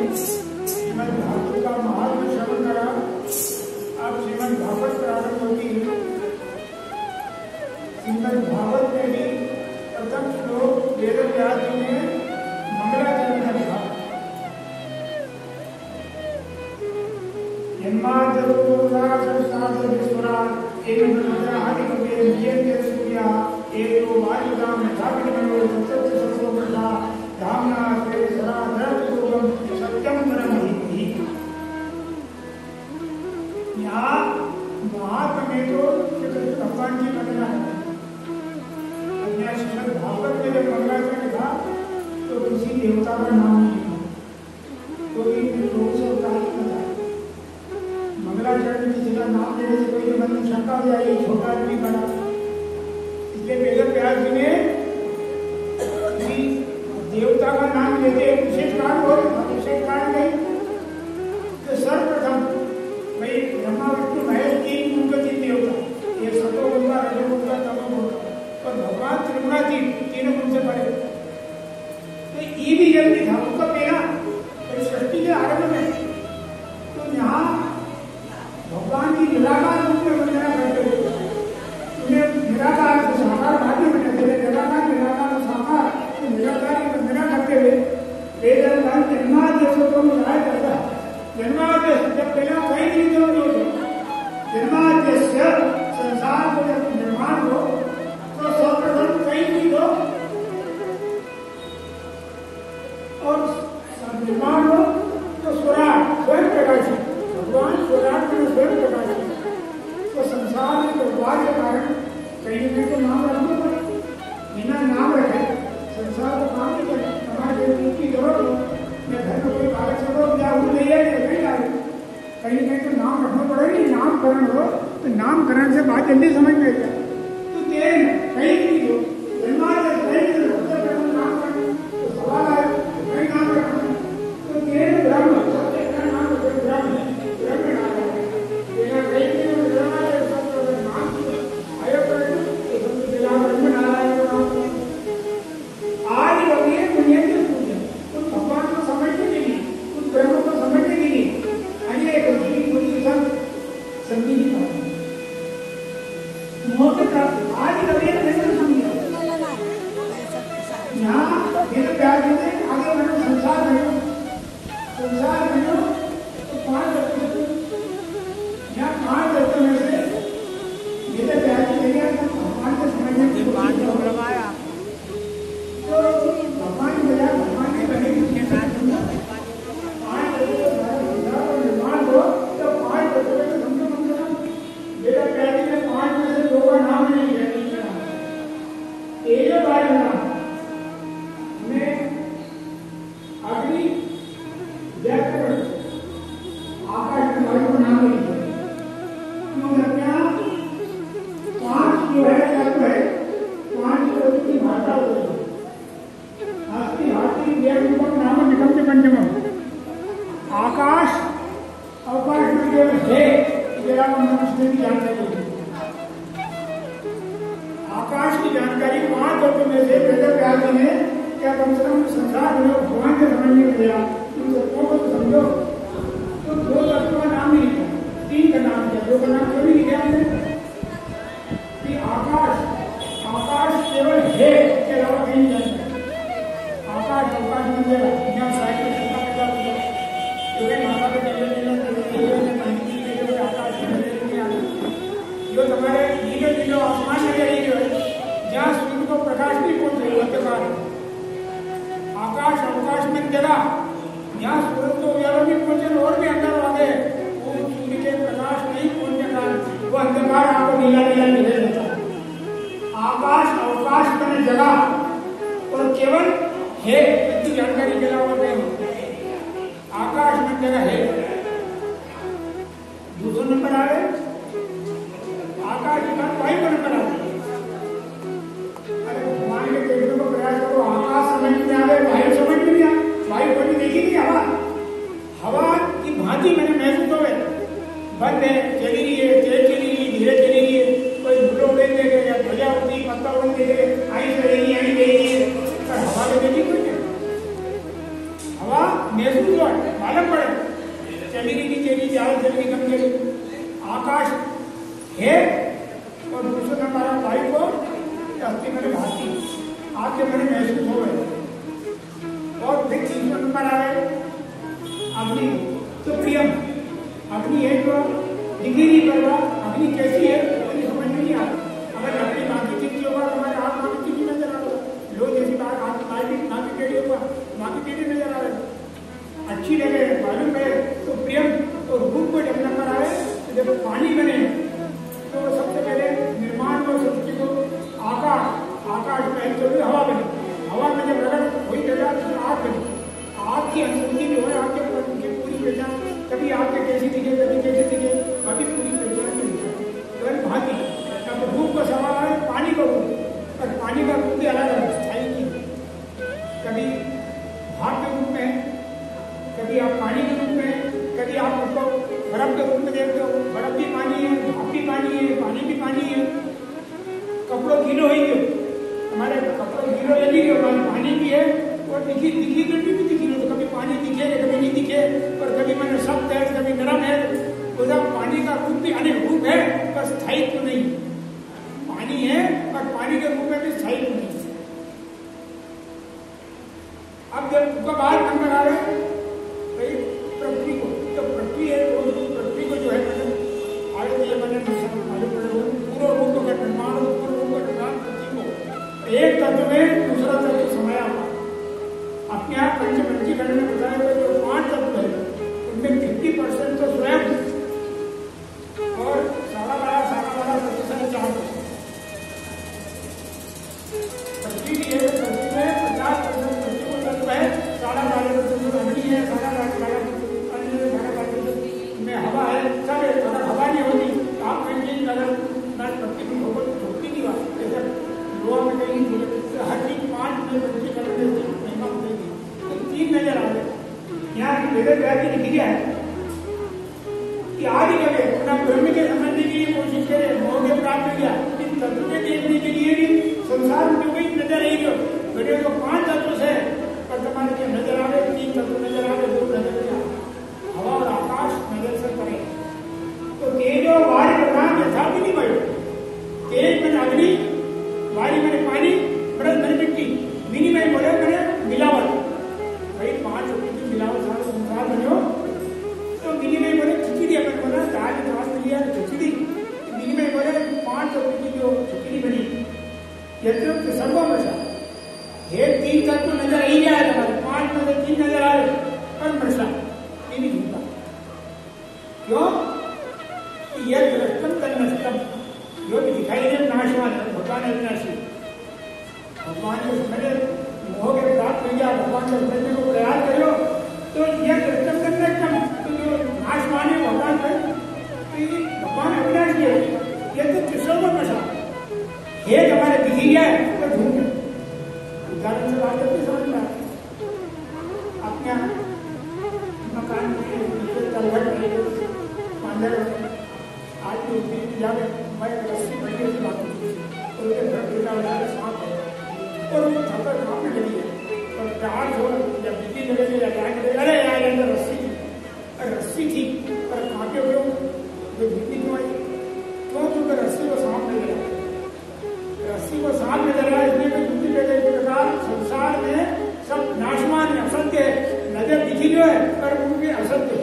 श्रीमद् भागवत का महात्म्य श्रवण करा। अब श्रीमद् भागवत प्रारंभ होती है। श्रीमद् भागवत में भी प्रथम श्लोक वेद व्यास जी ने मंगलाचरण में लिखा। यहाँ महात्मा में तो भगवान की वंदना है। श्रीमद् भागवत में जब मंगलाचरण था तो किसी देवता का नाम नहीं था, कोई लोग से उतार था। मंगलाचरण में किसी का नाम लेने से कोई मन में शंका हो जाएगी, छोटा नहीं बड़ा। इसलिए वेद व्यास जी ने किसी देवता का नाम लेते विशेष कारण हो, विशेष कारण नहीं तो सर्वप्रथम भाई ब्रह्मा विष्णु महेश तीन उनके तीन देवता, ये सतो होगा, रजो होगा, तमो होगा, और भगवान त्रिगुणातीत तीनों उनसे बड़े। तो ये भी जल्दी था उनका पहला सृष्टि के आरंभ में। तो यहाँ भगवान की निराकार रूप में वंदना करते हुए उन्हें निराकार साकार भाग्य में करते हुए निराकार साकार निराकार की वंदना करते हुए वेद जन्माद्य को बुलाया जाता है। जन्माद्य जब पहला कहीं नहीं जो जन्माद्य संसार को जब निर्माण हो तो सर्वप्रथम कहीं नहीं दो और निर्माण हो तो स्वराट स्वयं प्रकाशित भगवान स्वराट में स्वयं प्रकाशित। तो संसार में व्यवहार के कारण कहीं न तो नाम रखना पड़े, बिना नाम रखे संसार को काम नहीं करे। हमारे की जरूरत हो, मैं घर में कोई कागज से या उड़ नहीं है नहीं डाले, कहीं न तो नाम रखना पड़ेगा। नामकरण हो तो नामकरण से बात जल्दी समझ में आएगा। तो तेरे कहीं नहीं हो जन्माद्य नाम तो सवाल आए कहीं नाम रखना तो तेरे ब्रह्म नाम ब्रह्म महसूस हुआ, मालूम पड़े चली गई चली ज्यादा चली गई कम चली, आकाश है और दूसरा हमारा वायु को अस्थि मेरे भाती आपके मेरे महसूस हो गए। और फिर तीसरा नंबर आ गए अग्नि। तो प्रियम अग्नि है तो दिखी नहीं परवा, अग्नि कैसी है समझ में नहीं आता। अगर लकड़ी बाकी चिट्ठी होगा हमारे हाथ बाकी चिट्ठी नजर आ रहा, लो जैसी बात हाथ बाकी टेढ़ी होगा बाकी टेढ़ी नजर आ रहा, अच्छी लगे मालूम है। तो प्रियम तो रूप को जब नंबर आए तो जब पानी बने तो सबसे पहले निर्माण को सृष्टि को आकाश पहले तो हवा बनी, हवा में जब रगड़ वही जगह तो आग बनी, आग की अनुभूति जो है आपके पूरी पहचान, कभी आपके कैसी दिखे कभी कैसे दिखे, कभी पूरी पहचान नहीं दिखा भाती। तब रूप का सवाल है पानी का रूप, और पानी का रूप भी अलग अलग स्थायी की, कभी भाप के रूप में, कभी आप पानी के रूप में, कभी आप उसको बर्फ के रूप में देखते हो, बर्फ भी पानी है, भाप भी पानी है, पानी भी पानी है। कपड़ों गीलो ही हो, हमारे कपड़ों गीलो लगी हो, पानी भी है और दिखी तो दिखी तो कभी पानी दिखे कभी नहीं दिखे, और कभी मैंने सख्त है कभी नरम है। तो पानी का रूप भी अनेक रूप है पर स्थायित्व तो नहीं, पानी है और पानी के रूप में भी स्थायित्व तो नहीं। अब जब बाहर नंबर आ रहे पृथ्वी को, तो पृथ्वी है पृथ्वी को जो है मैंने आगे तो ये मैंने पूरा रूप का निर्माण पूरा रूप का निर्माण पृथ्वी को एक तत्व में दूसरा तत्व समाया हुआ। अपने आप पंचीकरण में बताया हुआ जो 5 तत्व है उनमें 50% तो स्वयं और सारा बड़ा प्रतिशत 4 पृथ्वी की है। पृथ्वी में 50% पृथ्वी को तत्व है, 12.5% अग्नि है, 12.5% में हवा है, सब है। अगर हवा नहीं होती तो आप कहेंगे अगर पृथ्वी की खबर छोटी नहीं बात, जैसे लोहा में कहीं हर चीज 5 में पृथ्वी करने महिमा होगी तो 3 नजर आ गए। यहाँ वेद व्यास की लिखी गया है कि आदि कभी अपना ब्रह्म के समझने के लिए कोशिश करे, मोह के प्राप्त किया, इन तत्व के देखने के लिए भी संसार में कोई नजर आई जो बड़े तो 5 तत्व से पर तुम्हारे क्या नजर आ गए, 3 तत्व नजर आ गए, 2 नजर नहीं आ, हवा और आकाश नजर से पड़े। तो तेजो वायु प्रधान यथापि नहीं बढ़े, तेज में अग्नि, वायु में पानी, ब्रह्म में मिट्टी, विनिमय बोले मैंने मिलावट, भाई 5 की मिलावट सारा संसार बनो। तो विनिमय बोले खिचड़ी, अपन बोला दाल चावल लिया खिचड़ी, विनिमय बोले 5 की जो खिचड़ी बनी यत्र सर्ववशा ये 3 तत्व नजर आई जाए, 5 में से 3 नजर आ रहे पर मरसा ये नहीं झूठा। क्यों? यह दृष्टम तन्नष्टम, जो भी दिखाई दे नाशवान है, भगवान अविनाशी, भगवान को समझे मोह के प्राप्त हो गया, भगवान को समझने को प्रयास करो तो यह दृष्टम तन्नष्टम, तो जो नाशवान है भगवान है तो ये भगवान अविनाशी है। यह तो त्रिशोम नशा एक हमारे दिखी गया है तो झूठ है। उदाहरण से बात करते समझ में अपने मकान अंदर आदमी जाके मैं रस्सी बढ़िया से बात और उसके घर बेटा वाला सांप है और वो थप्पड़ कांपने लगी है और प्यार हो या बिजली लगेगी या क्या करेगा, अरे यार अंदर रस्सी थी और कांपे हुए जो बिजली क्यों आई, क्यों क्योंकि रस्सी को सांप नहीं लगा, रस्सी को सांप नजर आया इसलिए तो दूसरी जगह इस प्रकार संसार में सब नाशवान है, असत्य है, नजर दिखी जो है पर उनके असत्य है।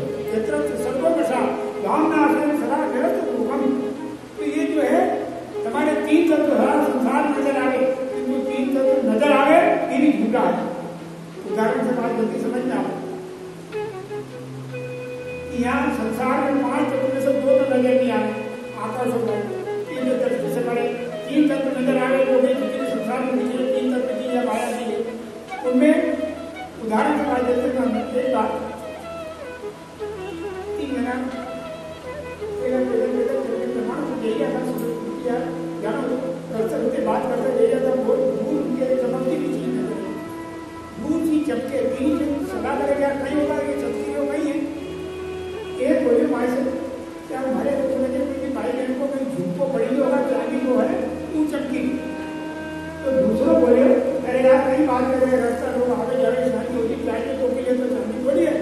सर्वोपशा भावनाशन सदा निरस्त रूपम, तो ये जो है हमारे 3 तत्व संसार नजर आ गए, इनको 3 तत्व नजर आ गए ये भी झूठा है। उदाहरण से बात जल्दी समझ में आओ कि यहाँ संसार में 5 तत्व में से 2 तो नजर नहीं आ रहे, आकाश हो गए 3 तत्व से बड़े 3 तत्व नजर आ गए, वो भी संसार में निकले 3 तत्व की या माया की है उनमें। उदाहरण से बात जल्दी एक बात बात करते ले जाता बहुत दूर उनके चमकती भी चीज है, दूर की चमके तीन सदा करेगा नहीं होगा ये चमकी हो गई है। एक बोले माए से क्या हमारे भाई बहन को कहीं झूठ को पड़ी होगा चांदी को है तू चमकी, तो दूसरों बोले अरे यार कहीं बात करेगा रास्ता लोग आगे जा रहे शादी होगी चाहिए तो के लिए तो चांदी थोड़ी है,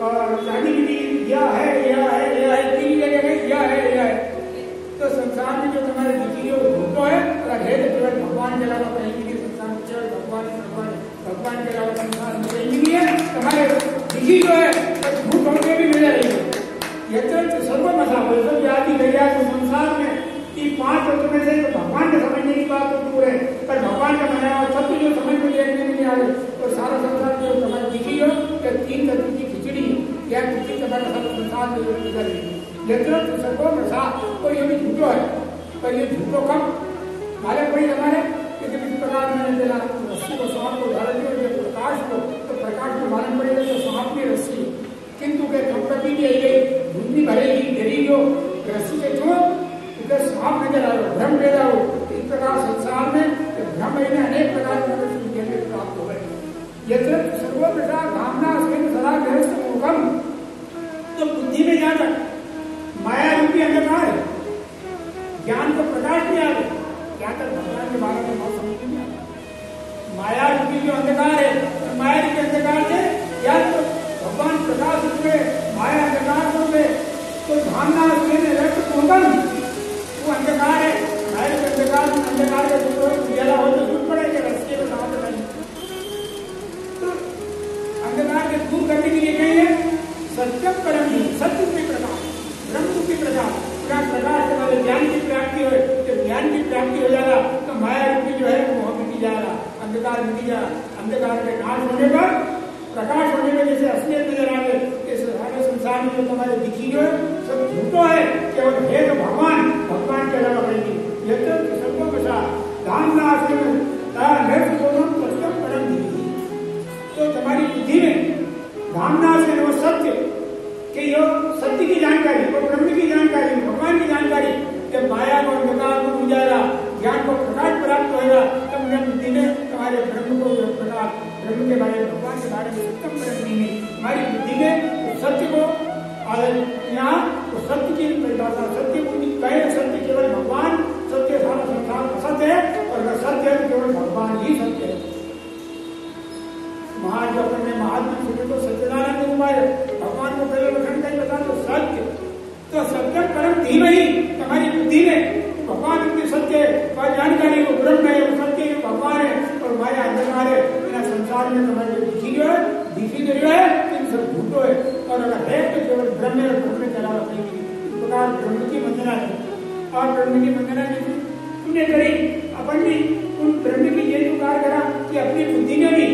और शादी विधि यह है तीन जगह है। तो संसार में जो तुम्हारे दिखी हो भूतो है और अभेद केवल भगवान के अलावा कहीं भी संसार में केवल भगवान के अलावा संसार में कहीं भी है। तुम्हारे दिखी जो है भूत होकर भी मिल रही है। यत्र सर्वमसा वैसे आदि गया तो संसार में कि 5 तत्व में से तो भगवान के समझने की बात तो दूर है, पर भगवान का बनाया हुआ सब जो समझ में लेने में नहीं आ रहे तो सारा संसार जो तुम्हारी दिखी हो या 3 तत्व की खिचड़ी या खिचड़ी तुम्हारा सब संसार में निकल रही है। यत्र सर्वमसा तो ये भी झूठो है, पर ये झूठो कम मालूम पड़ी हमारे लेकिन इस प्रकार मैंने देना रस्सी को सांप को उदाहरण दिया प्रकाश को, तो प्रकाश को मालूम पड़ेगा तो सांप की रस्सी किंतु के कंपति भी धुंधली भरेगी डरी जो रस्सी के छो इधर सांप नजर आ रहा भ्रम पैदा हो। इस प्रकार संसार में भ्रम अनेक प्रकार के प्राप्त हो गए। यत्र सर्वप्रसा कामना सदा गृहस्थ मुखम तो बुद्धि में जाकर माया रूपी अंधकार है, ज्ञान को प्रकाश नहीं आ रहा, क्या तक भगवान के बारे में बहुत समझ नहीं आता। माया रूपी जो अंधकार है, माया रूपी अंधकार से या तो भगवान प्रकाश रूप में माया अंधकार रूप में तो धामना वो अंधकार है, माया के अंधकार का उजाला हो तो दूर पड़ेगा रस्ते में समाप्त नहीं। तो अंधकार के दूर करने के लिए कहेंगे सत्यम परम ही सत्य रूपी प्रकाश ब्रह्म रूपी प्रकाश प्रकाश के वाले ज्ञान की प्राप्ति हो, जब ज्ञान की प्राप्ति हो जाएगा तो माया रूपी जो है वो मिटी जाएगा, अंधकार मिटी जाएगा। अंधकार के नाश होने पर प्रकाश होने में जैसे असलियत नजर आ गए, इस सारे संसार में जो तुम्हारे दिखी जो है सब झूठो है, केवल है तो भगवान के अलावा कहीं नहीं। यत्र सर्वमसा धामना परम दिखी तो तुम्हारी बुद्धि में धामना से वो सत्य कि यो सत्य की जानकारी वो ब्रह्म की जानकारी भगवान की जानकारी जब माया को अंधकार को उजाला ज्ञान को प्रकाश प्राप्त होगा तब जब बुद्धि में तुम्हारे ब्रह्म को प्रकाश ब्रह्म के बारे में भगवान के बारे में उत्तम करनी है। हमारी बुद्धि में सत्य को यहाँ तो सत्य की परिभाषा सत्य कहे सत्य केवल भगवान सत्य सारा संसार असत्य है और अगर सत्य है तो केवल भगवान ही सत्य है। महान अपने महात्मा सुने तो सच्चिदानंद उपाय भगवान को पहले वचन कहीं बता तो सत्य परम धीमहि हमारी बुद्धि में भगवान की सत्य और जानकारी को ब्रह्म है वो सत्य जो भगवान है और माया अंधकार है। बिना संसार में तुम्हारे दिखी जो है इन सब भूतो है और अगर है तो केवल ब्रह्म है और ब्रह्म के अलावा कहीं नहीं। इस प्रकार ब्रह्म की वंदना है और ब्रह्म की वंदना की तुमने करी अपन भी उन ब्रह्म की ये पुकार करा कि अपनी बुद्धि में भी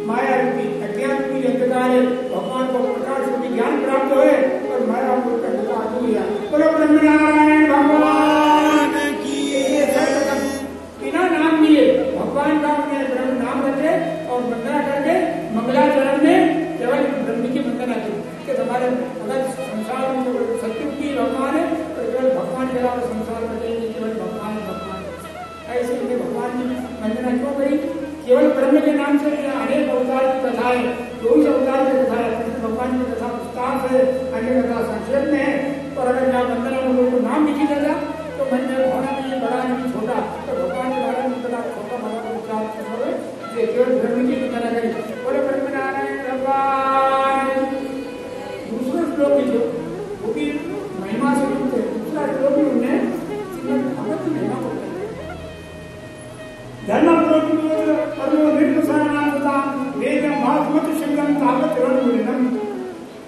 माया रूपी अज्ञान रूपी अंधकार है भगवान को प्रकाश रूपी ज्ञान प्राप्त हो और माया को अंधकार दूर गया। बोलो ब्रह्मनारायण भगवान की बिना नाम लिए भगवान का उन्हें ब्रह्म नाम रखे और वंदना करके मंगलाचरण में केवल ब्रह्म की वंदना करें कि हमारे अगर संसार में केवल सत्य की भगवान है तो केवल भगवान के अलावा संसार में केवल भगवान ऐसे उन्हें भगवान की वंदना क्यों करी। केवल ब्रह्म के नाम से अनेक अवतार की कथा है, 24 अवतार की कथा है, भगवान की कथा विस्तार से अन्य कथा संक्षेप में है। और अगर यहाँ वंदना में लोगों को नाम लिखी जाता तो मन में भावना नहीं बड़ा नहीं छोटा तो भगवान के बारे में बड़ा छोटा बड़ा विचार केवल ब्रह्म की वंदना करी। बोले ब्रह्मनारायण भगवान। दूसरे श्लोक जो वो भी महिमा से युक्त है, दूसरा श्लोक भी उन्हें भगवत की महिमा को धर्म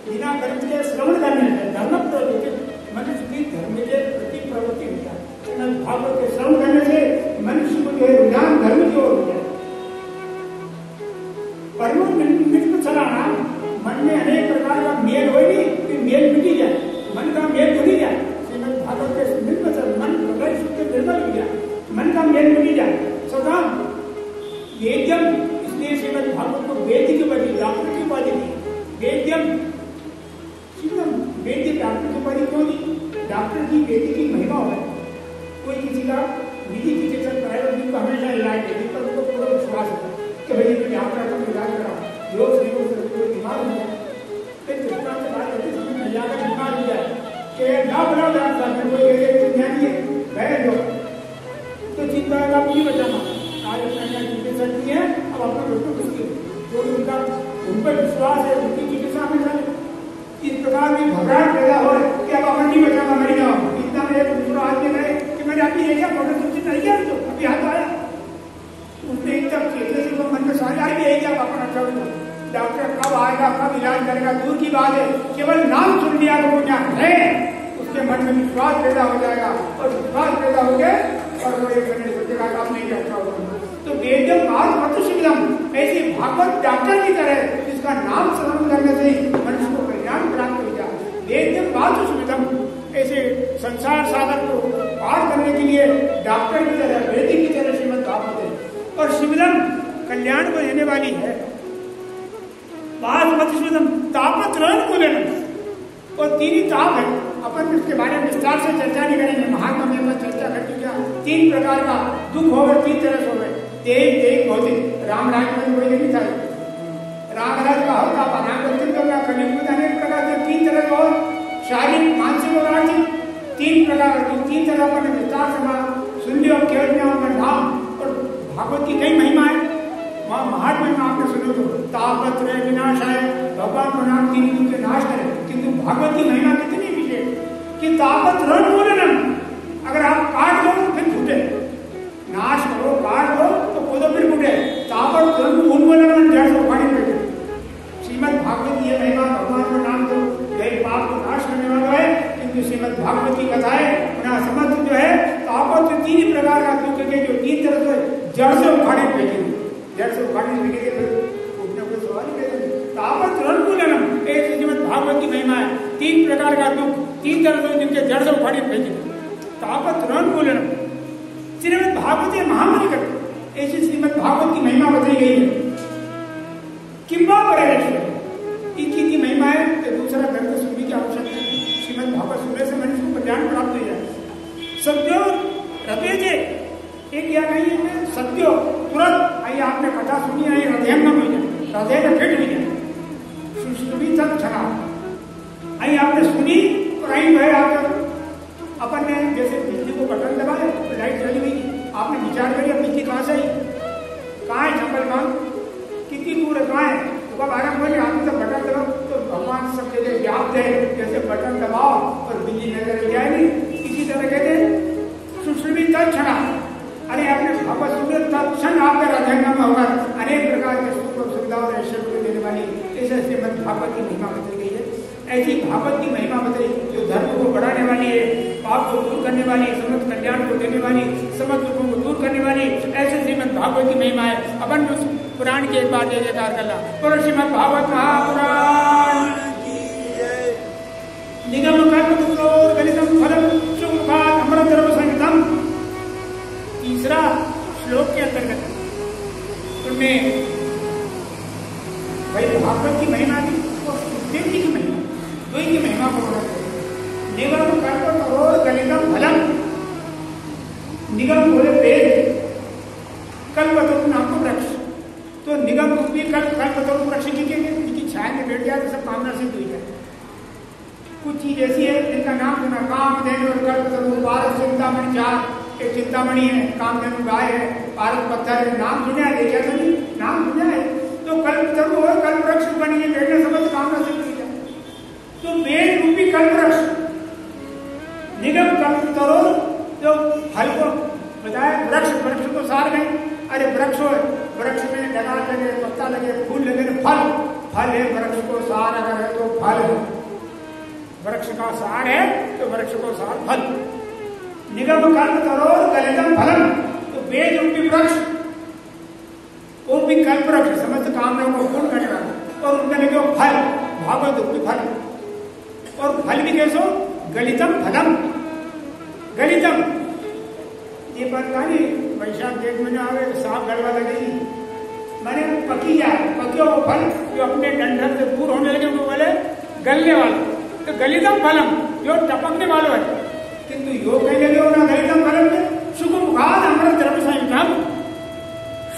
बिना कर्म के श्रवण करने से धर्म प्रवृत्ति मनुष्य की धर्म के प्रति प्रवृत्ति होता है। भागवत के श्रवण करने से मनुष्य को जो है रुझान धर्म की ओर हो जाए। परमो मित्र चलाना मन में अनेक प्रकार का मेल हो फिर मेल मिटी जाए, मन का मेल मिटी जाए। श्रीमद् भागवत के मित्र चल मन शुद्ध निर्मल हो जाए, मन का मेल मिटी जाए सदा वेद्यम। इसलिए श्रीमद् भागवत को वेद की उपाधि डॉक्टर की उपाधि दी। वेद्यम वेद्य डॉक्टर की उपाधि क्यों दी? डॉक्टर की वेद्य की महिमा हो है। कोई किसी का निजी चिकित्सक प्राइवेट को हमेशा इलाज देती पर उनको पूरा विश्वास होता है कि भाई ये यहाँ पर अपन इलाज कराओ योग से बीमार हो जाए फिर चिकित्सा से बात करते समय महिला का बीमार हो जाए कि ना बनाओ डॉक्टर कोई ज्ञानी है बैठ जाओ तो चिंता का भी बचाना आज अपना चिकित्सक नहीं है। अब अपना बच्चों मुश्किल जो उनका उन पर विश्वास है उनकी चिकित्सा हमेशा आदमी है क्या फोटो तुमसे नहीं गया तो अभी हाथ आया उसने एकदम चेहरे से मन में सारी आई है क्या पापा अच्छा हो डॉक्टर कब आएगा कब इलाज करेगा दूर की बात है केवल नाम सुन लिया तो वो क्या है उसके मन में विश्वास पैदा हो जाएगा और विश्वास पैदा हो गए और वो एक महीने सोचेगा काम नहीं अच्छा होगा। तो वेद्यम बात मत शिविरम ऐसी भागवत डॉक्टर की तरह जिसका नाम स्मरण करने से मनुष्य को कल्याण प्राप्त हो जाए। वेद्यम बात शिविरम ऐसे संसार साधन को पार करने के लिए डॉक्टर की तरह वैद्य की तरह श्रीमद भागवत है और शिविरम कल्याण को देने वाली है। बात मत शिविरम तापत रन बोलेना और तीन ही ताप है अपन इसके बारे में विस्तार से चर्चा नहीं करेंगे महात्मा में चर्चा कर चुका। तीन प्रकार का दुख हो गए तीन तरह से हो गए तेज तेज भौतिक राम राज में कोई नहीं था राम राज का होगा अनागत होगा कलियुग अनेक प्रकार के तीन तरह का और शारीरिक मानसिक और आर्थिक तीन प्रकार की तीन तरह पर विस्तार से सुन लियो केवल नाम और भागवत की कई महिमा है वहाँ महात्मा में आपने सुनो तो तापत रहे विनाश है भगवान को नाम तीन युग के नाश करे किंतु भागवत की महिमा कितनी विशेष कि तापत रण मूलनम अगर आप काट लो फिर फूटे नाश करो काट लो तो कोदो फिर फूटे तापत रण उन्मूलनम जड़ से उखाड़ी बैठे। श्रीमद भागवत की महिमा भगवान को नाम दो यही पाप को नाश करने वाला है किंतु श्रीमद भागवत की कथाएं उन्हें समझ जो है तापत तीन प्रकार का दुख के जो तीन तरह से जड़ से उखाड़ी बैठे जड़ से उखाड़ी बैठे फिर उठने को सवाल ही पैदा तापत रण मूलनम एक श्रीमद भागवत की महिमा है तीन प्रकार का दुख तीन तरह से जिनके जड़ से उखाड़ी फेंके तापत रण मूलनम श्रीमद भागवत महामणि कर ऐसी श्रीमद भागवत की महिमा बताई गई है। किंबा परेश्वर इनकी महिमा है तो दूसरा ग्रंथ सुनने की आवश्यकता है। श्रीमद भागवत सुनने से मनुष्य को कल्याण प्राप्त हो जाए। सत्यो हृदय जे एक या नहीं है सत्यो तुरंत आइए आपने कथा सुनी है हृदय में हो जाए हृदय में फिट हो जाए सुश्रुति तक छना आई आपने सुनी और आई भाई आप अपन ने जैसे बिजली को बटन दबाए तो लाइट जली गई आपने विचार करिए बिजली कहाँ से आई कहाँ है चंबल गांव कितनी दूर है कहाँ है तो कब आराम बोले आपने जब बटन दबाओ तो भगवान सब जगह व्याप्त है जैसे बटन दबाओ और बिजली नजर आ जाएगी इसी तरह कहते हैं सुश्रुति तक छना अरे आपने भगवत सुने तब क्षण आपके हृदय में होगा अनेक प्रकार के सुख और सुविधा और ऐश्वर्य को देने वाली ऐसे श्रीमद भागवत की महिमा बताई गई है। ऐसी भागवत की महिमा बताई जो धर्म को बढ़ाने वाली है पाप को दूर करने वाली समस्त कल्याण को देने वाली समस्त दुखों को दूर करने वाली ऐसे श्रीमद भागवत की महिमा है। अपन उस पुराण के एक बार जयकार करना बोलो श्रीमद भागवत महापुराण निगम कर्म गलितम फलम सुखा अमृत द्रव संगतम तीसरा श्लोक के अंतर्गत उनमें भाई भागवत की महिमा थी और सुखदेव जी की महिमा दो की महिमा को निगम कर्म करोड़ गलितम फलम निगम बोले वेद कल्पतरु नाम को वृक्ष तो निगम रूपी कल्पतरु वृक्ष की छाया में बैठ जाए तो सब कामना सिद्ध हो जाए। कुछ चीज ऐसी है जिनका नाम सुना कामधेनु और कल्पतरु पारस चिंतामणि चार एक चिंतामणि है कामधेनु गाय है पारस पत्थर है नाम सुना है देखा तो नहीं नाम सुना है तो कल्पतरु और कल्प वृक्ष बनी है बैठने समझ कामना सिद्ध हो जाए। तो वेद रूपी कल्प वृक्ष निगम कल्पतरु जो फल को बताया वृक्ष को सार में अरे वृक्ष हो वृक्ष में डगाल लगे पत्ता लगे फूल लगे फल फल है वृक्ष को सार अगर है तो फल है वृक्ष का सार है तो वृक्ष को सार फल निगम कल्पतरु गलितम फलम तो वेद रूपी वृक्ष वो भी कल्प वृक्ष समस्त कामनाओं को पूर्ण करने वाला और उनका लगे फल भागवत रूपी फल और फल भी कैसो गलितम फलम गलितम ये बतानी वैशाख जेठ महीने आवे सांप गड़वा लगेगी मैंने पकी जाए पकियो वो फल जो अपने डंडन से दूर होने लगे वो बोले गलने वाला तो गलितम फलम जो टपकने वाला है किंतु योग कहने लगे हो ना गलितम फलम में सुख मुखाद अमृत द्रव्य संयुतम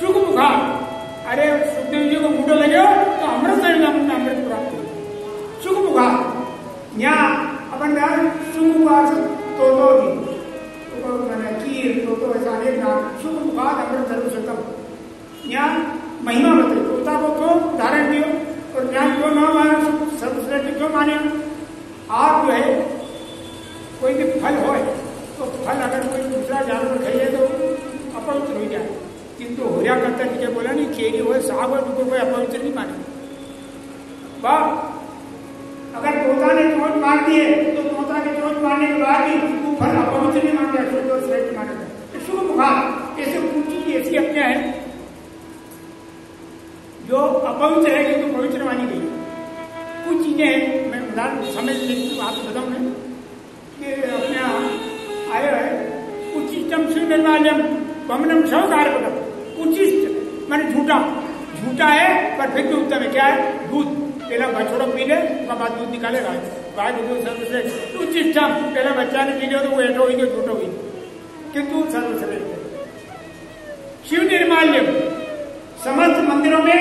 सुख मुखाद अरे सुखदेव जी को मुंडो लगे हो तो अमृत संयुतम अमृत प्राप्त हो सुख मुखाद यहाँ अपन सुख मुखाद तो मैंने खीर तो ऐसा अनेक नाम सुख मुखाद अमृत द्रव्य संयुतम यहाँ महिमा बताई तोता को क्यों धारण किया और ज्ञान क्यों न माना सर्वश्रेष्ठ क्यों माने आप जो है कोई भी फल हो तो फल अगर कोई दूसरा जानवर खाइए तो अपवित्र हो जाए, किंतु होया करता नीचे बोला नहीं, केरी हो साग हो तो कोई अपवित्र नहीं माने। बाप अगर तोता ने चोट मार दिए तो तोता के चोट मारने के बाद भी वो फल अपवित्र नहीं मान गया, शुद्ध और श्रेष्ठ माना जाए। शुभ मुखार ऐसे कुछ चीज ऐसी अपने है जो अपवित्र है किंतु पवित्र मानी गई। कुछ चीजें मैं उदाहरण समझ लेती हूँ, आपको बताऊं मैं कि अपने यहाँ आए है उचितम शिव निर्माल्यम वमनम शवकारपटम। उचित माने झूठा, झूठा है पर फिर भी उत्तम है। क्या है? दूध। पहला बछड़ा पी ले, उसका बाद दूध निकालेगा, गाय दूध सर्वश्रेष्ठ। उचितम पहला बच्चा ने पी लिया तो वो ऐठो हुई, झूठो हुई, किंतु सर्वश्रेष्ठ। शिव निर्माल्यम, समस्त मंदिरों में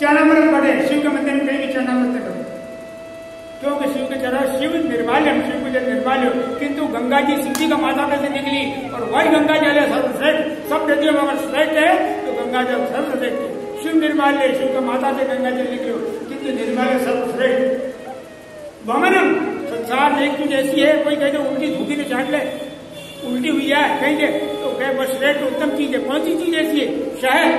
चरणामृत पढ़े, शिव के मंदिर में कहीं भी चरणामृत पढ़े, क्योंकि शिव के चरण शिव निर्माल्यम, शिव के जल निर्माल्य। किंतु गंगा जी शिव जी का माता में से निकली और वही गंगा जल है सर्वश्रेष्ठ। सब नदियों में अगर श्रेष्ठ है तो गंगा जल सर्वश्रेष्ठ है। शिव निर्माल्य, शिव का माता से गंगा जल निकले, किंतु निर्माल्य सर्वश्रेष्ठ। वमनम, संसार एक चीज ऐसी है, कोई कहते उल्टी धूपी ने चाट ले, उल्टी हुई है कहेंगे तो कहे बस श्रेष्ठ उत्तम चीज है। कौन सी चीज ऐसी है? शहद।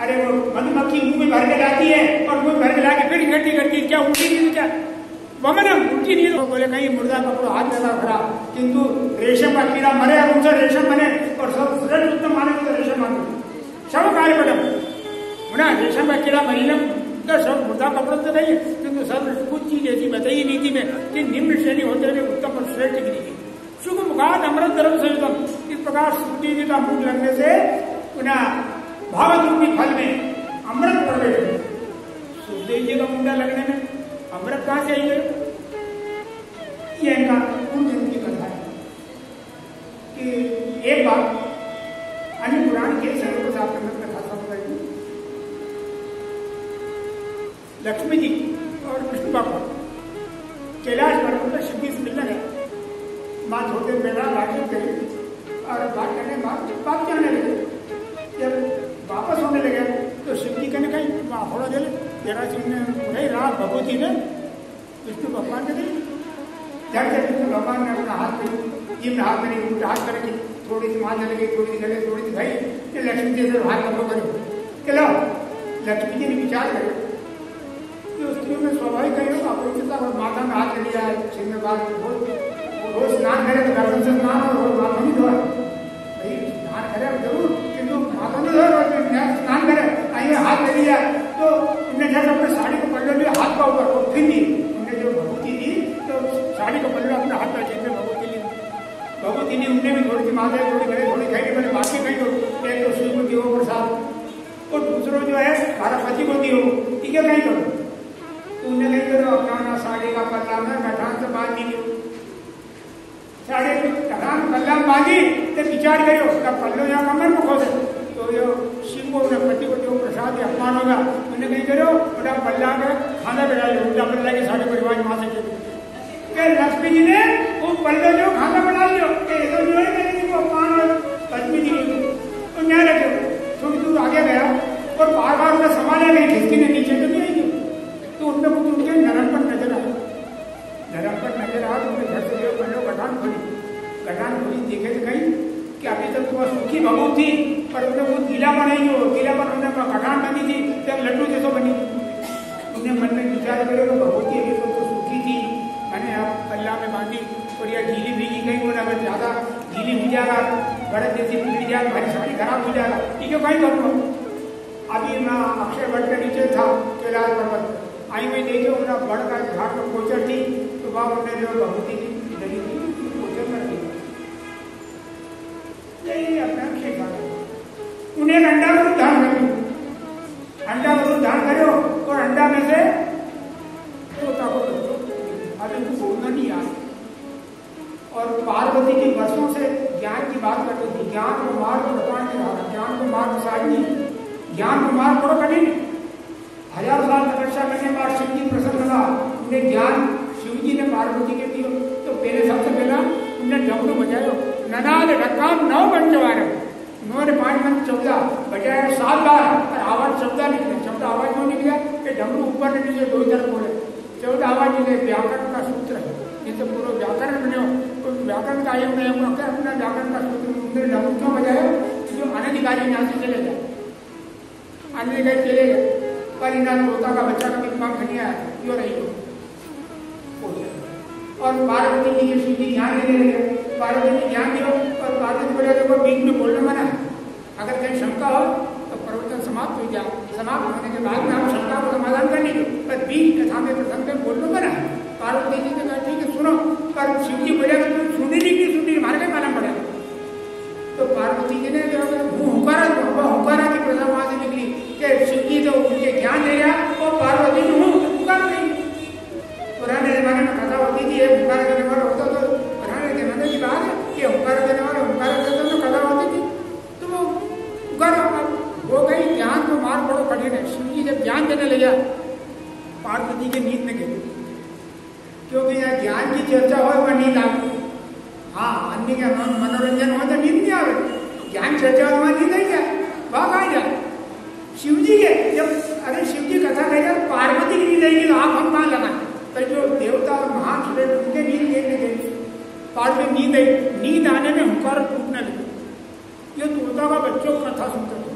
अरे वो मधुमक्खी मुंह में भर के लाती है और मुंह भर के लाके फिर इकट्ठी करती है, क्या उल्टी नहीं? क्या वमनम उल्टी नहीं? तो बोले कहीं मुर्दा पकड़ो हाथ लगा खराब, किंतु रेशम का कीड़ा मरे और उनसे रेशम बने और सब श्रेष्ठ उत्तम माने तो रेशम माने। सब कार्य पटम ना, रेशम का कीड़ा मरीनम तो सब मुर्दा पकड़ो तो नहीं, किंतु सब कुछ चीज ऐसी बताइए नीति में कि निम्न श्रेणी होते हुए उत्तम और श्रेष्ठ की नीति। शुभ मुखात अमृत धर्म संयुतम, इस प्रकार सूर्य जी का मुख लगने से पुनः भागवत रूपी फल में अमृत प्रवेश। सुखदेव जी का मुंडा लगने में अमृत कहां से आइए? ये इनका पूर्व जन्म की कथा है कि एक बार अन्य पुराण के शरीर को साफ करने में कथा समझाई। लक्ष्मी जी और विष्णु बाबा कैलाश पर्वत पर शिव जी से मिलने गए। माँ छोटे बेटा बातचीत करी और बात करने बात जाने लगे। जब वापस होने लगे तो शिव जी कहने कहीं थोड़ा देर तेरा शिव ने नहीं रहा, भगवती ने विष्णु भगवान ने दी। जब से विष्णु भगवान ने अपना हाथ करी, ये हाथ करी, उल्टा हाथ करेगी, थोड़ी सी माँ चलेगी, थोड़ी सी गले, थोड़ी सी भाई, कि लक्ष्मी जी से हाथ करो करो। चलो लक्ष्मी जी ने विचार करे कि उस स्त्रियों में स्वाभाविक कहीं होगा अपवित्रता, और माथा में हाथ लिया है, सिर में बाल, रोज स्नान करे तो गर्दन से स्नान और रोज माथा नहीं धोए। भाई स्नान करे जरूर, किंतु माथा नहीं धोए, स्नान करे, आइए हाथ ले लिया तो उन्हें जैसे अपने साड़ी को पल्ले लिया हाथ का ऊपर, और फिर नहीं उन्हें जो भगवती दी तो साड़ी को पल्ले अपने हाथ में चेंज भगवती ली। भगवती ने उन्हें भी थोड़ी सी माथा, थोड़ी गले, थोड़ी खाई, मैंने बाकी कहीं तो एक तो शिव को दियो प्रसाद और दूसरों जो है पार्वती को दियो, ठीक है कहीं करो। उन्हें नहीं करो अपना साड़ी का पल्ला में गठान से बांध दी, साड़ी गठान पल्ला बांधी तो विचार करो उसका पल्लो यहाँ कमर में खोदे तो ये शिव को उन्हें पति को जो प्रसाद अपमान होगा, उन्हें नहीं करो उनका पल्ला में खाना बना लो, उल्टा पल्ला के सारे परिवार माँ से लक्ष्मी जी ने वो पल्ले जो खाना बना लियो तो जो है अपमान लक्ष्मी जी तो न्याय रखे। थोड़ी दूर आगे गया और बार बार उन्हें संभाला नहीं, खिड़की ने नीचे तो नहीं आई तो उनमें कुछ उनके नरमपन नजर आया। नरमपन नजर आया तो उन्हें घर से जो पल्लो गठान खोली देखे तो कहीं कि अभी तक तो सुखी भगवत थी पर उन्हें वो गीलापन है जो गीलापन उन्हें गठान बनी थी जब लड्डू जैसो बनी। उन्हें मन में विचार करे तो भगवती अभी तो सुखी थी, मैंने आप पल्ला में बांधी और यह गीली भीगी कहीं बोला अगर ज्यादा गीली हो जाएगा, बड़े जैसी पीट जाएगा, हमारी साड़ी खराब हो जाएगा, ठीक है कहीं करूँ। अभी मैं अक्षय वट के नीचे था कैलाश पर्वत, आई मैं देखे उन्हें बड़ का घाट में कोचर थी तो वह उन्हें जो भगवती की दरी थी कोचर कर दी। यही अपना खेल उन्हें अंडा को धान करो, अंडा को धान करो और अंडा में से तोता को अभी कुछ बोलना नहीं आ। और पार्वती की वर्षों से ज्ञान की बात करते थी, ज्ञान को मार्ग प्रदान के रहा, ज्ञान को मार्ग साधनी, ज्ञान को मार्ग बड़ो कठिन। 1000 साल तपस्या करने के बाद शिव जी प्रसन्न हुआ, उन्हें ज्ञान शिव जी ने पार्वती के दियो। तो पहले सबसे पहला उन्हें डमरू बजायो, ननाद ढक्काम 9 बंजवार, उन्होंने 5 बंद 14 बजाया 7 बार और आवाज 14 निकले। 14 आवाज क्यों निकला कि डमरू ऊपर नीचे 2 तरफ बोले, 14 आवाज निकले। व्याकरण का सूत्र है, ये तो पूरा व्याकरण बनो, तो व्याकरण का योग नहीं होगा, अपना व्याकरण का सूत्र ढाबू क्यों बजाया? जो अनधिकारी यहाँ से चले गए, अनधिकारी चले गए, पर इन्हें तोता का बच्चा कभी काम नहीं आया, क्यों नहीं हो? और पार्वती जी के शिव जी ध्यान नहीं दे रहे, पार्वती जी ध्यान दियो, और पार्वती बोले देखो बीच में बोलना मना है, अगर कहीं शंका हो तो प्रवचन समाप्त हो जाए, समाप्त होने के बाद में आप शंका को समाधान कर लीजिए, पर बीच कथा में प्रसंग में बोलना मना है। पार्वती जी ने कहा ठीक है सुनो, पर शिव जी बोले तुम सुनी नहीं, हमारे लिए मालूम पड़ेगा। तो पार्वती जी ने हुकारा की प्रथा वहां से निकली कि शिव जी तो उनके ज्ञान ले रहा और पार्वती ने हुकार नहीं। पुराने जमाने में कथा होती थी, एक हुकार देने वाला होता तो पुराने जमाने की बात है कि हुकार देने वाला हुकार देता तो कथा होती थी, तो वो हुकार हो गई। ज्ञान को मार बड़ो कठिन है। शिव जी जब ज्ञान देने लगा पार्वती के नींद में गई, क्योंकि यहाँ ज्ञान की चर्चा हो वह नींद आ गई। हाँ, अन्य का मनोरंजन हो तो नींद नहीं आवे, ज्ञान चर्चा हो वहाँ नींद आई जाए, वहाँ कहा जाए। शिव जी के जब अरे शिव जी कथा कह पार्वती की नींद आएगी तो आप हम कहाँ लगाए? तो जो देवता और महान सुरेश उनके नींद देखने गए, पार्वती नींद आई, नींद आने में हुंकार फूटने लगी। ये तोता का बच्चों को कथा सुनते थे,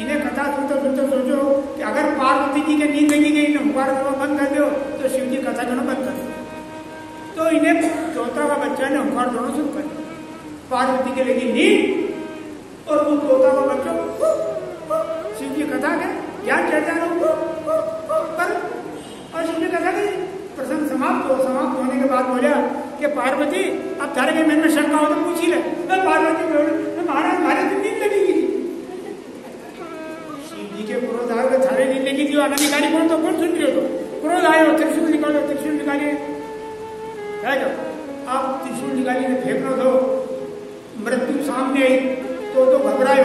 इन्हें कथा सुनते सुनते सोचो कि अगर पार्वती जी के नींद लगी गई, हुंकार बंद कर दो तो शिव जी कथा जो बंद कर दो। तो इन्हें तोता का बच्चा ने हुंकार दोनों शुरू कर दिया। पार्वती के लगी नींद और वो तोता का बच्चा शिव जी कथा के ज्ञान चर्चा पर और शिव जी कथा के प्रसंग समाप्त होने के बाद बोला कि पार्वती अब तारे के मन में शंका हो तो पूछ ही ले। मैं पार्वती महाराज हमारे तो नींद लगेगी थी, शिव जी के क्रोध आए तो थारे नींद लगी थी, अनधिकारी कौन तो कौन सुन रही हो? तो क्रोध आए हो त्रिशूल निकालो, त्रिशूल निकालिए, आप त्रिशूल निकालिए, फेंकना दो, मृत्यु सामने आई तो घबराए।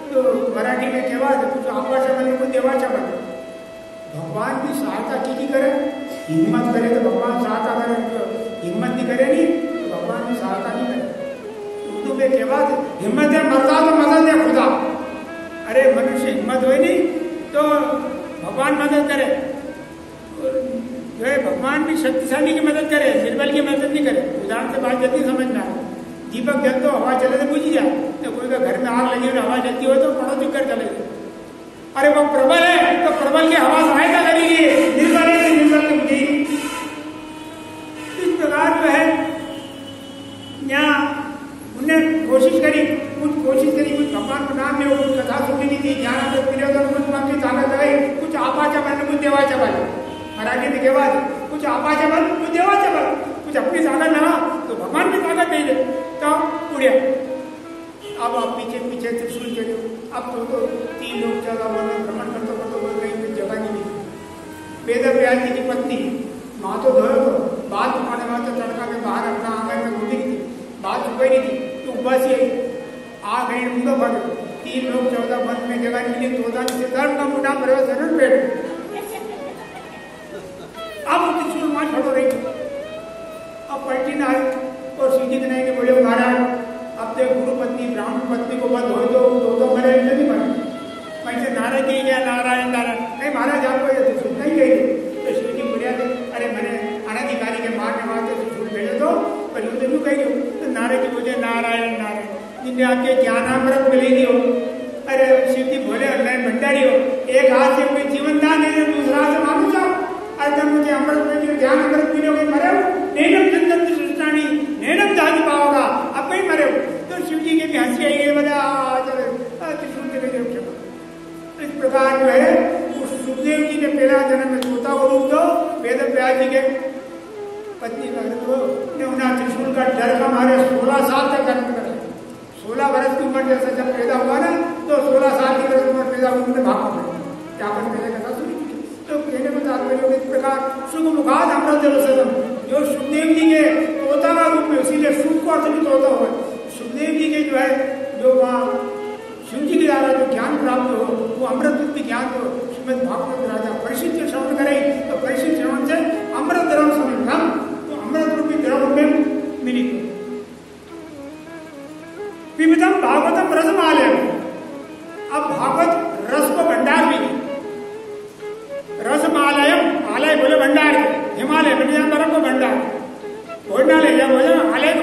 तो मराठी में कहवा कुछ आवाचा बने को देवाचा बने। भगवान की सहायता की करे, हिम्मत करे तो भगवान सहायता करे, हिम्मत नहीं करे नहीं तो भगवान की सहायता नहीं करे। उर्दू में कहवा हिम्मत है मरदा तो मदद है खुदा। अरे मनुष्य हिम्मत हो नहीं तो भगवान मदद करे, जो है भगवान भी शक्तिशाली की मदद करे, निर्बल की मदद नहीं करे। उदाहरण से बात जल्दी समझना है, दीपक जल तो हवा चले तो बुझ जाए, तो कोई का घर में आग लगी और हवा जलती हो तो पड़ोसी कर चले जाए। अरे वो प्रबल है तो प्रबल की हवा सहायता करेगी, निर्बल है तो निर्बल की बुझेगी। इस प्रकार जो है यहाँ उन्हें कोशिश करी, कुछ भगवान को नाम ले, कुछ कथा सुनी नहीं थी, ज्ञान अमृत मिले तो कुछ मन की ताकत आई, कुछ आपा चबल कुछ देवा चबल, मराठी में कहवा कुछ आपा चबल कुछ देवा चबल, कुछ अपनी ताकत लगा तो भगवान की ताकत दे दे तो उड़िया। अब आप पीछे पीछे त्रिशूल के दो, अब तो 3 लोग ज्यादा भ्रमण करते कहीं जगह नहीं मिली। वेद व्यास जी की पत्नी माँ तो धो बाल छुपाने वाले तड़का में बाहर अपना आंगन में घूमी थी, बाल छुपाई नहीं थी तो उबासी आई, आ गई मुंडो भर, 3 लोग 14 वन में जगह नहीं मिली, 14 से धर्म का मुंडा पर जरूर बैठ। अब त्रिशूल माँ छोड़ो रही, अब पलटी ना आई और सीधी के नहीं बोले महाराज अब तो गुरु पत्नी ब्राह्मण पत्नी को बंद हो तो मरे नहीं मरे। मैं से नारायण जी गया, नारायण नहीं महाराज आपको ये त्रिशूल नहीं गई तो शिव जी बोलिया अरे मैंने अनधिकारी के मारने वाले त्रिशूल भेजे तो पर यूँ तो क्यों कही तो नारायण जी बोले नारायण जिनने आपके ज्ञानामृत मिलेगी हो। अरे शिव जी बोले मैं भंडारी हो, एक हाथ से कोई जीवन दान नहीं, दूसरा हाथ से मालूम जाओ अरे मुझे अमृत में ज्ञान अमृत मिलोगे मरे हो, नैनम चंदन सृष्टानी नैनम दादी पाओगा अब कहीं मरे हो। तो शिव जी के भी हंसी आई बोला त्रिशूल के लिए। इस प्रकार जो है उस सुखदेव जी ने पहला जन्म में तोता को रूप दो, वेद व्यास जी के पत्नी ने उन्हें त्रिशूल का डर का मारे 16 साल तक जन्म करा। 16 वर्ष की उम्र जैसा जब पैदा हुआ ना तो 16 साल की उम्र पैदा हुई उन्होंने भाग पड़े क्या पहले कथा सुनी। तो कहने को तात्पर्य इस प्रकार सुख मुखाद अमृत जलसदम जो सुखदेव जी के तोता का रूप में, इसीलिए सुख को अर्थ भी तोता हुआ। सुखदेव जी के जो है जो वहाँ शिव जी के द्वारा जो ज्ञान प्राप्त हो वो अमृत रूपी ज्ञान को श्रीमद भागवत राजा परिषद के श्रवण करे तो परिषद श्रवण से अमृत द्रव समझ तो अमृत रूपी द्रव में मिली। पिबतम भागवतम रसमालय, अब भागवत रस को भंडार मिली। रसमालय आलय बोले भंडार, हिमालय बर्फ को भंडार, भोजनालय जब भोजन आलय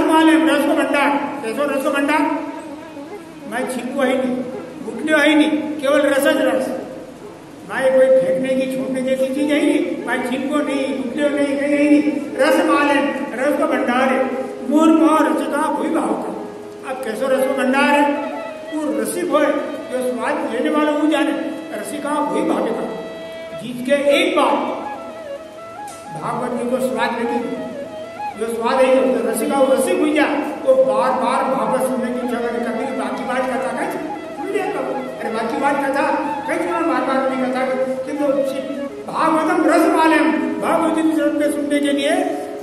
मालम रस को भंडार। कैसो रस को भंडार? मैं छिपको है नहीं, गुटलियो है नहीं, केवल रसज रस। भाई कोई फेंकने की छोड़ने जैसी चीज है नहीं, भाई छिपको नहीं, गुटलियो नहीं, कहीं नहीं। रस मालम रस को भंडार है। मूर्ख और रसिका वही भाव का। अब कैसो रस को भंडार है? वो रसिक हो जो स्वाद लेने वाला वो जाने, रसिका वही भाविका जिसके एक बार भागवत जी को स्वाद लगी, जो स्वाद है तो रसिका वो रसिक हुई जाए, वो बार बार भागवत सुनने की इच्छा करे। कभी बाकी बात कथा कहीं सुन लिया कब, अरे बाकी बात कथा कहीं सुना, बार बार नहीं कथा, किंतु भागवतम रस मालम, भागवत जी सुनने के लिए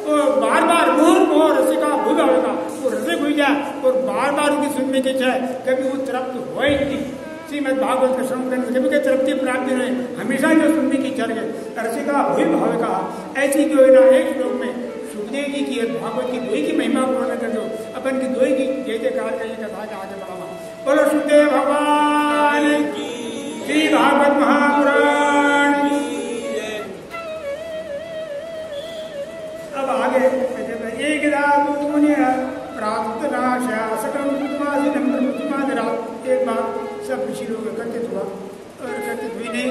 तो बार बार मोह रसिका भूल होगा, वो रसिक हुई जाए और बार बार उनकी सुनने की इच्छा है, कभी वो तृप्त हो ही नहीं। श्रीमद् भागवत का श्रवण करने कभी तृप्ति प्राप्त नहीं, हमेशा जो सुनने की इच्छा है रसिका भूल भाविका। ऐसी जो है ना एक श्लोक में सुखदेव जी की भागवत की दोई की महिमा को वर्णन कर दो, अपन की दोई की जय जयकार का ये कथा का आगे बढ़ावा। बोलो सुखदेव भगवान की, श्री भागवत महापुराण। अब आगे एक प्राप्त नाशा सकल एक बार सब ऋषि लोग एकत्रित हुआ और एकत्रित हुई ने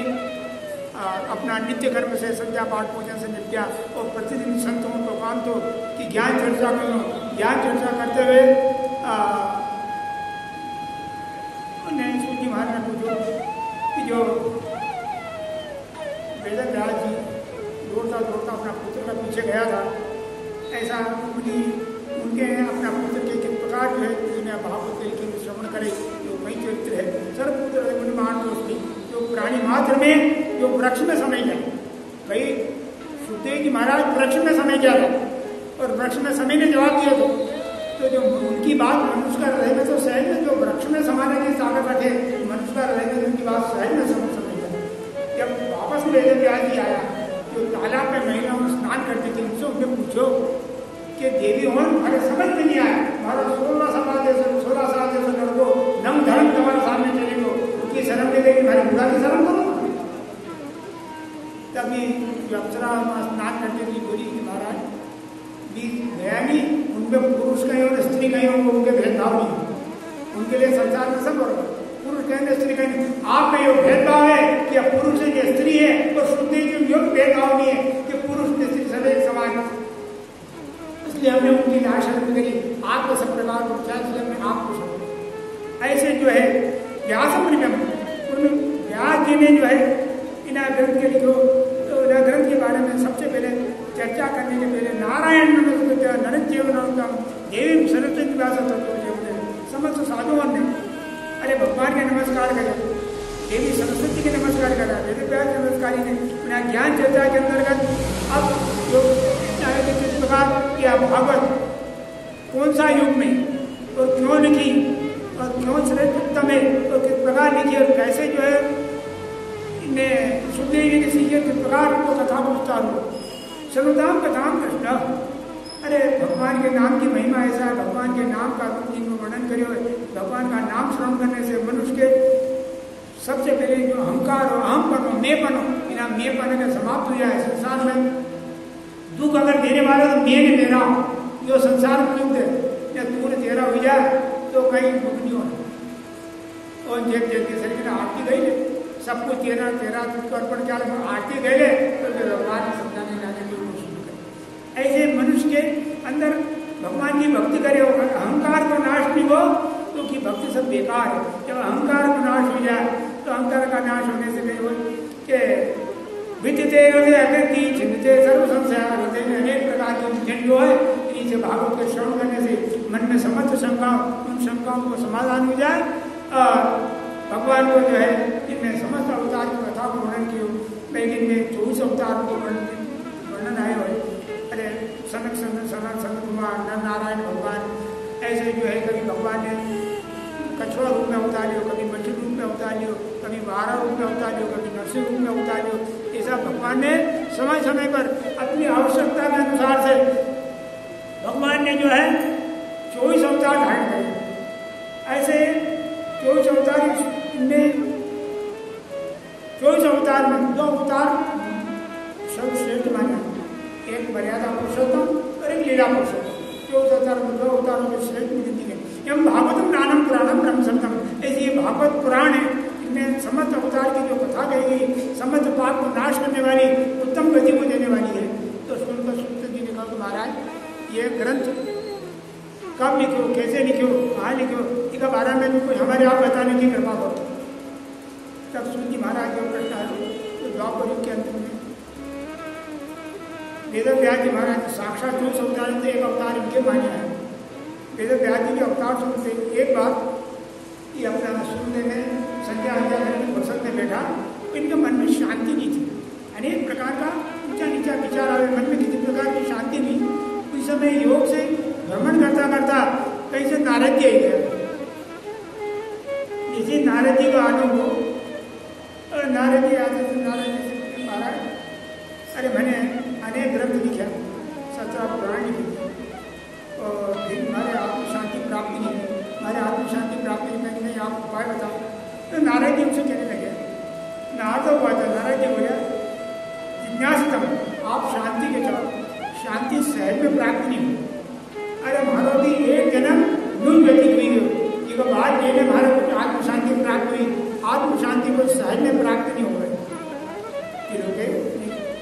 अपना नित्य कर्म से संध्या पाठ पूजन से निपटा और प्रतिदिन संतों लोकांतों की ज्ञान चर्चा करो। ज्ञान चर्चा करते हुए सूजी महाराज ने पूछो कि जो वेद व्यास जी दौड़ता दौड़ता अपना पुत्र का पीछे गया था, ऐसा उनके अपना पुत्र के किस प्रकार जो है दुनिया भागवत के श्रवण करे, जो वही चरित्र है सर्वपुत्र मुनिमान दोस्ती, जो प्राणी मात्र में जो वृक्ष में समय गया। भाई सुखदेव जी महाराज वृक्ष में समय गया था और वृक्ष में समय ने जवाब दिया तो जो उनकी बात मनुष्य का रहेगा तो सहज में, जो वृक्ष में समाने की ताकत रखे मनुष्य का रहेगा तो उनकी बात सहज में समझ गया। जब वापस वेद व्यास जी आया तो तालाब में महिलाओं स्नान करती थी, उनसे उन्हें पूछो कि देवी हो हमारे समझ में नहीं आया, हमारा 16 साल जैसे लड़को नम धर्म तुम्हारे सामने चले गो, उनकी शर्म ले गई, हमारी बुरा की शर्म करो। तभी जो अप्सरा स्नान करते थी बोली कि महाराज भी गया नहीं, उनमें पुरुष कहीं और स्त्री कहीं हो, उनके भेदभाव नहीं, उनके लिए संसार में सब और पुरुष कहेंगे स्त्री कहेंगे। आप में यो भेदभाव है कि अब पुरुष है कि स्त्री है, और शुद्धि की योग भेदभाव नहीं है कि पुरुष स्त्री सब एक समान। इसलिए हमने उनकी लाश अर्पण करी, आपको सब प्रकार को हमने आपको सब ऐसे जो है व्यास व्यास जी ने जो है इन ग्रंथ के लिखो, तो ग्रंथ के बारे में सबसे पहले चर्चा करने के पहले नारायण नमस्कृत्य नरक जीवनोत्तम देवी सरस्वती व्यास समस्त साधुओं ने अरे भगवान के नमस्कार करें, देवी सरस्वती के नमस्कार करा, वेद व्यास नमस्कारी ने अपना ज्ञान चर्चा के अंतर्गत अब जो किस प्रकार या भागवत कौन सा युग में और क्यों लिखी और क्यों श्रेष्ठ उत्तम है और किस प्रकार लिखी और कैसे जो है इन्हें सुखदेव जी ने सीखे किस प्रकार को कथा को विस्तार हो। सर्वदाम कथाम कृष्ण, अरे भगवान के नाम की महिमा ऐसा है, भगवान के नाम का जिनको वर्णन करे हुए, भगवान का नाम श्रवण करने से मनुष्य के सबसे पहले जो अहंकार हो, अहम बनो, मैं बनो, इना मैं बने का समाप्त हो जाए। संसार में दुख अगर देने वाला तो मैं ने मेरा जो संसार में दुख दे या तूने तेरा हो जाए तो कहीं दुख नहीं होना। और जब के शरीर में आरती गई ले सब कुछ तेरा तेरा तुझको अर्पण क्या आरती गए ले तो भगवान समझाने जाने की कोशिश करे। ऐसे मनुष्य के अंदर भगवान की भक्ति करे, अहंकार को नाश नहीं हो तो की भक्ति सब बेकार है। जब अहंकार को नाश हो जाए तो अहंकार का नाश होने से कहीं हो कि विद्यते अगति चिंतते सर्व संशय, हृदय में अनेक प्रकार के उलझन जो है इनसे भागवत के श्रवण करने से मन में समस्त शंकाओं उन शंकाओं को समाधान हो जाए और भगवान को जो है इनमें समस्त अवतार की कथा को वर्णन किया। लेकिन में 24 अवतार को वर्णन आए हुए, अरे सनक कुमार नर नारायण भगवान ऐसे जो है कभी भगवान ने कछुआ रूप में अवतार लियो, कभी मछली रूप में अवतार लियो, कभी वारा रूप में अवतार लियो, कभी नरसिंह रूप में अवतार लियो। ऐसा भगवान ने समय समय पर अपनी आवश्यकता के अनुसार से भगवान ने जो है 24 अवतार धारण करे। ऐसे 24 अवतार में 24 अवतार में 2 अवतार सर्वश्रेष्ठ माना, एक मर्यादा पुरुषोत्तम और एक लीला पुरुषोत्तम। अवतारों में श्रेष्ठ गिनती है। एवं भागवतम नानम पुराणम ब्रह्म सप्तम, ऐसे ये भागवत पुराण है, इनमें समस्त अवतार की जो कथा कही गई, समस्त पाप को नाश करने वाली, उत्तम गति को देने वाली है। तो सुनकर सुत जी ने कहा कि महाराज ये ग्रंथ कब लिखो, कैसे लिखो, कहाँ लिखो, इसका बारे में तो कोई हमारे आप बताने की कृपा हो। तब सुत जी महाराज जब करता है तो द्वापर युग के अंत में वेद व्यास जी महाराज साक्षात जो अवतार थे, एक अवतार इनके मान्य है। वेद व्यास जी के अवतार सुनते एक बार ये अपना सुनने में संध्या करने फुर्सत में बैठा तो इनके मन में शांति नहीं थी। अनेक प्रकार का ऊंचा नीचा विचार आए, मन में किसी प्रकार की शांति नहीं। उस समय योग से भ्रमण करता करता कहीं से नारद जी गया। इसी नारद जी का आनंद हो और नारद जी आते थे। नारद जी महाराज अरे मैंने अनेक ग्रंथ लिखे, 17 पुराण लिखे और फिर हमारे आत्म शांति प्राप्ति नहीं हुई। हमारे आत्म शांति प्राप्ति नहीं, आप उपाय बताओ। तो नारद जी उनसे कहने लगे, नारद हुआ था, नारद जी बोला जिज्ञासितम, आप शांति के जाओ, शांति सहज में प्राप्त नहीं हुई। अरे महाराज भी एक जन्म यूं व्यतीत हुई हो, ये बात कहने महाराज को आत्म शांति प्राप्त हुई, आत्म शांति को सहज में प्राप्त नहीं हो गए।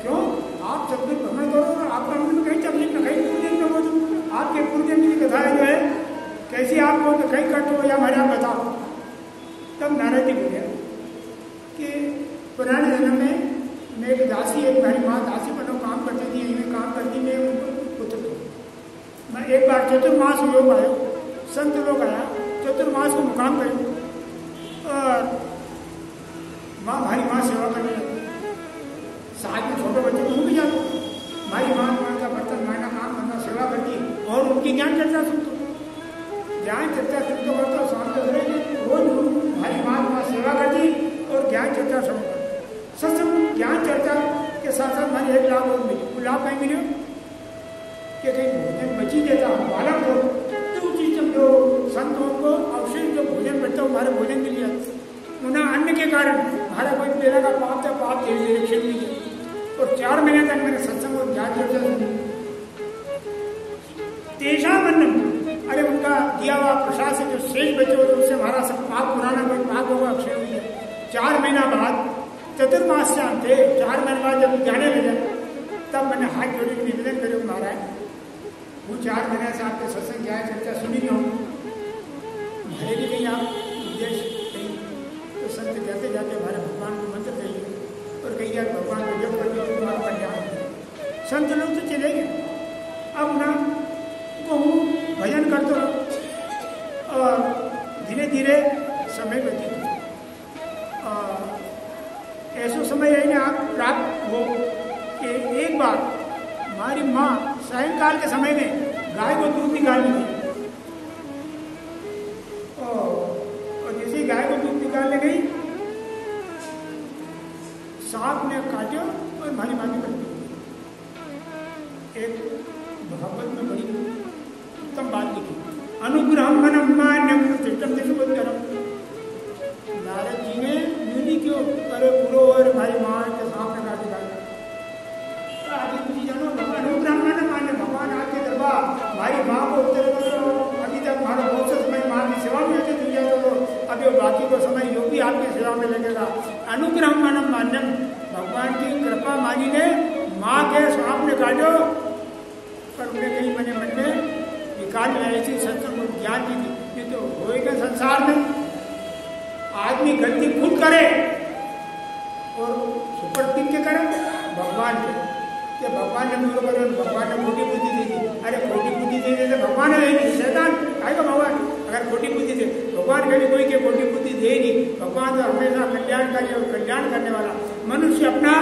क्यों? आप सब कुछ भ्रमण करो, आप भ्रमण में कहीं तकलीफ न कहीं पूर्जन में हो, तो आपके पूर्जन की कथा जो है कैसी आपको तो कहीं कट हो या हमारे आप बताओ। तब नारद जी बोले कि पुराने जन्म में मैं एक दासी, एक मेरी माँ दासी बनो काम करती थी, इन्हें काम करती मैं पुत्र थी। मैं एक बार चतुर्मास योग आया, संत लोग आया, चतुर्मास को मुकाम करी और माँ भारी माँ सेवा करने लगी। साथ में छोटे बच्चे तो भी जाते, भाई माँ का बर्तन मायना काम करना सेवा करती और उनकी ज्ञान चर्चा सुनते, ज्ञान चर्चा सुनते करता सामने रोज भाई माँ सेवा करती और ज्ञान चर्चा सुनता। सत्संग ज्ञान चर्चा के साथ साथ मैंने एक लाभ और मिली। वो लाभ कहीं मिले कि कहीं भोजन बची देता बालक हो तो चीज जो संतों को अवशेष जो भोजन बचता हमारे भोजन के लिए उन्हें अन्न के कारण हमारा कोई पहला का पाप था, पाप धीरे धीरे खेल लीजिए। और 4 महीने तक मैंने सत्संग और ज्ञान चर्चा सुनी। तेजा मन, अरे उनका दिया हुआ प्रसाद से जो शेष बचे हो तो उससे हमारा सब पाप पुराना कोई पाप होगा अक्षय हुई है। 4 महीना बाद चतुर्मास से आते 4 महीने बाद जब जाने लगे तब मैंने हाथ जोड़े के निवेदन करे महाराज वो 4 महीने से आपके सत्संग ज्ञान चर्चा सुनी नहीं हूँ, मेरे भी कहीं आप उद्देश्य कहीं तो संत जाते जाते हमारे भगवान को मंत्र कहिए और कहीं यार भगवान को जब करके तुम्हारा कल्याण। संत लोग तो चले गए, अब ना कहूँ भजन करते रहो और धीरे धीरे समय व्यतीत हो। ऐसा समय यही आप प्राप्त हो कि एक बार हमारी माँ सायंकाल के समय में गाय को दूध निकालनी थी और जैसे गाय को दूध निकालने गई सांप ने काटा और हमारी माँ की मृत्यु हो गई। एक भागवत में बड़ी उत्तम बात लिखी, अनुग्रह मनम मान्यम प्रतिष्ठम दिशोत्तरम। नारद जी ने मुनि क्यों करे पूरो और हमारी माँ के सामने काट दिया। आगे कुछ जानो अनुग्रह मनम मान्य, भगवान आपके दरबार हमारी माँ को उत्तर करो। अभी तक हमारा बहुत से समय माँ की सेवा में व्यतीत हुई है, तो अभी बाकी को समय यो भी आपकी सेवा में लगेगा। अनुग्रह मनम मान्यम, भगवान की कृपा मानी ने माँ के सामने काटो पर उन्हें कहीं मैंने मन में निकाल लिया। ऐसी सत्संग को ज्ञान की थी। ये तो होएगा संसार में आदमी गलती खुद करे और सुप्रतिज्ञ करे भगवान के, कि भगवान ने मुझे करे, भगवान ने खोटी बुद्धि दी थी। अरे खोटी बुद्धि दे दे भगवान ने शैतान आएगा भगवान अगर खोटी बुद्धि दे। भगवान कभी कोई के खोटी बुद्धि दे नहीं, भगवान तो हमेशा कल्याणकारी और कल्याण करने वाला। मनुष्य अपना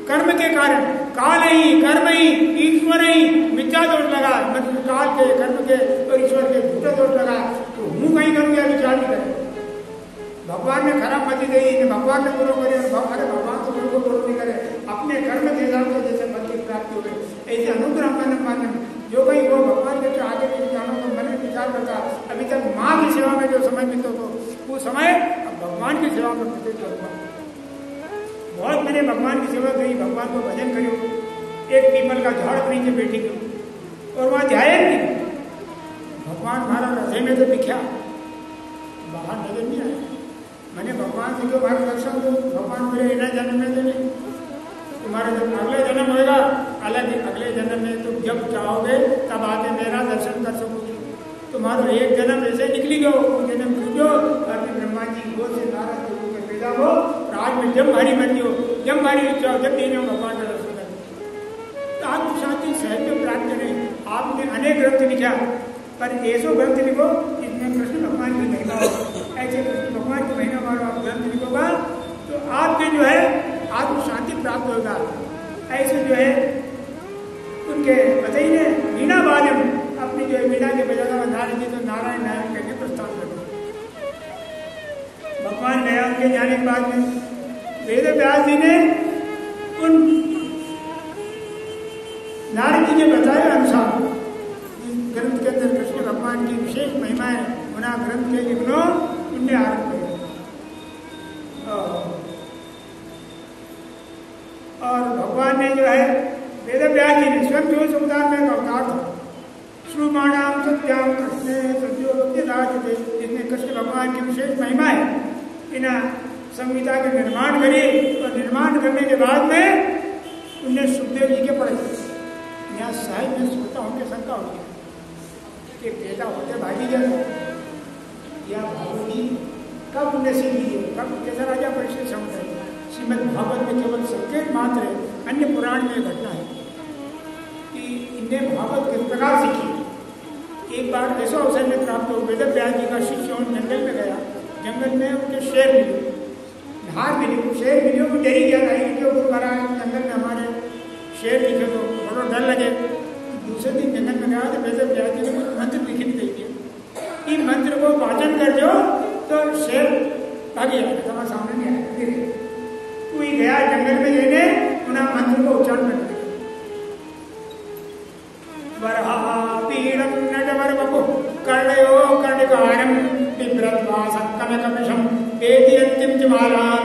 कर्म के कारण काल ही कर्म ही ईश्वर ही मिथ्या दोष लगा, मतलब काल के कर्म के और ईश्वर के झूठे दोष लगा तो हूँ कहीं करूँगा विचार नहीं करे। भगवान ने खराब मति दी, भगवान ने गुरु करे, अरे भगवान तो गुरु को गुरु नहीं करे, अपने कर्म के हिसाब से जैसे मत की प्राप्ति हो गई। ऐसे अनुग्रह मन मान्य जो कहीं वो भगवान के आगे के जानो तो मन में विचार करता। अभी तक माँ की सेवा में जो समय मिलता तो वो समय अब भगवान की सेवा में व्यतीत करूँगा। बहुत मैंने भगवान की सेवा करी, भगवान को भजन करो। एक पीपल का झाड़ के नीचे बैठी गई और वहाँ ध्यान नहीं, भगवान हमारा हृदय में तो दिखा, बाहर नजर नहीं आया। मैंने भगवान से क्यों हमारे दर्शन दो, भगवान मेरे इन्हें जन्म में तो नहीं, तुम्हारे जब अगले जन्म होगा अलग, अगले जन्म में तुम जब चाहोगे तब आके मेरा दर्शन कर सकोगे। तुम्हारा एक जन्म ऐसे निकली गयो, जन्म डूबो और ब्रह्मा जी गोद से नारद जी के पैदा हो, और आज में जब भारी बन हो, जब भारी इच्छा हो, जब दिन हो भगवान का दर्शन करें। तो आप शांति सहज में प्राप्त करें। आपने अनेक ग्रंथ लिखा, पर ऐसो ग्रंथ लिखो जिसमें कृष्ण भगवान की महिमा हो। ऐसे कृष्ण भगवान की महिमा वाला आप ग्रंथ लिखोगा तो आपके जो है आत्म शांति प्राप्त होगा। ऐसे जो है उनके बताइए मीना बालम अपनी जो है मीना के बजाना नारायण जी तो नारायण नारायण करके प्रस्ताव करो। भगवान गया उनके जाने के बाद में वेद व्यास जी ने उन नारद जी के बताए अनुसार ग्रंथ के अंदर कृष्ण भगवान की विशेष महिमाएं उन्हें ग्रंथ के लिखनो उनने आरंभ किया। और भगवान ने जो है वेद व्यास जी ने स्वयं जो समुदाय में अवतार था, श्रुमाणाम सत्याम कृष्ण सत्यो थे, जिसमें कृष्ण भगवान की विशेष महिमा है। इन संहिता के निर्माण करिए और निर्माण करने के बाद में उन्हें सुखदेव जी के पढ़े। यहाँ साहिब में सोता होंगे शंका होगी कि पैदा होते भागी जाए या भागवती कब उन्हें से लीजिए, कब जैसा राजा परीक्षित समझ रहे। श्रीमद् भागवत में केवल संकेत मात्र है, अन्य पुराण में घटना है कि इन्हें भागवत किस प्रकार सीखी। एक बार ऐसा अवसर में प्राप्त हो, वेद व्यास जी का शिष्य उन जंगल में गया, जंगल में उनके शेर मिले, धार मिले, शेर मिले, वो डरी गया था कि ऊपर भरा जंगल में हमारे शेर दिखे तो बड़ा डर लगे। दूसरे दिन जंगल में गया तो वेद व्यास जी ने मंत्र लिखी देखिए, इन मंत्र को वाचन कर दो तो शेर भागी जाएगा, तुम्हारे सामने नहीं आएगा। कोई गया जंगल में जाने उन्हें मंत्र को उच्चारण कर दिया, वरहा पीड़म नटवर बपु कर्णयो कर्णिकारम बिभ्रद्वासं कनकमिषं वेदयन्तीं जमालां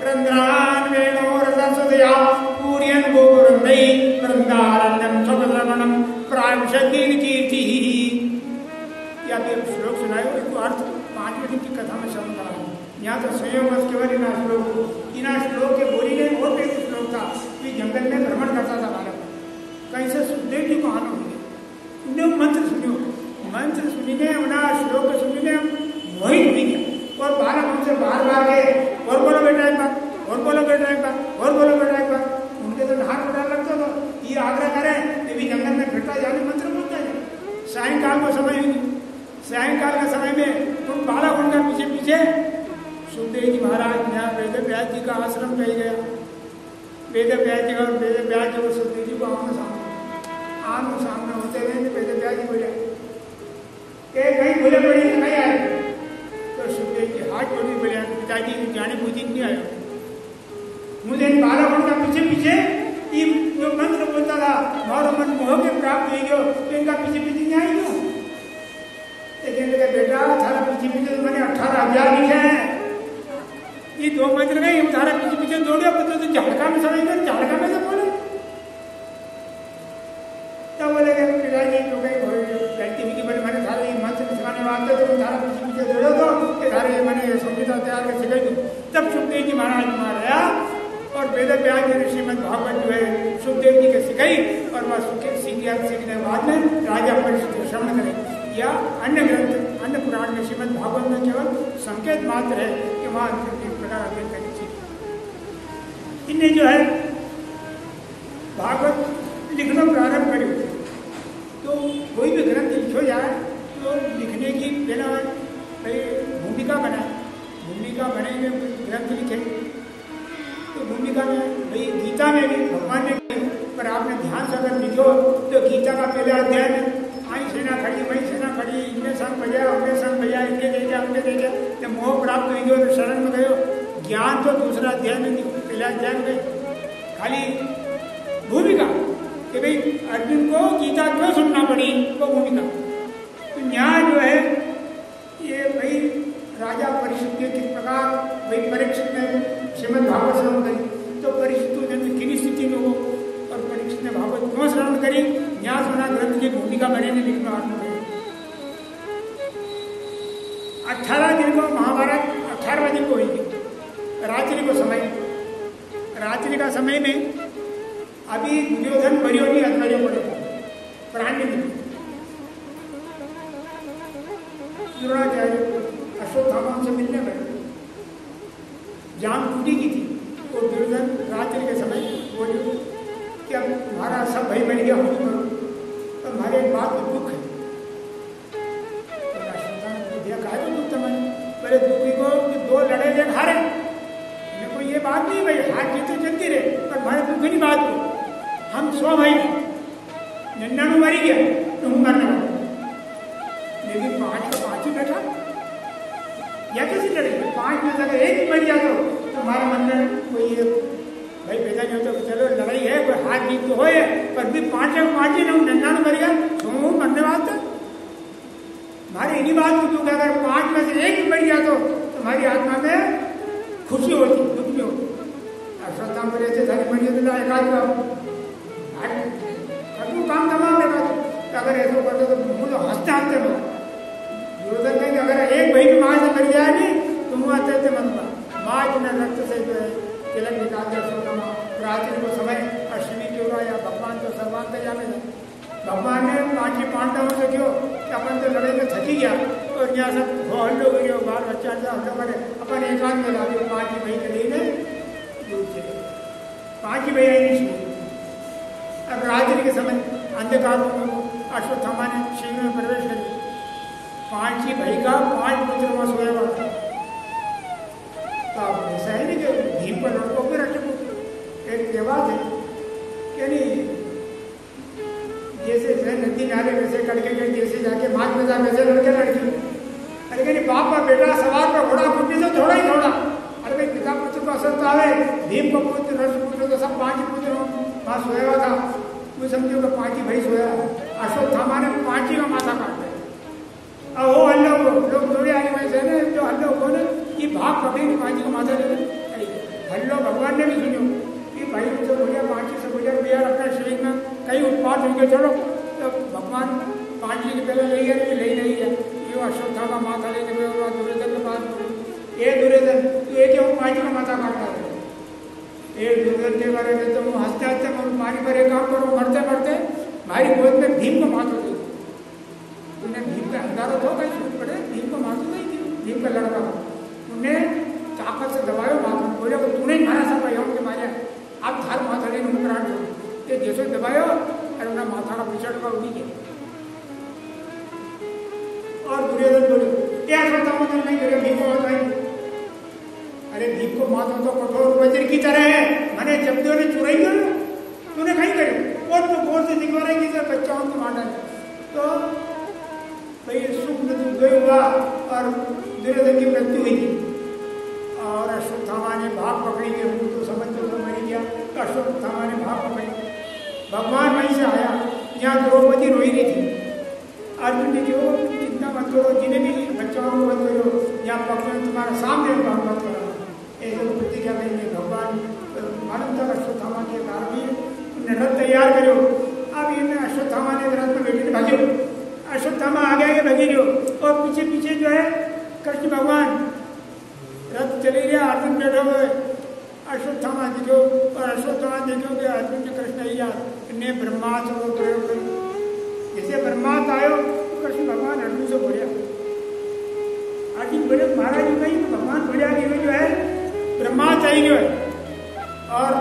रन्ध्रान् वेणो रससुधया पूर्यन् गोवृन्दै वृन्दारण्यं स्वपद्रवणं प्राविशतीं कीर्तिः। या भी श्लोक सुनाए, इसको अर्थ 5 मिनट की कथा में समझा रहा हूँ। यहाँ तो स्वयं बस केवल इन श्लोक के बोली ने और एक श्लोक था कि जंगल में भ्रमण करता था बालक, कहीं से सुखदेव जी को आना हुई, उन्हें मंत्र सुनियो, मंत्र सुनिने उन्हें श्लोक सुनिने मोहित नहीं किया। और बालक उनसे बार बार गए, और बोलो बेटा एक बार, और बोलो बेटा एक बार, और बोलो बेटा एक बार। उनके तो नहार उड़ा लगता था, ये आग्रह करें कि भी जंगल में फिरता जाने मंत्र बोलता है। सायंकाल को समय हुई, सायंकाल के समय में तुम बालक उनका पीछे पीछे सुखदेव जी महाराज यहाँ वेद व्यास जी का आश्रम कही गया। वेद व्यास जी और वेद व्यास जी और सुखदेव जी को आमने सामने होते हुए वेद व्यास जी बोले कहीं बोले पड़े नहीं आए, तो सुखदेव जी हाथ जोड़ी बोले पिताजी जाने बूझी नहीं आया, मुझे बालक उनका पीछे पीछे जो मंत्र बोलता था और मन मोह के प्राप्त हुई गयो, तो इनका पीछे पीछे नहीं आई क्यों? लेकिन बेटा थारा पीछे पीछे तो मैंने 18,000 लिखे हैं, ये 2 मंत्र नहीं, हम थारा पीछे पीछे दौड़े, तो झाड़का में समझ गए, झाड़का में से बोले। तब बोले पिताजी तो कहीं गलती हुई कि मैंने थारे ये मंत्र सिखाने वाले तो थारा पीछे पीछे दौड़ो तो थारे मैंने संहिता तैयार कर सिखाई दो। तब सुखदेव जी महाराज मार आया और वेद व्यास जी ने श्रीमद् भागवत जो है सुखदेव जी के सिखाई, और वह सीखने के बाद में राजा परीक्षित श्रवण करें। या अन्य ग्रंथ अन्य पुराण में श्रीमद् भागवत में केवल संकेत मात्र है कि वहाँ किस प्रकार अध्ययन करनी चाहिए। इनने जो है भागवत लिखना प्रारंभ करे, तो कोई भी ग्रंथ लिखो जाए तो लिखने की बिना भाई भूमिका बनाए, भूमिका बनेंगे ग्रंथ लिखे। तो भूमिका में भाई गीता में भी भगवान ने कही, पर आपने ध्यान से अगर लिखो तो गीता का पहला अध्याय में आई सेना खड़ी, वही सेना खड़ी, इनने संग बजाया, उनने संग बजाया, इनके देखे उनके देखे, जब मोह प्राप्त हुई गयो तो शरण में गयो। ज्ञान तो दूसरा अध्याय में नहीं, पहला अध्याय में गई खाली भूमिका कि भाई अर्जुन को गीता क्यों सुनना पड़ी, वो भूमिका। तो न्याय जो है ये भाई राजा परीक्षित के किस प्रकार भाई परीक्षित ने श्रीमद् भागवत श्रवण करी, तो परीक्षित जन्म किन स्थिति में हो और परीक्षित ने भागवत क्यों श्रवण करी, न्यास होना ग्रंथ की भूमिका बने ने लिखना आरम्भ करी। 18 दिन को महाभारत 18वें दिन को हुई। रात्रि को समय, रात्रि का समय में अभी दुर्योधन बरियों की अधमरियों पड़े प्राण नहीं मिले। द्रोणाचार्य अश्वत्थामा से मिलने बैठे, जान टूटी की थी। तो दुर्योधन रात्रि के समय बोले कि अब तुम्हारा सब भाई बन गया, होली करो, तो हमारे एक बात में दुख है। तो अश्वत्थामा ने दिया, कहा तो दुख तुम्हारे बड़े दुखी को कि 2 लड़े एक हारे। कोई ये बात नहीं भाई, हार जीत तो चलती रहे, पर हमारे दुख की बात को हम 100 भाई 99 मरी गया तो हम मरने वाले, लेकिन 5 का 5 ही बैठा, या कैसे लड़ेगा? 5 में से अगर एक ही मर जाता तो हमारे मन में कोई भाई पैदा नहीं होता, चलो लड़ाई है, कोई हार जीत तो हो, पर भी 5 का 5 ही ना 99 मर गया तो मरने वाला था। हमारे इन्हीं बात को दुख, अगर 5 में से एक ही मर गया तो हमारी आत्मा में खुशी होती, दुख नहीं होती। अश्वत्थामा पर ऐसे सारी मरी तो एकाध काम तमाम है। अगर ऐसा करते तो मुझे हंसते हंसते लो दुर्योधन कहेंगे, अगर एक भाई की माँ से मर जाएगी तो मुँह हंसते मत माँ इतना रक्त से जो है तिलक निकाल दे। अश्वत्थामा रात्रि को समय अश्विनी क्यों रहा, या भगवान तो सर्वांतर्यामी है। भगवान ने 5 पांडवों से क्यों कि अपन तो लड़ाई में थकी गया और यहाँ सब हल्लो करियो, बाल बच्चा हल्लो करे, अपन एकांत में ला दियो। 5 भाई के लिए दूर से 5 भाई आई नहीं शुरू। अब रात्रि के समय अंधकार में अश्वत्थामा ने शिविर में प्रवेश कर दिया। 5 भाई का 5 पुत्र वहां सोया हुआ था। तो अब ऐसा है नहीं कि भीम पर लड़कों के रखे एक रिवाज है कि नहीं, जैसे नदी नाले वैसे कड़के गए, जैसे जाके माच में जा वैसे लड़के लड़की। अरे कहनी बाप का बेटा सवार पर घोड़ा कुटी से थोड़ा ही थोड़ा। अरे भाई पिता पुत्र को असर तो आवे, भीम को पुत्र नर्स पुत्र तो सब 5 पुत्र वहां सोया हुआ था। वो समझो कि 5 भाई सोया। अश्वत्थामा ने 5 का माथा काट दिया। अब वो हल्लो लोग दौड़े आए वैसे ना, जो हल्लो को ना कि भाग पकड़े 5 का माथा ले हल्लो। भगवान ने भी सुनो कि भाई तो बोलिया 5 से बोलिया भैया अपने शरीर में कहीं उत्पाद होंगे, चलो तो भगवान 5 के पहले ले गए, ले नहीं है। ये अश्वत्थामा माथा लेके दुर्योधन के पास, ये दुर्योधन तो एक 5 का माथा काटता है। एक दुर्योधन के बारे में तो हंसते हंसते मारी पर एक काम करो, मरते मरते भाई गोद में भीम को मार दो। तुमने भीम का अंधारा तो कहीं छूट पड़े, भीम को मार दो नहीं थी, भीम का लड़का तुमने ताकत से दबायो माथा, बोले तूने मारा सब भाई के मारे, आप धार माथा लेने प्राण छोड़, ये जैसे दबायो और उन्हें माथा का पिछड़ का उड़ी गया। और दुर्योधन बोले क्या करता हूँ नहीं करे, भीम को बताएंगे। अरे भीम को माथा तो कठोर वज्र की तरह है, मैंने जब ने चुराई हो तूने कहीं करे और तो गोर से दिखवा रही कि बच्चाओं को मारना है। तो भाई सुख गए हुआ और दुर्योधन की मृत्यु हुई थी। और अश्वत्थामा ने भाग पकड़ी के मुंह तो समझ तो मर गया। तो अश्वत्थामा ने भाग पकड़ी, भगवान वहीं से आया, यहाँ द्रौपदी रोई रही थी। अर्जुन ने जो चिंता मत करो, जिन्हें भी बच्चों को मत करो, यहाँ पकड़ो तुम्हारा सामने भाग मत करो, ऐसे प्रतिज्ञा करेंगे। भगवान मानव तक अश्वत्थामा के कारण भी रथ तैयार करो। अब इन्हें अश्वत्थामा ने रथ में बैठे भागे, अश्वत्थामा आगे आगे भागी रहो और पीछे पीछे जो है कृष्ण भगवान रथ चले गया, अर्जुन बैठे हुए। अश्वत्थामा देखो और अश्वत्थामा देखो कि अर्जुन के कृष्ण ही ने ब्रह्मास्त्र को प्रयोग करो। जैसे ब्रह्मास्त्र आयो तो कृष्ण भगवान अर्जुन से बोलिया, अर्जुन बोले महाराज जी भाई भगवान बोलिया कि जो है ब्रह्मास्त्र आई जो है। और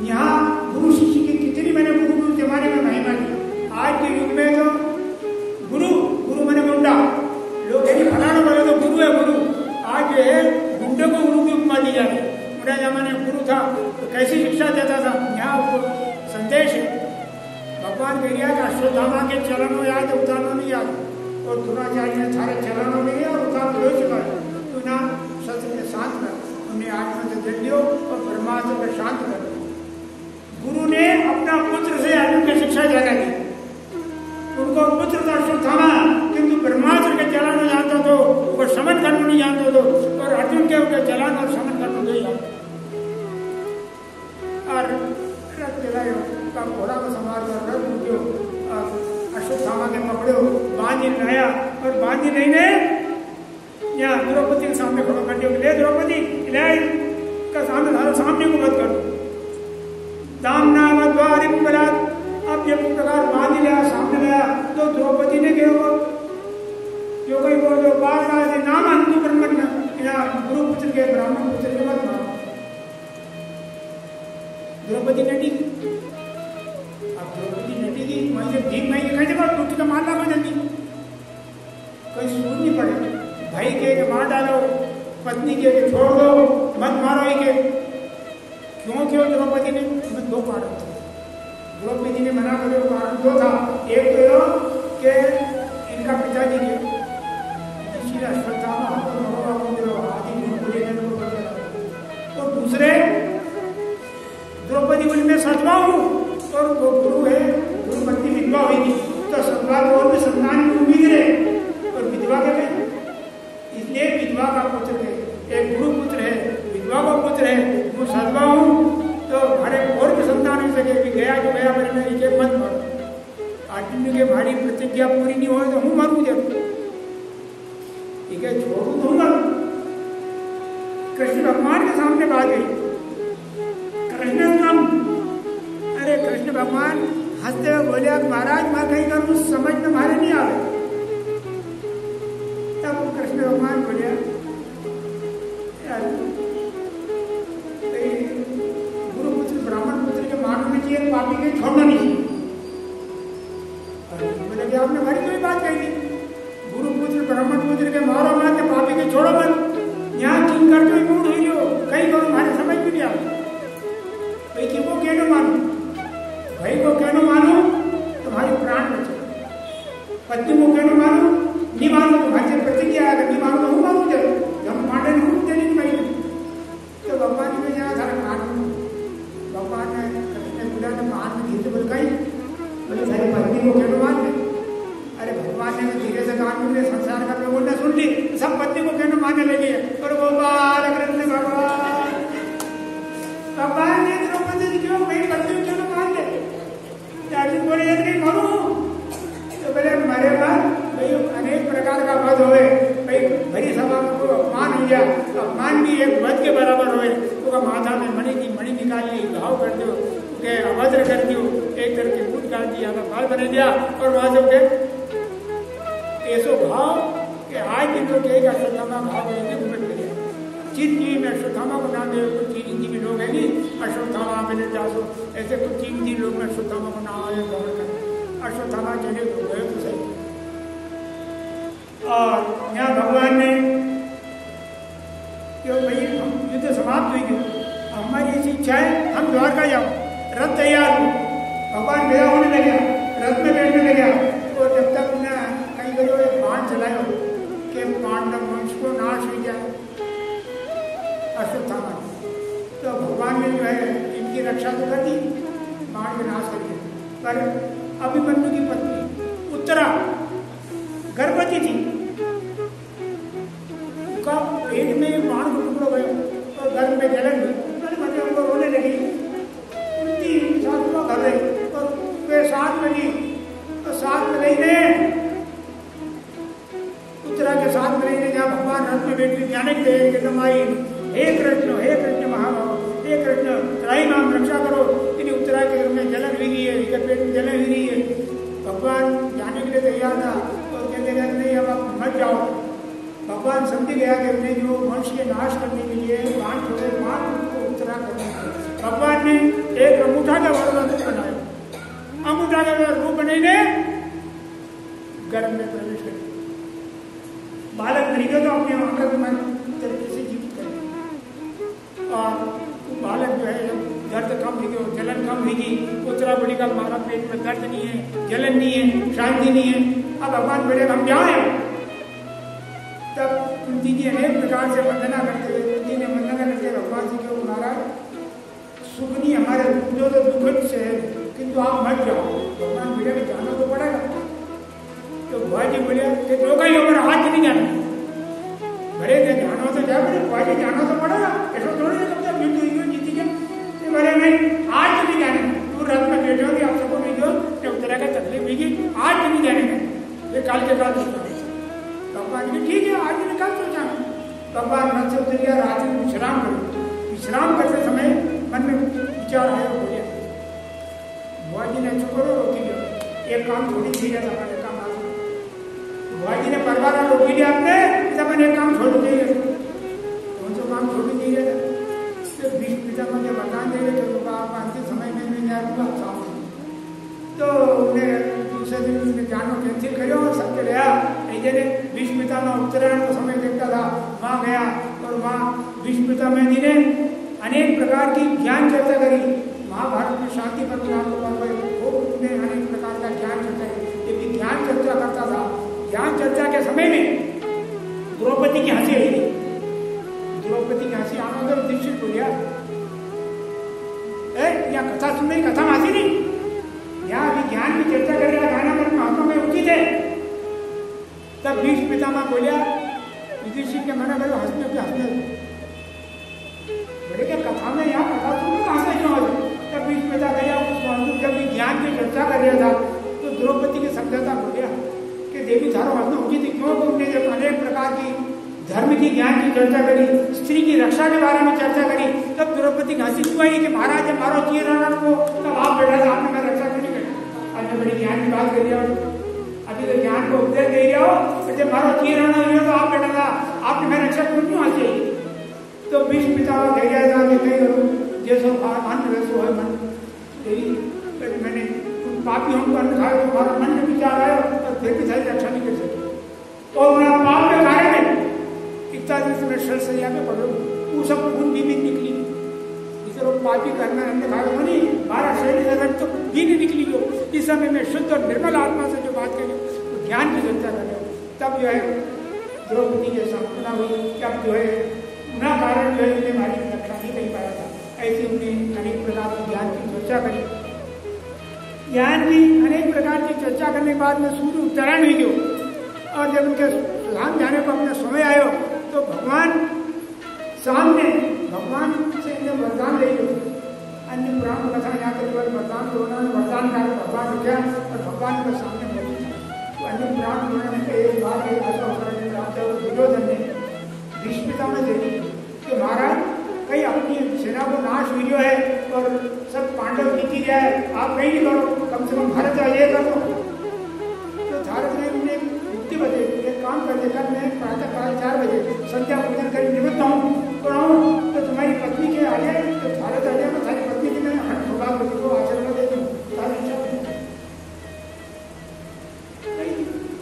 यहाँ गुरु शिष्य की कितनी मैंने गुरु जमाने में महिमा की। आज के युग में तो गुरु गुरु मैंने मुंडा लोग यही फलाना बोले तो गुरु है गुरु। आज जो है गुंडे को गुरु की उपमा दी जाती है। मेरा जमाने में गुरु था तो कैसी शिक्षा देता था। यहाँ संदेश है भगवान कह रहा कि अश्वत्थामा के चरणों याद उतारना नहीं याद, और द्रोणाचार्य ने सारे चरणों में और उतार हो चुका है। तो ना शस्त्र के शांत कर, उन्हें आत्मा से जल लियो और ब्रह्मास्त्र को शांत कर। गुरु ने अपना पुत्र से अर्जुन की शिक्षा ज्यादा दी। उनको पुत्र था अश्वत्थामा, किंतु ब्रह्मास्त्र के चलाना जानता तो वो शमन करना नहीं जानता तो, और अर्जुन के ऊपर चलाना और शमन करना नहीं जानता। और रथ चलायो का घोड़ा को संभाल कर रथ उठ्यो और अश्वत्थामा के पकड़ो, बांधी लाया और बांधी नहीं ने यहाँ द्रौपदी के सामने खड़ा कर दिया, ले द्रौपदी का सामने को मत कर दो, दामना मद्वारी बलात्। अब जब इस प्रकार बांध लिया, सामने लाया, तो द्रौपदी ने क्या हुआ, जो कोई वो जो बात कहा है नाम अंतु ब्रह्मण्य, गुरुपुत्र के ब्राह्मण पुत्र के मत मारो। द्रौपदी नटी, अब द्रौपदी नटी की वहीं से भीम भाई कह देगा टूट का मार डालो जल्दी, कोई सूझ नहीं पड़े। भाई के मार डालो, पत्नी के छोड़ दो, मत मारो ही के। क्यों द्रौपदी ने दो कारण थे, द्रौपदी ने मना करे कारण दो था। एक तो कि इनका पिताजी ने अश्वत्थामा और दूसरे द्रौपदी बोली मैं सतवा हूँ और वो गुरु है, गुरु पत्नी विधवा हुई तो सतवा को और भी संतान की उम्मीद रहे और विधवा के नहीं, इसलिए विधवा का पुत्र है, एक गुरु पुत्र है, विधवा का पुत्र है, वो सतवा हूँ तो हमारे और भी संतान हो सके। गया तो गया, मेरे नीचे मत मरो, आदमी के भारी प्रतिज्ञा पूरी नहीं हो तो हूँ मरूँ जब, ठीक है, छोड़ू दूंगा। कृष्ण भगवान के सामने बात गई, कृष्णस्तम, अरे कृष्ण भगवान हंसते हुए बोले महाराज मैं कहीं करूँ समझ में मारे नहीं आवे। तब कृष्ण भगवान बोले गुरुपुत्र ब्राह्मण पुत्र के मानव में चाहिए, पापी के छोड़ना नहीं। बोले कि आपने बड़ी कोई बात कही थी, गुरुपुत्र ब्राह्मण पुत्र के मारो मत, के पापी के छोड़ो मत। यहाँ किन करते हुए मूड हुई हो, कहीं करो हमारे समझ भी नहीं आता। भाई कि वो कहना मानो, भाई को कहना मानो तुम्हारी प्राण बचे, पत्नी को कहना मानो, नहीं मानो तुम्हारी प्रतिज्ञा आएगा, नहीं मानो तो हूँ मानो जब हम पांडे हूँ चली भाई। तो भगवान ने जहाँ सारा कान, भगवान ने कृष्ण बुला ने मान में धीरे बुलकाई, बोले सारी पत्नी को कहना मान ले। अरे भगवान ने धीरे से कान में संसार का लोगों ने सुन ली, सब पत्नी को कहना मानने लगे और गोपाल कृष्ण भगवान, भगवान ने द्रौपदी क्यों मेरी पत्नी को क्यों मान ले, अर्जुन बोले नहीं मरू तो बोले मरे बाद भाई अनेक प्रकार का वध होए, भाई भरी सभा को अपमान हो गया, अपमान भी एक वध के बराबर होए, तो माथा में मणि निकाल ली, घाव कर दो, अभद्र कर दियो, एक करके कूद काट दिया, बाल बने दिया और वहां से ऐसो भाव कि आज दिन तो कई अश्वत्थामा भाव करेंगे उम्र के लिए जिंदगी में अश्वत्थामा को नाम दे, कुछ हिंदी में लोग है नहीं अश्वत्थामा मिले जासो, ऐसे कुछ हिंदी लोग में अश्वत्थामा को नाम आए गौर कर अश्वत्थामा चले तो गए तो सही। और यहाँ भगवान ने क्यों भाई युद्ध समाप्त हुई, क्यों हमारी ऐसी इच्छा है हम द्वारका जाओ, रथ तैयार हो, भगवान विदा होने लगे, रथ में बैठने लगे, और जब तक कहीं करो एक बाण चलायो कि पांडव वंश को नाश हो जाए अश्वत्थामा, तो भगवान ने जो है इनकी रक्षा तो कर दी, बाण के नाश कर दिया। पर अभिमन्यु की पत्नी उत्तरा गर्भवती थी, उसका पेट में बाण को टुकड़ो गयो और गर्भ में जलन हुई, उनको रोने लगी, उल्टी साथ कर रही और वे साथ में तो साथ में रही उत्तरा के साथ में रही, जहाँ भगवान रथ में बैठी ज्ञानिक दे हे कृष्ण महाभाव, हे कृष्ण त्राई नाम रक्षा करो, इन्हें उत्तरा के घर में जलन हुई है, इनके पेट में जलन हुई है। भगवान जाने के लिए तैयार था और कहते कहते नहीं अब आप मत जाओ। भगवान समझ गया कि अपने जो वंश के नाश करने के लिए बाण छोड़े, बाण को उत्तरा करने भगवान ने एक अंगूठा का रूप बनाया, अंगूठा का रूप बनाने गर्भ में प्रवेश कर बालक तरीके तो अपने अमृत मन तरीके से जीवित करें, और बालक जो है दर्द कम होगी, जलन कम होगी, उत्तरा बड़ी का हमारा पेट में दर्द नहीं है, जलन नहीं है, शांति नहीं है। अब भगवान बोले हम जाए, तब कुंती जी अनेक प्रकार से वंदना करते हुए, कुंती ने वंदना करते भगवान जी को महाराज सुख नहीं हमारे जो तो दुखद से है, किंतु आप मत जाओ। भगवान बोले कि जाना तो पड़ेगा, तो बुआ जी बोले कि जो कहीं हमारा हाथ नहीं जाना, बड़े थे जाना तो जाए, बुआ जी जाना तो पड़ेगा, ऐसा थोड़ी ना जीती के बोले नहीं आज नहीं जाने, तू रथ में बैठोगे आप सबको नहीं दो, जब तरह का तकलीफ होगी आज नहीं जाने, ये काल के काल भगवान की ठीक है आगे निकाल सोचा भगवान मन से उतर गया रात्रि विश्राम करो। विश्राम करते समय मन में विचार आया हो गया बुआ जी ने चुप करो रोकी लिया एक काम थोड़ी थी जाता मैंने काम बुआ जी ने परवार रोकी लिया आपने जब मैंने एक काम छोड़ दिए कौन सा काम छोड़ दिए सिर्फ बीच पिता मुझे वरदान दे रहे थे आप अंतिम समय में मैं जाऊँगा साफ तो उन्हें दूसरे दिन उसने जानो कैंसिल करो और सबके गया ऐसे भीष्म पितामह उत्तरायण का समय देखता था वहाँ गया और वहाँ भीष्म पितामह जी ने अनेक प्रकार की ज्ञान चर्चा करी। महाभारत में शांति पर उसने अनेक प्रकार का ज्ञान चर्चा की। लेकिन ज्ञान चर्चा करता था ज्ञान चर्चा के समय में द्रौपदी की हंसी आई द्रौपदी की हंसी आना तो दीक्षित हो गया या कथा सुन रही कथा में हंसी नहीं यहाँ अभी ज्ञान की चर्चा कर रहा गाना पर महात्मा में उचित है। तब भीष्म पितामह बोलिया युधिष्ठिर के मना करो हंसने के हंसने बोले क्या कथा में यहाँ कथा सुन कहाँ से क्यों तब भीष्म पिता गया जब ज्ञान की चर्चा कर रहा था तो द्रौपदी के समझाता बोलिया कि देवी थारो हंसना उचित क्यों तुमने जब अनेक प्रकार की धर्म की ज्ञान की चर्चा करी स्त्री की रक्षा के बारे में चर्चा करी तब द्रौपदी की हंसी क्यों आई कि महाराज जब मारो चीर को तब आप बैठा था आपने मैं रक्षा क्यों नहीं करी आज बड़ी ज्ञान की बात कर रही हो अभी तो ज्ञान को उपदेश दे रहे हो जब मारो चीर तो आप बैठा था आपने मैं रक्षा क्यों हंसी तो भीष्म पितामह कह गया था कि कहीं करूँ जैसो मन वैसो है मन मैंने पापी हमको अन्न खाए तो हमारा मन में विचार आया और फिर भी सारी रक्षा नहीं कर सके और मेरा पाप के कारण सरिया में पढ़ो वो सब खून भी निकली इसे लोग पापी करना हमने खाया नहीं 12 शरीर तो भी नहीं निकली हो इस समय में शुद्ध और निर्मल आत्मा से जो बात करी वो ज्ञान की चर्चा कर रहे हो तब जो है द्रौपदी के सांत्वना हुई कि अब जो है न कारण जो है उन्हें हमारी रक्षा नहीं कर पाया था ऐसे उन्हें अनेक प्रकार की ज्ञान की चर्चा करी। ज्ञान की अनेक प्रकार की चर्चा करने के बाद में सूर्य उत्तरायण हुई गयो और जब उनके सुधान जाने को अपना समय आयो तो भगवान सामने भगवान से जब वरदान ले लो अन्य पुराण कथा यहाँ केवल वरदान तो उन्होंने वरदान का भगवान रखा और भगवान के सामने बोली तो अन्य पुराण उन्होंने एक बार एक ऐसा अवसर प्राप्त है दुर्योधन ने भीष्म पितामह दे दी कि महाराज कहीं अपनी सेना को नाश हुई है और सब पांडव जीती जाए आप कहीं नहीं करो कम से कम भारत आइए करो तो भारत ने उन्हें मुक्ति बचे एक काम कर देकर मैं प्रातः काल 4 बजे संध्या पूजन कर निवृत्त हूँ और आऊँ तो तुम्हारी पत्नी के आ जाए तो भारत आ जाए तो सारी पत्नी की मैं हट होगा को आचरण दे दूँ सारी इच्छा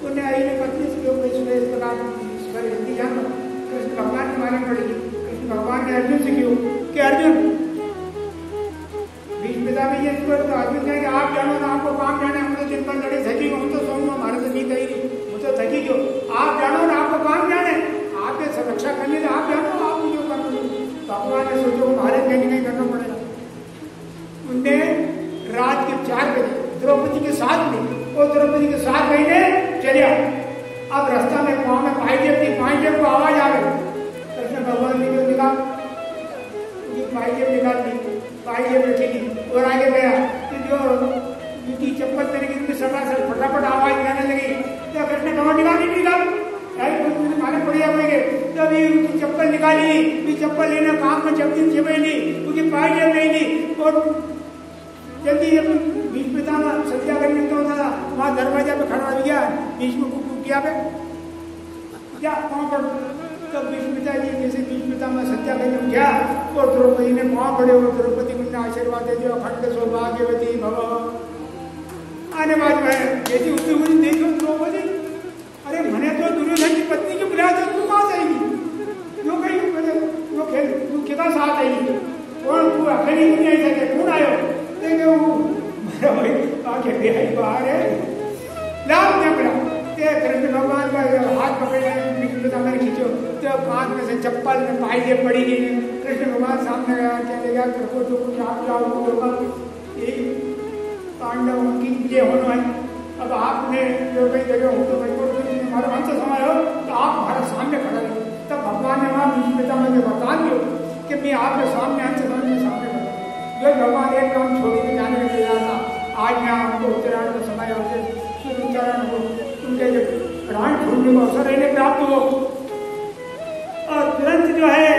उन्हें आई ने पत्नी से लोग इस प्रकार हिंदी जान कृष्ण भगवान के बारे में पढ़ी कृष्ण भगवान ने अर्जुन से क्यों कि अर्जुन भीष्म पितामह जी तो अर्जुन कहेंगे आप जानो ना आपको काम जाने हम तो दिन भर लड़े थकी हूँ तो सोऊंगा हमारे तो नींद आई नहीं मुझे थकी क्यों आप जानो ना आपको काम जाने आपके सुरक्षा करनी तो आप जानो आप क्यों कर भगवान ने सोचो भारत कहीं नहीं करना पड़ेगा उनने रात के 4 बजे द्रौपदी के साथ में और द्रौपदी के 7 महीने चलिया अब रास्ता में गाँव में पाई को आवाज आ गई कृष्ण भगवान ने जो निकाल निकाल दी पाई बैठेगी और आगे गया कि जो जूती चप्पल तरीके सटासट फटाफट आवाज आने लगी तो कृष्ण भगवान निकाल मालूम पड़ गया तभी उनकी चप्पल निकाली चप्पल लेना काम में जब दिन से ली क्योंकि पाई नहीं ली और जल्दी जब भीष्म पितामह सत्या करने तो था वहाँ दरवाजा पे खड़ा हो गया भीष्म को किया पे क्या वहाँ पर तब भीष्म पिताजी जैसे भीष्म पितामह सत्या करने गया और द्रौपदी ने वहाँ पड़े और द्रौपदी को आशीर्वाद दे दिया खंड सौभाग्यवती भव आने बाद में जैसी उतनी हुई देखो द्रौपदी अरे मैंने तो दुर्योधन की पत्नी की बुलाया था तू कहाँ जाएगी जो कहीं वो खेल तू कितना साथ आएगी कौन तू अकेली नहीं आई सके कौन आयो देखे वो मेरा भाई आके बिहाई बाहर है लाभ क्या मिला कृष्ण भगवान का हाथ पकड़े भीष्म पितामह ने खींचो तो कान में से चप्पल में पाई पड़ी गई कृष्ण भगवान सामने गया कहने लगा कृपो जो कुछ आप जाओ पांडव की ये होना है अब आपने जो कहीं जगह हो तो हमारा अंत समय हो तो आप हमारे सामने खड़ा रहे तब भगवान ने वहाँ भीष्म पितामह ने बता दियो कि मैं आपके सामने अंत समय में सामने खड़ा जो भगवान एक काम छोड़ के जाने में तैयार था आज मैं आपको उत्तरायण का समय हो सूर्य उत्तरायण हो उनके जब प्राण छोड़ने को अवसर रहने प्राप्त हो। और तुरंत जो है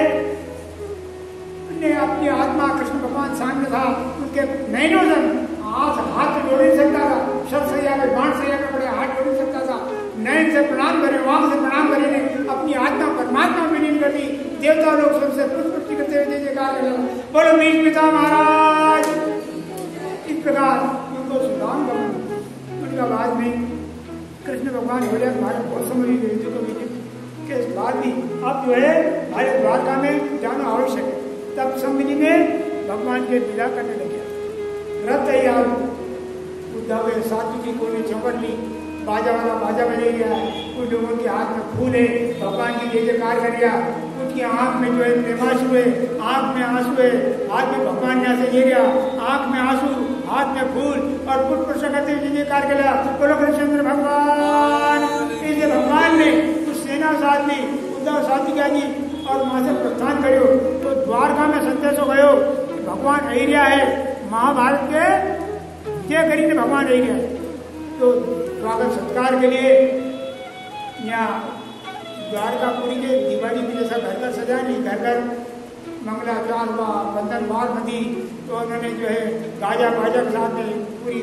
उन्हें अपनी आत्मा कृष्ण भगवान सामने था, उनके नैनों से हाथ जोड़ नहीं सकता था, शव सैया पे बाण सैया पे पड़े हाथ जोड़ नहीं सकता था, नयन से प्रणाम करे, वाम से प्रणाम करे, अपनी आत्मा परमात्मा में विलीन कर दी। देवता लोग सबसे पुष्टि करते हुए जय जयकार कर लगा, बोलो बीज पिता महाराज। इस प्रकार उनको सुदाम उनका बाद में कृष्ण भगवान हो जाए भारत बहुत समय के बाद भी अब जो है भारत द्वारका में जाना आवश्यक है। तब संबिनी ने भगवान के विदा करने लगे, रथ तैयार, उद्धव सात्विकी को ने चौकट ली, बाजा वाला बाजा बजे गया, कुछ लोगों के हाथ में फूल है, भगवान की जय जयकार कर दिया, कुछ की आंख में जो है प्रेमाशु है, आंख में आंसू है, हाथ में भगवान यहाँ से ले गया, आंख में आंसू, हाथ में फूल और पुष्प प्रश्न करते हुए जय जयकार कर दिया, बोलो कृष्ण भगवान। इसलिए भगवान ने कुछ सेना साथ ली, उद्धव सात्विका जी और वहां से प्रस्थान करो तो द्वारका में संदेश हो गयो कि भगवान अहिल्या है, महाभारत के विजय करी भगवान अहिल्या है। तो स्वागत सत्कार के लिए यहाँ द्वारकापुरी के दिवाली में जैसा घर घर सजा नहीं, घर घर मंगलाचार हुआ, बंधन बार बंधी, तो उन्होंने जो है गाजा बाजा के साथ में पूरी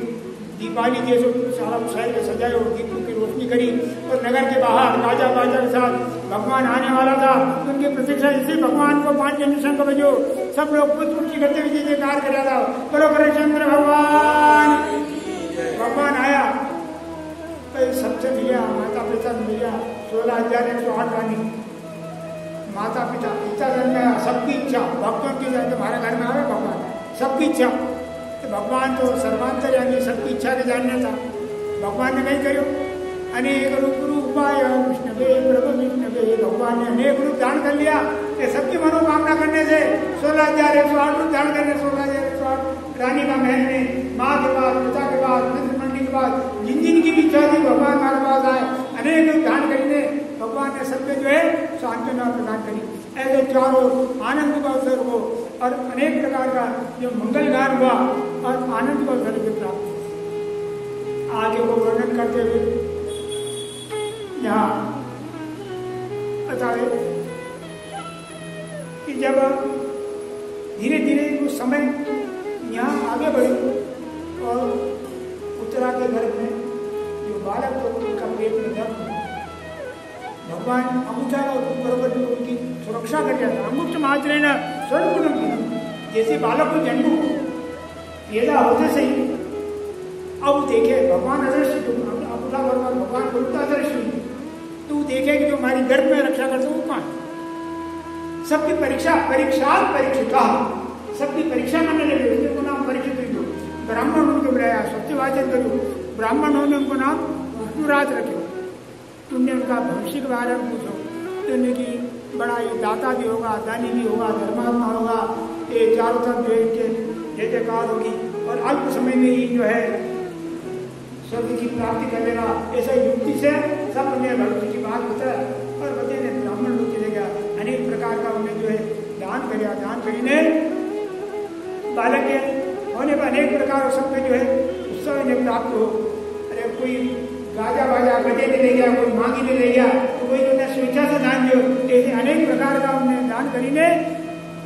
दीपावली जैसे सारा शहर के सजाए और दीपों की रोशनी करी और नगर के बाहर गाजा बाजा के साथ भगवान आने वाला था, उनकी प्रतीक्षा इसी भगवान को 5 जनसंघ बजो, सब लोग पुष्टि करते हुए जयकार कर रहा था, बोलो कृष्ण भगवान। भगवान आया तो सबसे मिला, माता पिता मिला, 16,108 रानी, माता पिता इच्छा जन्म, सबकी इच्छा, भक्तों की तुम्हारे घर में आवे भगवान, सबकी इच्छा। तो भगवान तो सर्वांतर यानी सबकी इच्छा के जानना था, भगवान ने नहीं करो, अनेक रूप उपाय विष्णवे प्रभु विष्णवे, भगवान ने अनेक रूप धारण कर लिया, ये सबकी मनोकामना करने से 16,108 रूप धारण करने, 16,108 रानी का महल में, माँ के बाद, पिता के बाद, मंत्री के बाद जिन जिन की इच्छा थी भगवान हमारे पास आए, अनेक रूप धारण करने भगवान ने सबके जो है सांत्वना प्रदान करी। ऐसे चारों आनंद का अवसर हो और अनेक प्रकार का जो मंगल गान हुआ और आनंद का अवसर भी प्राप्त। आगे वो वर्णन करते हुए यहाँ बताए कि जब धीरे धीरे कुछ समय यहाँ आगे बढ़े और उत्तरा के गर्भ में जो बालक तो उनका पेट में दर्द, भगवान अंगूठा बरोबर जो उनकी सुरक्षा कर दिया था, अंगुष्ठ मात्र न स्वर्ण, जैसे बालक को जन्म हो पैदा होते से ही अब देखे भगवान अदृश्य, अंगूठा बरोबर भगवान बोलता अदृश्य, तो देखे कि जो हमारी गर्भ में रक्षा करते वो कौन, सबकी परीक्षा परीक्षिता, सबकी परीक्षा करने लगे, उनको नाम परीक्षित दो, ब्राह्मण उनको बुलाया, सत्यवाचन करो, ब्राह्मण होने उनको नाम विष्णुराज रखे, तुमने उनका भविष्य के बारे में पूछो, तुमने की बड़ा ये दाता भी होगा, दानी भी होगा, धर्मात्मा होगा, ये चारों तरफ जो इनके जय जयकार होगी और अल्प समय में ही जो है स्वर्ग की प्राप्ति कर लेगा, ऐसा युक्ति से सब उन्हें भविष्य की बात होता है। और बच्चे ने ब्राह्मण लोग चले गया, अनेक प्रकार का उन्हें जो है दान कर, दान करीने बालक के होने पर अनेक प्रकार सबके जो है उत्सव इन्हें प्राप्त हो। अरे कोई गाजा बाजा बजे ले गया, कोई मांगी ले गया, तो कोई उन्हें स्वेच्छा से दान दो, ऐसे अनेक प्रकार का उन्हें दान करीने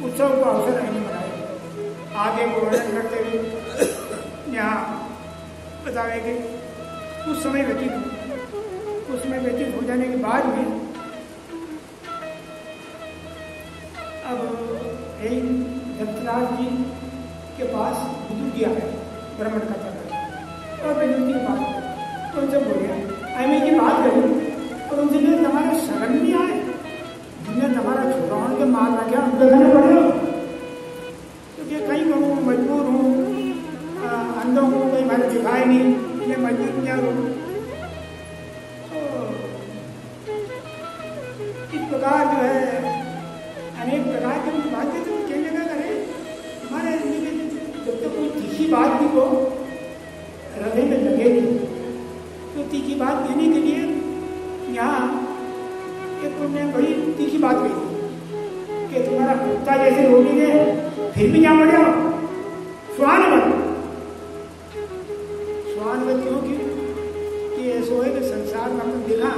उत्सव को अवसर नहीं बनाए। आगे को वर्णन करते हुए यहाँ बतावे कि कुछ समय व्यतीत हो जाने के बाद में अब यही धृतराज जी के पास विदुर गया भ्रमण करता था और विदुर जी के पास तो उनसे बोले मैं की बात करूँ और उनसे लिए तुम्हारे शरण नहीं आए, जिन्हें तुम्हारा छोरा के मार रखा उनके घर पड़े, क्योंकि कई लोगों को मजबूर हूँ, अंधों को कोई मैंने दिखाई नहीं, ये मजबूर क्या हूँ। इस प्रकार जो है अनेक प्रकार की बातें तो कहने का करे हमारे जब तक कोई तीखी बात भी को हृदय में लगेगी, तो तीखी बात देने के लिए यहाँ एक उन्होंने बड़ी तीखी बात कही कि तुम्हारा कुत्ता जैसे रोगी ने फिर भी क्या बढ़िया स्वान क्यों कि ऐसा है कि संसार इतिहास में अपन देखा,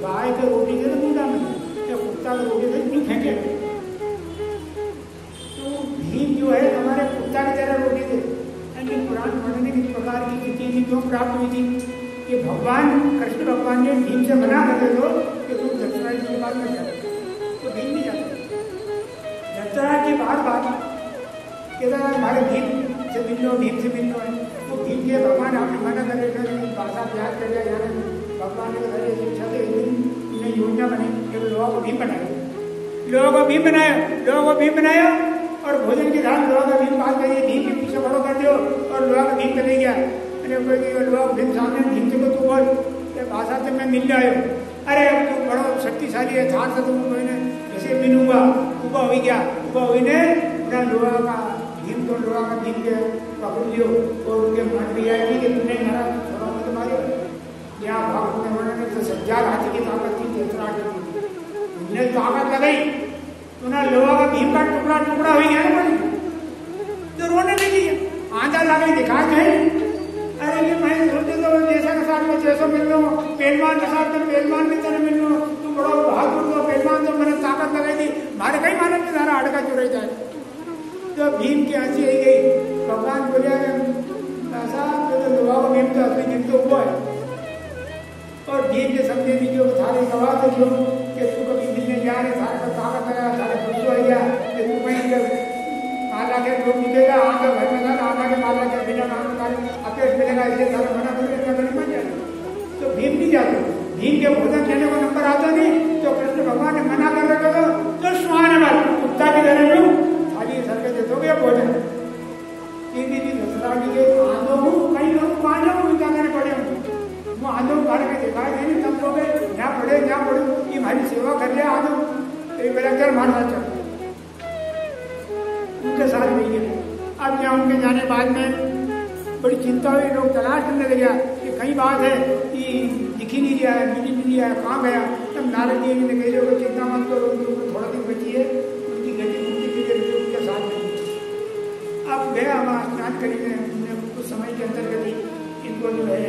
गाय के रोटी के मुंडा में या कुत्ता के रोटी से क्यों फेंके? तो भीम जो है हमारे कुत्ता की तरह रोटी थे। पुराण पढ़ने की प्रकार की स्थिति क्यों प्राप्त हुई थी कि भगवान कृष्ण भगवान ने भीम से मना कर दो कि तुम दशहरा के बाद में जाओ, तो भीम नहीं जाते। दशहरा के बाद केदारनाथ हमारे भीम से मिल लो है। वो भीम के भगवान आपने मना कर रहे भाषा प्यार कर दिया जाने भगवान ने बताया शिक्षा से उन्हें योजना बनी कि लोगों को भीम बनाया और भोजन के धाम लोहा का भीम बात करिए, भीम के पीछे बड़ो कर दियो और लोहा का भीम चले गया। लोहा भीम सामने भीम से तो बोल भाषा से मैं मिल जाए, अरे अब तू बड़ो शक्तिशाली है, थार से तुम ऐसे मिलूंगा, उबा हुई क्या उबा हुई ने लोहा का भीम तो लोहा का भीम के पकड़ लियो और उनके मन भी आएगी कि तुमने मारा छोड़ा मैं तुम्हारे यहाँ भाग में तो 1000 हाथी की ताकत थी, 10 ताकत लगाई ना लोहा का भीम का टुकड़ा हो गया ना तो रोने लगी, आंधा लगा दिखा है। अरे ये मैं सोचे तो जैसा के साथ में जैसा मिल लो, पहलवान के साथ में पहलवान की तरह मिल लो, तू बड़ा बहादुर हो पहलवान, तो मैंने ताकत लगाई थी, मारे कहीं माने कि सारा अड़का चुराई जाए। तो भीम की हंसी आई गई, भगवान बोलिया ऐसा तो लोहा का भीम तो अपनी जिद तो हुआ है। और भीम के समझे भी जो थारे गवाह थे जो कि तू कभी मिलने जा रहे थारे पर ताकत लगा, थारे खुश हो गया कि तू कहीं आला के लोग मिलेगा, आगे घर में जाना, आला के माला के बिना काम करे अपेट मिलेगा, इसलिए थारे मना करके बन जाए। तो भीम नहीं जाते, भीम के भोजन देने को नंबर आता नहीं, तो कृष्ण भगवान ने मना कर रखा तो स्वान कुत्ता की तरह लू खाली सर के दे दोगे भोजन। तीन दसरा के आंधो हूँ कहीं लोग पाँच लोग जाने पड़े वो आंधो घर में दिखाई नहीं, तब लोग यहाँ पढ़े ये हमारी सेवा कर लिया आंधो मेरा घर मारना चाहिए उनके साथ नहीं है। अब क्या उनके जाने बाद में बड़ी चिंता हुई, लोग तलाश करने लगे कि कहीं बात है कि दिखी नहीं दिया है, मिली नहीं दिया है, कहाँ गया। तब नारद जी ने कही लोग चिंता मत करो, थोड़ा दिन बची है, उनकी गति मुक्ति के लिए उनके साथ नहीं। अब गया वहाँ स्नान करी कुछ समय के अंतर्गत इनको जो है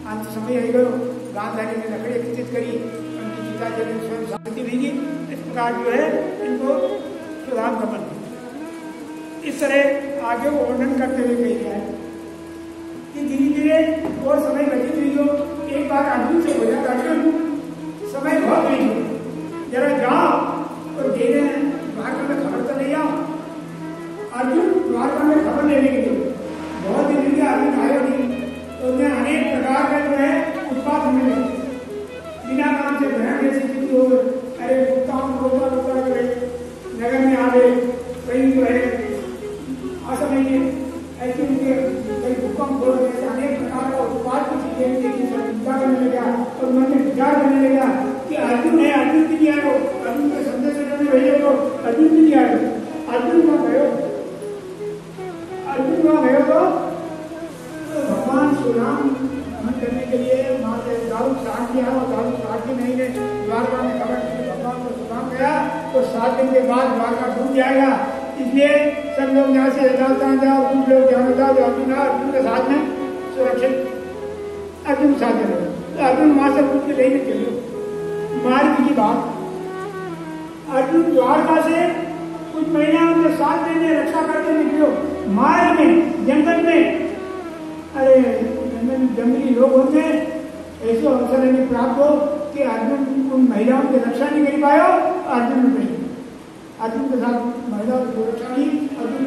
अंत समय आई गयो, गांधारी ने लकड़ी एकत्रित करी, उनकी चिता जल स्वयं शांति भेजी। इस प्रकार जो है इनको सुधाम गमन इस तरह आगे वो वर्णन करते हुए कही गया है कि धीरे धीरे और समय व्यतीत हुई हो। एक बार अर्जुन से बोला, अर्जुन समय बहुत हुई हो, जरा जाओ और देने द्वारका में खबर तो ले आओ। अर्जुन द्वारका में खबर लेने के लिए बहुत दिन लिया, अर्जुन आयो नहीं, तो उन्हें अनेक प्रकार का जो है उत्पाद होने लगे, बिना काम से ग्रहण जैसी स्थिति हो गई। अरे कुत्ताओं को नगर में आ गए, कहीं जो है असमय ऐसे उनके कई भूकंप हो रहे, अनेक प्रकार का उत्पाद की चीजें चिंता करने लगा और मन में विचार करने लगा कि अर्जुन है, अर्जुन की दिया हो, अर्जुन के संदेश में भेजे हो, अर्जुन की दिया है। अर्जुन वहां गयो तो भगवान श्री राम गमन करने के लिए वहां से दारू स्टार्ट किया और दारू स्टार्ट भी नहीं है। द्वारका में खबर भगवान को सुनाम गया तो 7 दिन के बाद द्वारका डूब जाएगा, इसलिए सब लोग यहाँ से जाओ, कुछ लोग यहाँ जाओ, अर्जुन के साथ में सुरक्षित अर्जुन साथ रहे। तो अर्जुन वहां से कुछ लेने के लिए मार्ग की बात, अर्जुन द्वारका से कुछ महीना उनके साथ में रक्षा करके निकलो। मार्ग में जंगल में अरे जंगली लोग होते ऐसे अवसर नहीं प्राप्त हो कि अर्जुन उन महिलाओं की रक्षा नहीं कर पाया, अर्जुन ने नहीं, अर्जुन के साथ महिलाओं की सुरक्षा नहीं, अर्जुन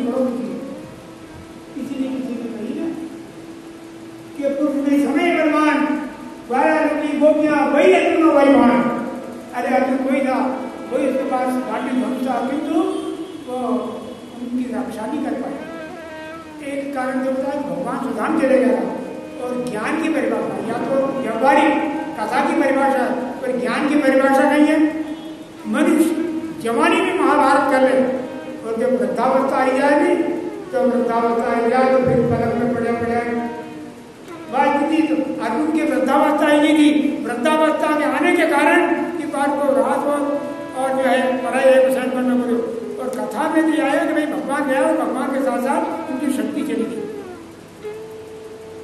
बड़ो किसी ने कही ना कि पुरुष में समय बलवान गोपियां वही अर्जुन वही मान। अरे अर्जुन कोई था, वही उसके पास घाटी धनुषा, किंतु वो उनकी रक्षा नहीं कर पाए। एक कारण जो होता है भगवान सुधाम चले गया और ज्ञान की परिभाषा या तो व्यावहारिक कथा की परिभाषा पर ज्ञान की परिभाषा नहीं है। मनुष्य जवानी में महाभारत कर ले और जब वृद्धावस्था आई जाएगी तो वृद्धावस्था आई जाए तो फिर पलक में पड़े बात थी। तो अर्जुन की वृद्धावस्था आई थी, वृद्धावस्था में आने के कारण की बात को रात और जो है पढ़ाई पसंद करना पड़े। और कथा में भी आया कि भाई भगवान गया और भगवान के साथ साथ उनकी शक्ति चली गई।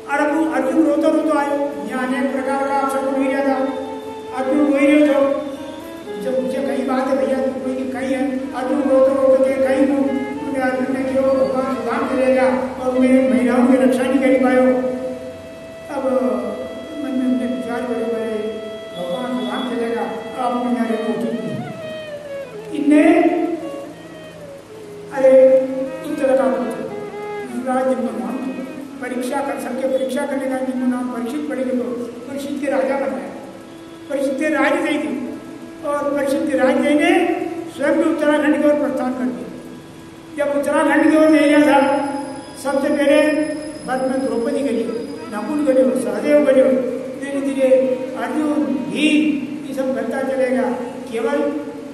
और अब अर्जुन रोतो रोतो आयो, यहाँ अनेक प्रकार का अवसर मिल गया था। अर्जुन वही रहे तो जब मुझे कई बात है भैया, कोई कहीं है, अर्जुन रोतो रोतो के कहीं मुझे अर्जुन ने क्यों भगवान सुधाम चलेगा और मैं महिलाओं की रक्षा नहीं कर पायो। अब मन में उनने विचार करे भाई भगवान सुधाम चलेगा, अब मैं रहना उचित नहीं। इनने अरे उत्तर का नाम परीक्षा कर सबके परीक्षा करने का जिनको नाम परीक्षित पड़ेगा तो परीक्षित के राजा बनाया। परीक्षित के राज नहीं थी और परीक्षित के राज ने स्वयं उत्तराखंड की ओर प्रस्थान कर दिया। जब उत्तराखंड की ओर ले गया था, सबसे पहले वर्ष में द्रौपदी गई, नकुल गए, सहदेव गए, धीरे धीरे अर्जुन भीम ये सब बनता चलेगा, केवल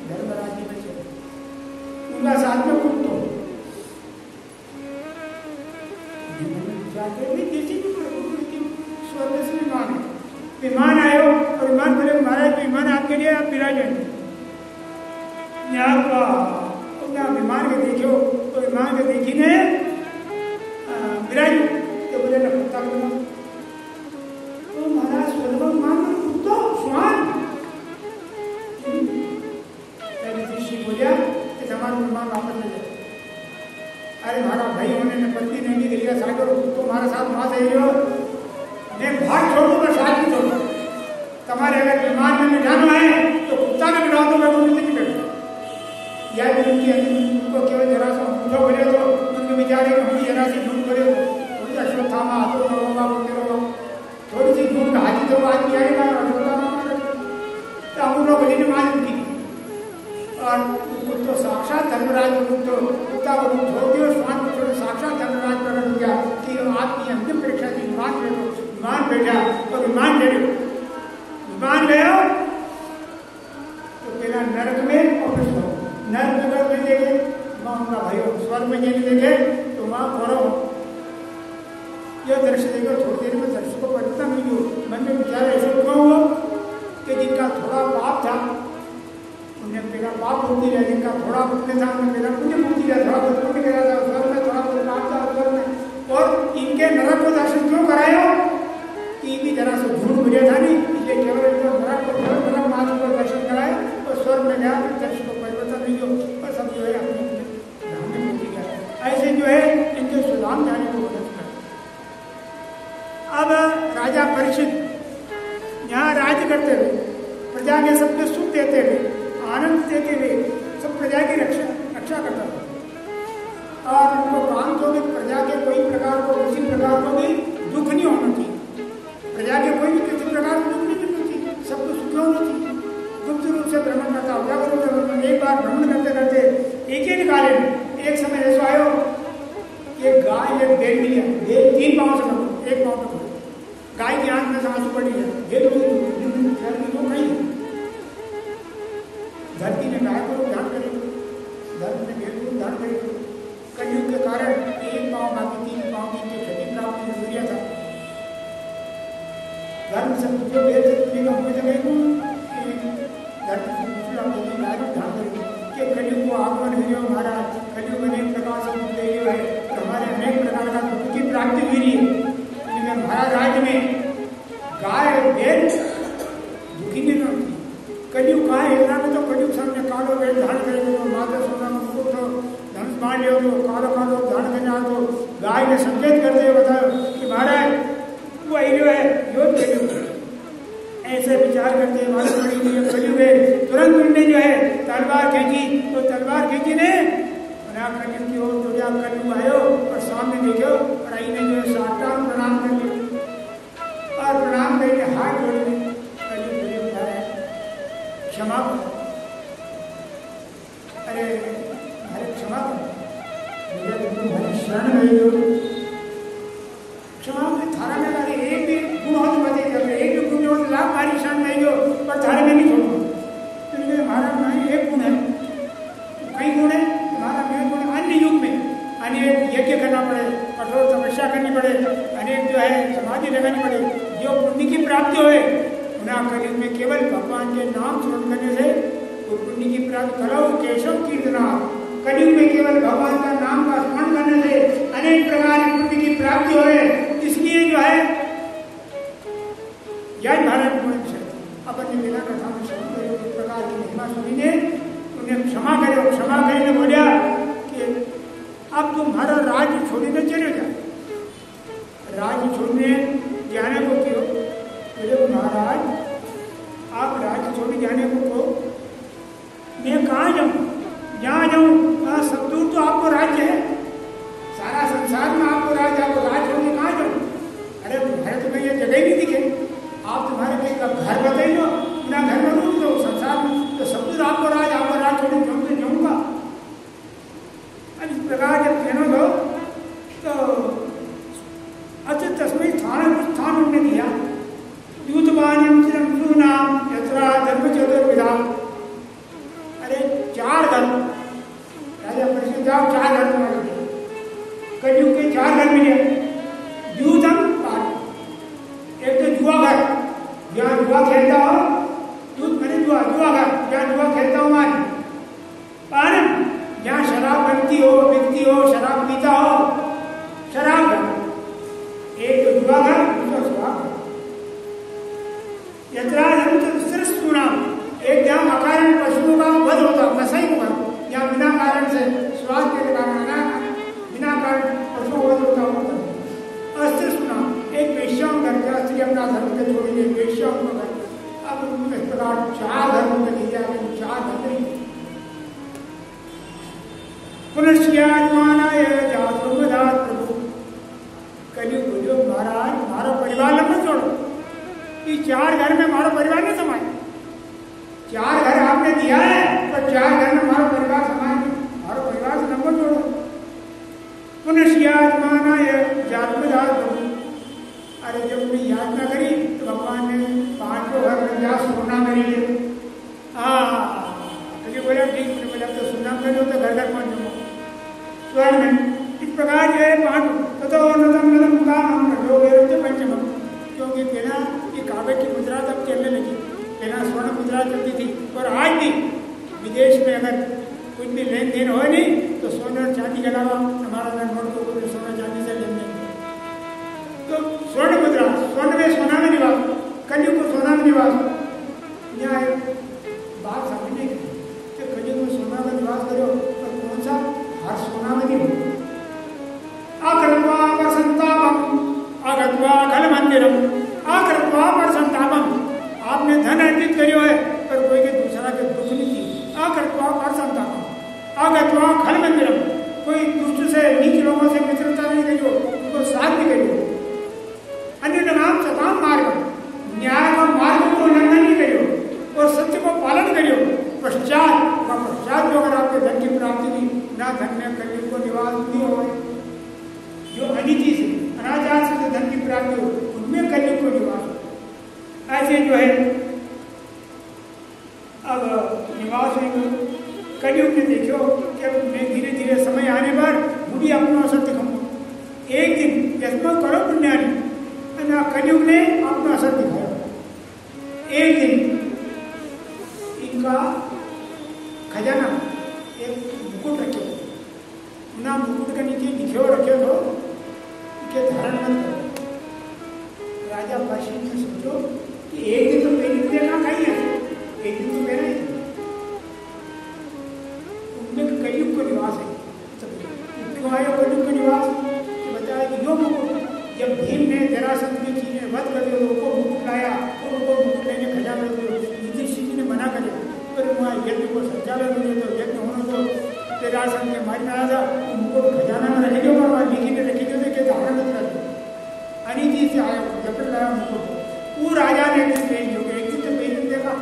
धर्मराज जी बचे। उनका साथ में कुछ तो स्वर्ग से विमान आयो और विमान बोले महाराज विमान आपके लिए, आप विराजे विमान के देखो तो विमान के देखी ने विराज तो बोले ना कुत्ता तो महाराज स्वर्ग विमान कुत्तो स्वान बोलिया हमारा विमान वापस ले जाए। अरे हमारा भाई होने ने पत्नी नहीं दिया सागर तो हमारे साथ वहां से मैं भाग छोड़ूंगा, साथ ही छोड़ूंगा। तुम्हारे अगर विमान में जाना है तो कुत्ता में बिठा दो, मैं नहीं बैठूंगा। या उनको केवल जरा सा पूछो बोले तो उनके विचार है कि जरा सी ढूंढ बोले थोड़ी अश्वत्थामा हाथों में होगा, बोलते रहो थोड़ी सी ढूंढ हाथी तो आदमी आएगा तो हम लोग बोले मान उनकी और तो साक्षात धर्मराज को तो कुत्ता को छोड़ दियो, स्वान को छोड़ साक्षात धर्मराज प्रकट हो गया कि आपकी अंतिम परीक्षा थी। विमान बैठा और विमान ले विमान गया तो पहला नरक में और नरक में ले गए, वहां उनका भाई स्वर्ग में ले गए तो वहां करो यह दृश्य देखो। थोड़ी देर में दृश्य को परिवर्तन नहीं हो, मन में विचार ऐसे क्यों हो कि जिनका थोड़ा पाप था उन्हें पहला पाप मुक्ति रहा, जिनका थोड़ा पुण्य था उन्हें पहला पुण्य मुक्ति रहा, थोड़ा बहुत पुण्य करा था स्वर्ग में, थोड़ा बहुत पाप था स्वर्ग में। और इनके नरक को दर्शन क्यों करायो कि भी जरा से झूठ मिले था नहीं, इसलिए केवल नरक को नरक मार्ग को दर्शन कराए और स्वर्ग में गया फिर दर्शन को परिवर्तन नहीं हो और सब जो है अपने धाम में पहुंच गया। ऐसे जो है इनके सुधाम जाने को मदद कर। अब राजा परीक्षित यहाँ राज्य करते हुए प्रजा के सबके सुख देते हुए आनंद देते हुए सब प्रजा की रक्षा करता था और उनको काम तो भी प्रजा के कोई प्रकार को किसी प्रकार को भी दुख नहीं होना चाहिए। प्रजा के कोई भी किसी प्रकार को दुख नहीं होना चाहिए, सबको सुख होना चाहिए। गुप्त रूप से भ्रमण करता हो, जागरूक रूप से भ्रमण। एक बार भ्रमण करते करते एक ही निकाले एक समय ऐसा आयो कि गाय एक भेड़ मिली है, भेड़ 3 पाँव से खड़ो, 1 पाँव तक गाय की आंख में आंसू पड़ी है, भेड़ कहीं धरती में गाय को ध्यान करेंगे, धरती में भेड़ को ध्यान करेंगे। कलयुग के कारण 1 पाँव बाकी 3 पाँव की क्षति प्राप्त की जरूरिया था। धर्म से पूछो भेड़ से पूछेगा मुझे तो नहीं धरती से पूछना मुझे गाय को ध्यान करेंगे कि कलयुग को आगमन हुई हो महाराज, कलयुग अनेक प्रकार से दुख दे है, हमारे अनेक प्रकार का दुख की प्राप्ति हुई है। महाराज राज्य में गाय भेड़ दुखी नहीं होती। कलयुग कहाँ है इतना में तो कलयुग सामने कालो वेद धारण करेंगे तो माता सोना मुकुट तो धनुष बाण लियो तो कालो कालो धारण करना तो गाय ने संकेत करते हुए बताया कि महाराज वो अहिरो है योग कलयुग। ऐसे विचार करते कलयुग है। तुरंत उनने जो है तलवार खींची तो तलवार खींची ने कलयुग की ओर तो जब कलयुग आयो और सामने देखो और आई ने जो है साष्टांग प्रणाम कर लिया और प्रणाम करके हाथ जोड़ ली। क्षमा अरे अरे क्षमा शरण नहीं हो, क्षमा थारा में लागे एक भी गुण हो तो बचे जाते, एक भी गुण हो तो लाभ मारी शरण नहीं हो पर थारे में नहीं छोड़ो। तो महाराज में एक गुण है, कई गुण है हमारा में गुण। अन्य युग में अनेक यज्ञ करना पड़े, कठोर तपस्या करनी पड़े, अनेक जो है समाधि लगानी पड़े, जो पुण्य की प्राप्ति होए कलयुग में केवल भगवान के नाम स्मरण करने से पुण्य की प्राप्ति करो। केशव कीर्तना कलयुग में केवल भगवान का नाम का स्मरण करने से अनेक प्रकार की पुण्य की प्राप्ति होए। इसलिए जो है यही महाराज मनुष्य अपन ने बिना कथा में श्रवण करे इस प्रकार की महिमा सुनी ने उन्हें क्षमा करे। क्षमा કરીને बोलिया कि अब तुम्हारा राज्य छोड़ने चले जाए। राज्य छोड़ने जाने को क्यों? बोले महाराज आप राज्य छोड़ने जाने को कहो, मैं कहाँ जाऊँ? जहाँ जाऊँ वहाँ सब दूर तो आपको राज्य है, सारा संसार में आपको राज्य, आपको राज्य छोड़ने कहाँ जाऊँ? अरे तुम्हारे तुम्हें ये जगह नहीं दिखे, आप तुम्हारे कहीं का घर बताइए ना, घर में रूप दो संसार में तो सब कुछ आपको राज छोड़ने जाऊँ तो जाऊँगा। अब इस प्रकार जब कहना दो तो अच्छा तस्वीर स्थान उन्होंने दिया युद्धवानिम चिरंसुनाम यत्रा धर्म चतुर्विधा। अरे 4 घर राजा परिषद जाओ 4 घर में कलयुग के 4 घर मिले। द्यूतम एक तो जुआ घर, जहाँ जुआ खेलता हो, दूध मैंने जुआ घर जहाँ जुआ खेलता हो मारी। पान जहाँ शराब बनती हो बिकती हो शराब पीता हो, शराब घर। एक तो जुआ घर, दूसरा शराब घर। यत्रा सुनाम एक जहाँ अकारण पशुओं का वध होता, कसाई होगा, यहाँ बिना कारण से स्वाद के कारण बिना कारण पशुओं का वध होता। अस्त्र सुना एक वेश्याओं घर, जहाँ स्त्री अपना धर्म के छोड़ेंगे वेश्याओं का घर। अब इस प्रकार 4 धर्मों में दिया, 4 धर्म। पुनश्चात्मानाय जातुर्वधात् प्रभु। कलयुग बोलो महाराज हमारा परिवार लंबा छोड़ो, ये 4 घर में हमारा परिवार नहीं समाये। 4 घर आपने दिया है तो 4 घर में हमारा परिवार समाये, हमारा परिवार से लंबा छोड़ो। पुनश्चात्मानाय जातुर्वधात् प्रभु। अरे जब उन्हें याचना करी तो भगवान ने 5 घर में जा सोना करिए। कभी बोला ठीक, बोला तो सोना कर लो तो घर घर पहुंच जाओ स्वर्ण में। इस प्रकार जो है 5 नदम काम पंचम, क्योंकि पहला ये कागज की मुद्रा तब चलने लगी, पहला स्वर्ण मुद्रा चलती थी। और आज भी विदेश में अगर कुछ भी लेन देन हो नहीं तो सोना और चांदी के अलावा हमारा नोट को सोना चांदी से लेन देन। तो स्वर्ण मुद्रा, स्वर्ण में सोना में निवास, कलयुग को सोना में निवास। यहाँ बात समझने की कि कलयुग में सोना में निवास करो और कौन सा हर सोना में नहीं। आकृत्वा प्रसन्तापम आगत्वा खल मंदिरम आकृत्वा प्रसन्तापम। आपने धन अर्जित करियो है पर कोई के दूसरा के दुख नहीं की। आकृत्वा प्रसन्तापम आगत्वा खल मंदिरम, कोई दुष्ट से नीच लोगों से मित्रता नहीं करियो, उनको साथ नहीं करियो। अन्य नाम सताम मार्ग, न्याय का मार्ग को उल्लंघन नहीं करियो और सत्य को पालन करियो। पश्चात जो अगर आपके धन की प्राप्ति की ना धन में कलयुग को निवास नहीं हो, जो अनिति से अनाचार से धन की प्राप्ति हो उनमें कलयुग को निवास। ऐसे जो है अब निवास कलयुग में देखो कि अब धीरे धीरे समय आने पर मुझे अपना असर दिखाऊंगा। एक दिन जस्म करो पुण्यानी ना कलयुग ने अपना असर दिखाया। एक दिन इनका खजाना एक मुकुट रखे ना, मुकुट के नीचे लिखे हो रखे हो कि धारण मत करो। राजा परीक्षित ने सोचो कि एक दिन तो मेरी देखा कहीं है, एक दिन तो मेरा ही। उनमें कलयुग का निवास है। क्यों आया कलयुग का निवास? बताया कि यो मुकुट जब भीम ने जरासंध की चीजें वध कर उनको मुकुट लाया और उनको मुकुट लेने खजाना युधिष्ठिर जी ने मना कर दिया। फिर वहाँ यज्ञ को संचालन हुए तो यज्ञ होने को जरासंध के मारी में आया था, मुकुट खजाना में रहेंगे और वहाँ लिखी रखेंगे देखे धारण मत कर। अनिति से आया जब लाया मुकुट, वो राजा ने भी पेश हो गया। एक दिन तो पेश देखा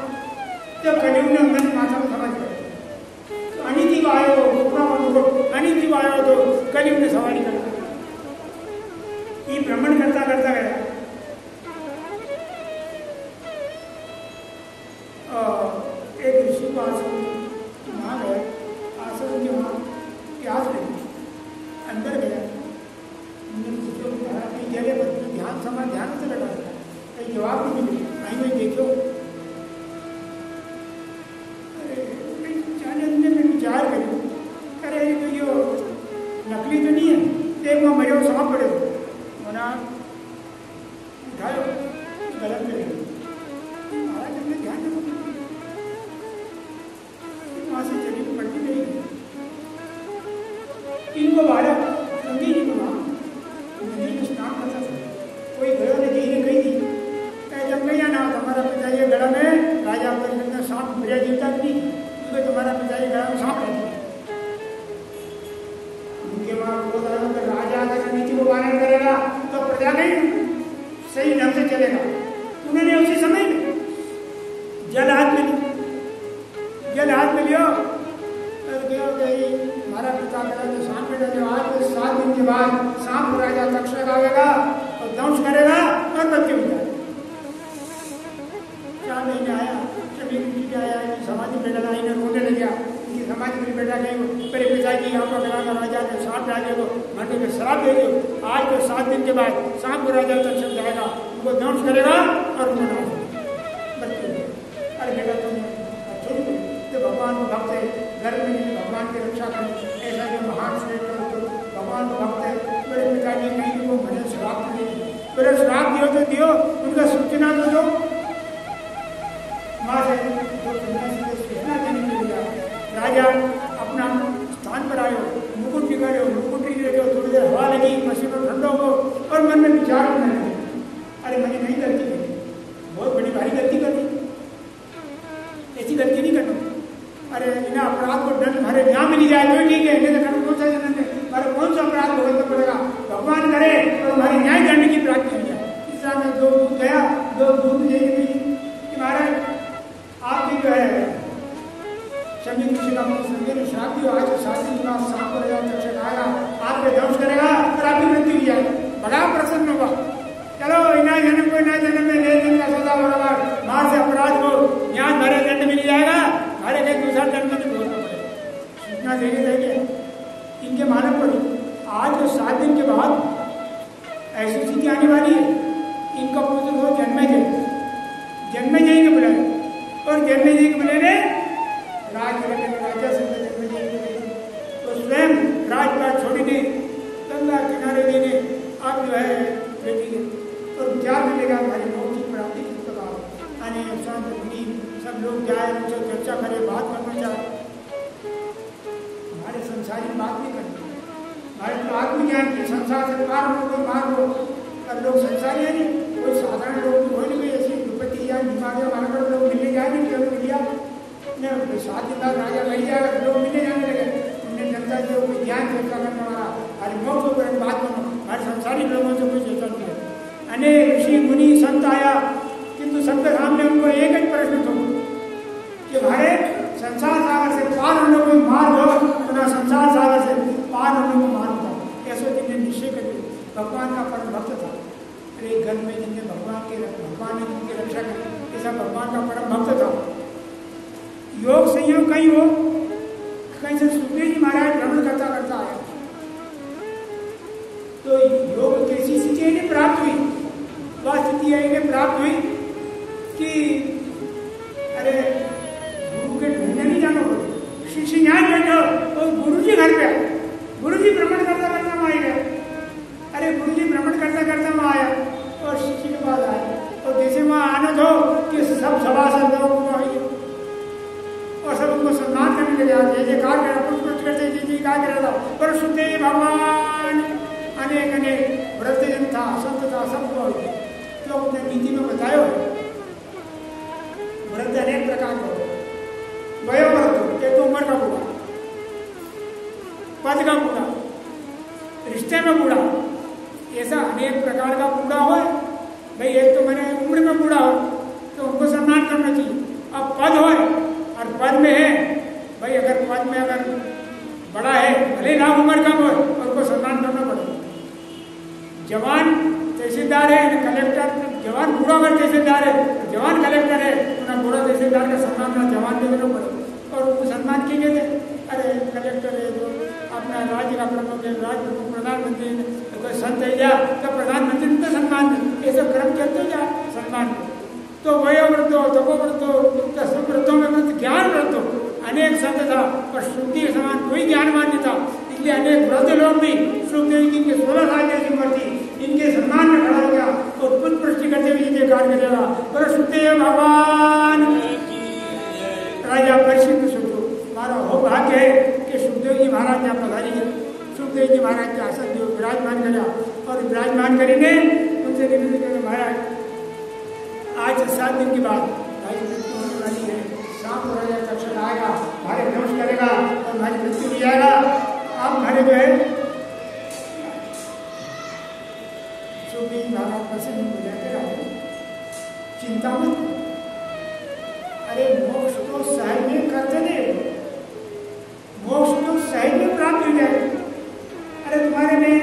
जब कलयुग ने उन्होंने माथा में समझ गया तो अनिति को आया हो मुकुट, अनिति को आया तो कलयुग ने सवारी कर ये भ्रमण करता करता गया। एक ऋषि को आश्रम वहाँ गए, आश्रम के वहाँ प्यास लगी, अंदर गया। जगह पर ध्यान से लगा, कहीं जवाब नहीं मिले। कहीं में देखो विचार करो, अरे ये नकली तो नहीं है, एक मजा समझ पड़े उठायो गलत करेंगे। को बाहर गंगी जी को वहाँ नदी में स्नान करता था। कोई गयो ने जी ने कही थी जब गया ना तुम्हारा पिताजी गड़ा में राजा परिषद सांप प्रजा जीवता नहीं क्योंकि तुम्हारा पिताजी गड़ा में सांप रहती है। उनके बाद क्रोध आया कि राजा अगर नीति को पालन करेगा तो प्रजा नहीं सही ढंग से चलेगा। उन्होंने उसी समय में जल हाथ में लियो हमारा पिता मेरा जो सांप में आज 7 दिन के बाद सांप राजा तक्षक आवेगा और दंश करेगा और मृत्यु हो जाएगा। 4 महीने आया आया समाधि में डला इन्हें रोने लग गया कि समाधि में बेटा गए मेरे पिताजी यहाँ पर डरा राजा ने सांप राजा को मरने में शराब दे दो। आज तो 7 दिन के बाद सांप राजा तक्षक जाएगा उनको दंश करेगा और उनको मृत्यु। अरे बेटा तुम भगवान को भक्त है घर में भगवान की रक्षा करें ऐसा जो महान श्रेष्ठ भगवान को भक्त है। मेरे पिताजी नहीं वो मुझे श्राप दिए मेरे श्राप दियो तो दियो उनका सूचना तो दो। वहाँ से सूचना देने के लिए राजा अपना स्थान पर आयो मुकुट निकालो मुकुट निकालो थोड़ी देर हवा लगी पसीना ठंडा हो और मन में विचार होने लगे अरे मैंने नहीं गलती की बहुत बड़ी भारी गलती कर दी ऐसी गलती नहीं करना। अरे इन्हें अपराध को दंड भरे यहाँ मिल जाए तो ठीक है नहीं तो कौन सा जन्म है हमारे कौन सा अपराध भुगतना पड़ेगा भगवान करे और हमारे न्याय दंड की प्राप्ति हो जाए। इस तरह में 2 दूध गया 2 दूध लेगी कि महाराज आप भी जो है संगीत ऋषि का संगीत श्राप भी आज 7 दिन बाद सांप करेगा तक्षक आएगा आप पे दंश करेगा और आपकी मृत्यु हो जाएगी। बड़ा प्रसन्न होगा चलो इन्हें जन्म को इन्हें जन्म में ले दिन का सदा बराबर बाहर से अपराध को यहाँ भरे दंड मिल जाएगा हरे कहीं दूसरा दंड नहीं भोगना पड़ेगा। सूचना देने देंगे इनके मालूम पड़ी आज जो 7 दिन के बाद ऐसी स्थिति आने वाली है इनका पुत्र हो जन्मेजय के बुलाए और जन्मेजय के बुलाने राजा से जन्मेजय तो स्वयं राजपाट छोड़ी ने गंगा किनारे देने अब जो है बेटी और विचार मिलेगा हमारी मौत की प्राप्ति किस प्रकार आने शांत मुनि सब लोग जाए उनसे चर्चा करे बात करना चाहे हमारे संसारी बात नहीं करते हमारे तो आत्मज्ञान के संसार से पार हो कोई मार हो पर लोग संसारी है नहीं कोई साधारण लोग तो हो नहीं कोई ऐसी विपत्ति या बीमारी हमारे पर लोग मिलने जाए नहीं क्यों मिलिया 7 दिन बाद राजा नहीं जाएगा लोग मिलने जाने लगे उन्हें जनता जो कोई ज्ञान चर्चा करने वाला अरे मौत को पर बात करो हमारे संसारी लोगों से कोई चर्चा नहीं है। अनेक ऋषि मुनि संत आया किंतु सबके सामने उनको एक ही प्रश्न था कि हमारे संसार सागर से पार होने को मार दो तो ना संसार सागर से पार होने को मार दो। ऐसे जिन्हें निश्चय कर भगवान का परम भक्त था। अरे घर में जिनने भगवान ने जिनकी रक्षा की ऐसा भगवान का परम भक्त था। योग संयोग कहीं हो कहीं से सुखदेव जी महाराज भ्रमण करता करता आया तो योग कैसी स्थिति इन्हें प्राप्त हुई वह स्थिति इन्हें प्राप्त हुई कि अरे गुरु के ढूंढने नहीं जाना पड़े शिष्य यहाँ बैठो तो गुरु जी घर पे आए गुरु जी भ्रमण करता करता वहाँ गए। अरे गुरु जी भ्रमण करता करता वहाँ आया और शिष्य के पास आए और जैसे वहाँ आनंद हो कि सब सभासद लोग और सब उनको सम्मान करने लगे जय जयकार करा पुष्प करते जय जयकार करा पर सुखदेव भगवान अनेक अनेक वृद्धजन था संत था सबको तो अपने नीति में बताया वृद्ध अनेक प्रकार का वयोवृद्ध एक तो उम्र का बूढ़ा पद का बूढ़ा रिश्ते में बूढ़ा ऐसा अनेक प्रकार का बूढ़ा हो भाई एक तो मैंने उम्र में बूढ़ा हो तो उनको सम्मान करना चाहिए। अब पद हो और पद में है भाई अगर पद में अगर बड़ा है भले ना उम्र कम हो और उनको सम्मान करना पड़ेगा। जवान तहसीलदार है कलेक्टर जवान बूढ़ा अगर तहसीलदार है जवान कलेक्टर है उन्हें बूढ़ा तहसीलदार का सम्मान ना जवान देना पड़ेगा और उनको सम्मान किए गए थे। अरे कलेक्टर है तो अपना राज्य का प्रमुख है राज्य प्रमुख प्रधानमंत्री तो कोई संत है या तो प्रधानमंत्री उनको सम्मान दे ये सब क्रम चलते जा सम्मान तो वयोवृद्ध हो तपोवृद्ध हो वृद्धों में वृद्ध ज्ञान वृद्ध हो अनेक संत था और श्रुति के समान कोई ज्ञानवान नहीं था इसलिए अनेक वृद्ध लोग भी श्रुति जी के 16 साल की उम्र थी इनके सम्मान में खड़ा हो गया और पुष्प पुष्टि करते हुए जयकार करेगा पर सुखदेव भगवान राजा परीक्षित सुखदेव हमारा हो भाग्य है कि सुखदेव जी महाराज यहाँ पधारी है। सुखदेव जी महाराज के आसन जो विराजमान करा और विराजमान करेंगे उनसे निवेदन करेंगे महाराज आज से 7 दिन के बाद भाई मृत्यु होने वाली है, शाम को राजा दर्शन आएगा, हमारे नमस्कार करेगा और हमारी मृत्यु हो जाएगा। आप हमारे जो है सुखदेव महाराज प्रसन्न हो जाते रहो, चिंता मत करो। अरे मोक्ष तो सहज में करते दे, मोक्ष तो सहज में प्राप्त हो जाए। अरे तुम्हारे में